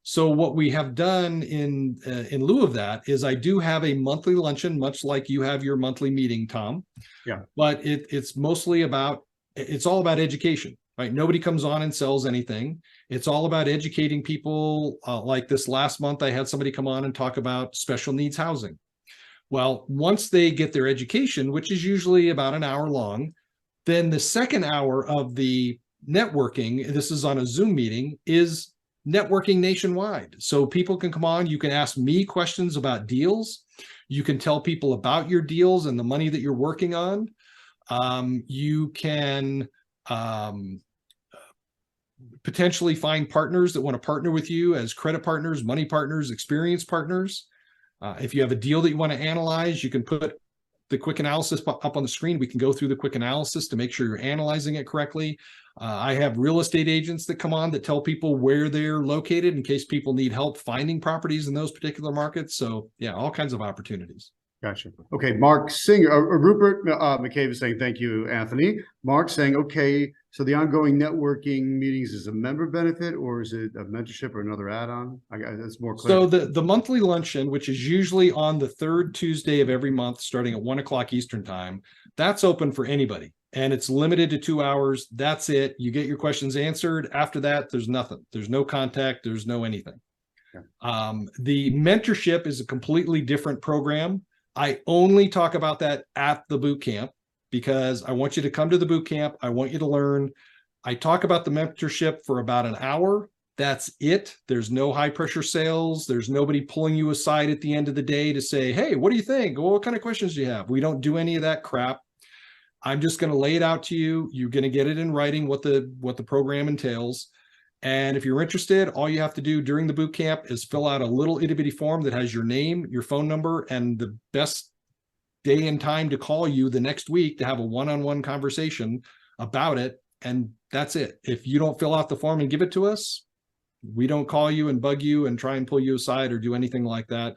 So what we have done in lieu of that is I do have a monthly luncheon, much like you have your monthly meeting, Tom. Yeah. But it's all about education, right? Nobody comes on and sells anything. It's all about educating people. Like this last month, I had somebody come on and talk about special needs housing. Well, once they get their education, which is usually about an hour long, Then the second hour of the networking, this is on a Zoom meeting, is networking nationwide. So people can come on, you can ask me questions about deals. You can tell people about your deals and the money that you're working on. You can potentially find partners that want to partner with you as credit partners, money partners, experience partners. If you have a deal that you want to analyze, you can put the quick analysis up on the screen. We can go through the quick analysis to make sure you're analyzing it correctly. I have real estate agents that come on that tell people where they're located in case people need help finding properties in those particular markets. So yeah, all kinds of opportunities. Gotcha. Okay, Mark Singer, Rupert McCabe is saying, thank you, Anthony. Mark saying, okay, so the ongoing networking meetings is a member benefit, or is it a mentorship or another add-on? That's more clear. So the monthly luncheon, which is usually on the third Tuesday of every month, starting at 1 o'clock Eastern time, that's open for anybody. And it's limited to 2 hours. That's it. You get your questions answered. After that, there's nothing. There's no contact. There's no anything. Okay. The mentorship is a completely different program. I only talk about that at the boot camp because I want you to come to the boot camp. I want you to learn. I talk about the mentorship for about an hour. That's it. There's no high pressure sales. There's nobody pulling you aside at the end of the day to say, hey, what do you think? Well, what kind of questions do you have? We don't do any of that crap. I'm just going to lay it out to you. You're going to get it in writing what the program entails. And if you're interested, all you have to do during the boot camp is fill out a little itty bitty form that has your name, your phone number, and the best day and time to call you the next week to have a one-on-one conversation about it. And that's it. If you don't fill out the form and give it to us, we don't call you and bug you and try and pull you aside or do anything like that.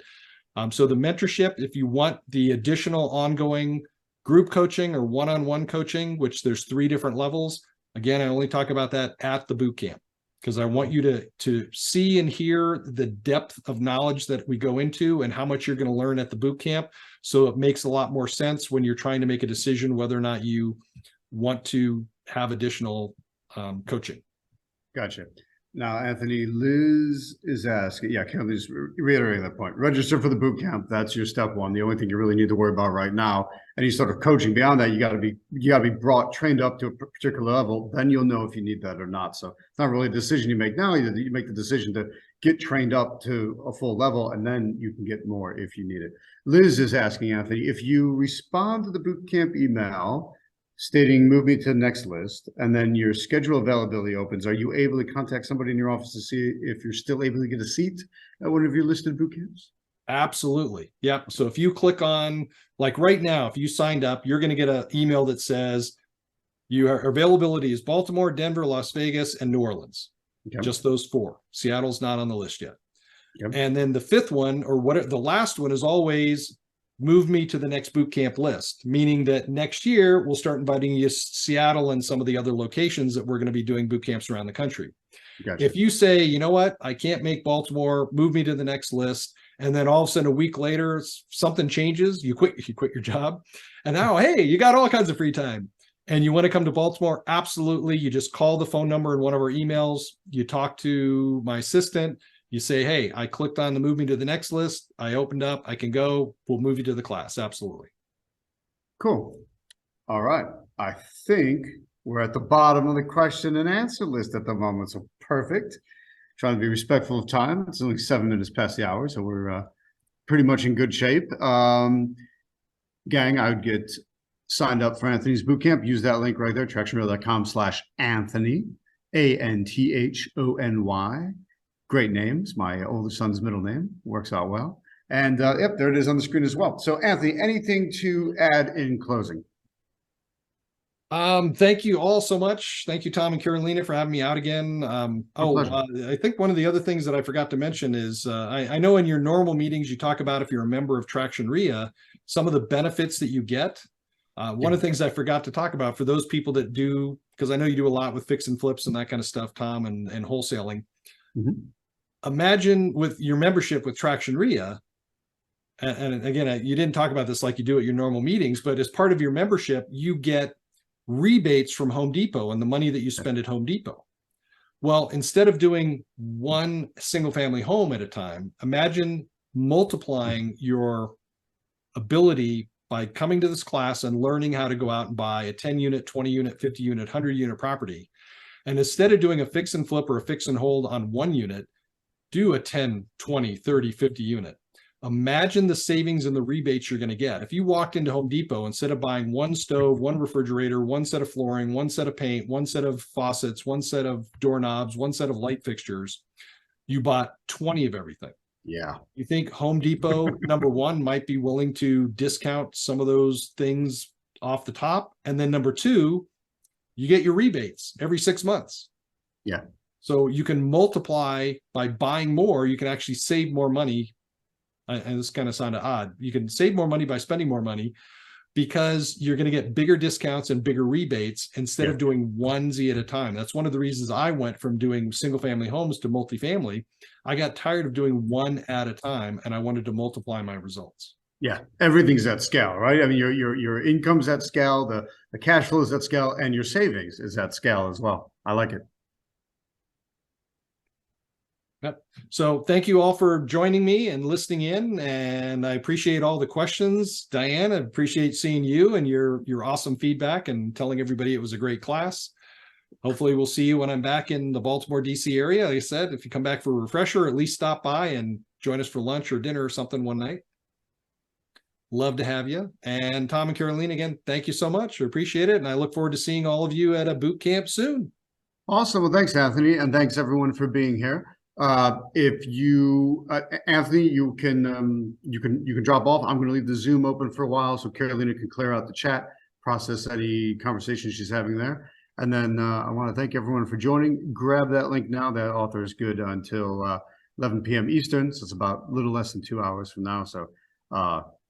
So the mentorship, if you want the additional ongoing group coaching or one-on-one coaching, which there's 3 different levels, again, I only talk about that at the boot camp, because I want you to see and hear the depth of knowledge that we go into and how much you're going to learn at the boot camp. So it makes a lot more sense when you're trying to make a decision whether or not you want to have additional coaching. Gotcha. Now, Anthony, Liz is asking, yeah, can I just reiterate that point? Register for the boot camp. That's your step one. The only thing you really need to worry about right now. Any sort of coaching beyond that, you got to be trained up to a particular level. Then you'll know if you need that or not. So it's not really a decision you make now. You make the decision to get trained up to a full level, and then you can get more if you need it. Liz is asking, Anthony, if you respond to the boot camp email stating move me to the next list, and then your schedule availability opens, are you able to contact somebody in your office to see if you're still able to get a seat at one of your listed boot camps? Absolutely. Yep. So if you click on, like right now, if you signed up, you're going to get an email that says your availability is Baltimore, Denver, Las Vegas, and New Orleans. Okay. Just those 4. Seattle's not on the list yet. Okay. And then the 5th one, or what the last one, is always move me to the next boot camp list, meaning that next year we'll start inviting you to Seattle and some of the other locations that we're going to be doing boot camps around the country. Gotcha. If you say, you know what, I can't make Baltimore, move me to the next list, and then all of a sudden a week later something changes, you quit your job, and now, hey, you got all kinds of free time and you want to come to Baltimore, absolutely. You just call the phone number in one of our emails, you talk to my assistant, you say, hey, I clicked on the move me to the next list. I opened up. I can go. We'll move you to the class. Absolutely. Cool. All right. I think we're at the bottom of the question and answer list at the moment. So perfect. Trying to be respectful of time. It's only 7 minutes past the hour. So we're pretty much in good shape. Gang, I would get signed up for Anthony's bootcamp. Use that link right there, tractionrail.com/Anthony, ANTHONY. Great names. My oldest son's middle name works out well. And yep, there it is on the screen as well. So Anthony, anything to add in closing? Thank you all so much. Thank you, Tom and Carolina, for having me out again. I think one of the other things that I forgot to mention is I know in your normal meetings, you talk about, if you're a member of Traction RIA, some of the benefits that you get. One of the things I forgot to talk about for those people that do, because I know you do a lot with fix and flips and that kind of stuff, Tom, and wholesaling. Mm-hmm. Imagine with your membership with Traction RIA, and again, you didn't talk about this like you do at your normal meetings, but as part of your membership, you get rebates from Home Depot and the money that you spend at Home Depot. Well, instead of doing one single family home at a time, imagine multiplying your ability by coming to this class and learning how to go out and buy a 10 unit, 20 unit, 50 unit, 100 unit property. And instead of doing a fix and flip or a fix and hold on one unit, do a 10, 20, 30, 50 unit. Imagine the savings and the rebates you're going to get. If you walked into Home Depot, instead of buying one stove, one refrigerator, one set of flooring, one set of paint, one set of faucets, one set of doorknobs, one set of light fixtures, you bought 20 of everything. Yeah. You think Home Depot, number one, might be willing to discount some of those things off the top? And then number two, you get your rebates every 6 months. Yeah. So you can multiply by buying more. You can actually save more money. And this kind of sounded odd. You can save more money by spending more money because you're going to get bigger discounts and bigger rebates instead of doing onesie at a time. That's one of the reasons I went from doing single family homes to multifamily. I got tired of doing one at a time, and I wanted to multiply my results. Yeah, everything's at scale, right? I mean, your income's at scale, the cash flow is at scale, and your savings is at scale as well. I like it. Yep. So thank you all for joining me and listening in, and I appreciate all the questions. Diane, I appreciate seeing you and your awesome feedback and telling everybody it was a great class. Hopefully we'll see you when I'm back in the Baltimore, DC area. Like I said, if you come back for a refresher, at least stop by and join us for lunch or dinner or something one night. Love to have you. And Tom and Caroline, again, thank you so much. I appreciate it. And I look forward to seeing all of you at a boot camp soon. Awesome. Well, thanks, Anthony. And thanks everyone for being here. If you, Anthony, you can drop off. I'm going to leave the Zoom open for a while so Carolina can clear out the chat, process any conversation she's having there. And then I want to thank everyone for joining. Grab that link now. That author is good until 11 p.m. Eastern. So it's about a little less than 2 hours from now. So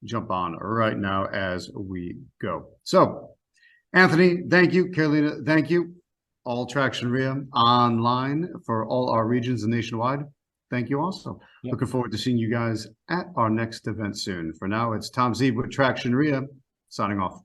jump on right now as we go. So Anthony, thank you. Carolina, thank you. All Traction RIA online for all our regions and nationwide. Thank you also. Yep. Looking forward to seeing you guys at our next event soon. For now, it's Tom Zeeb with Traction RIA signing off.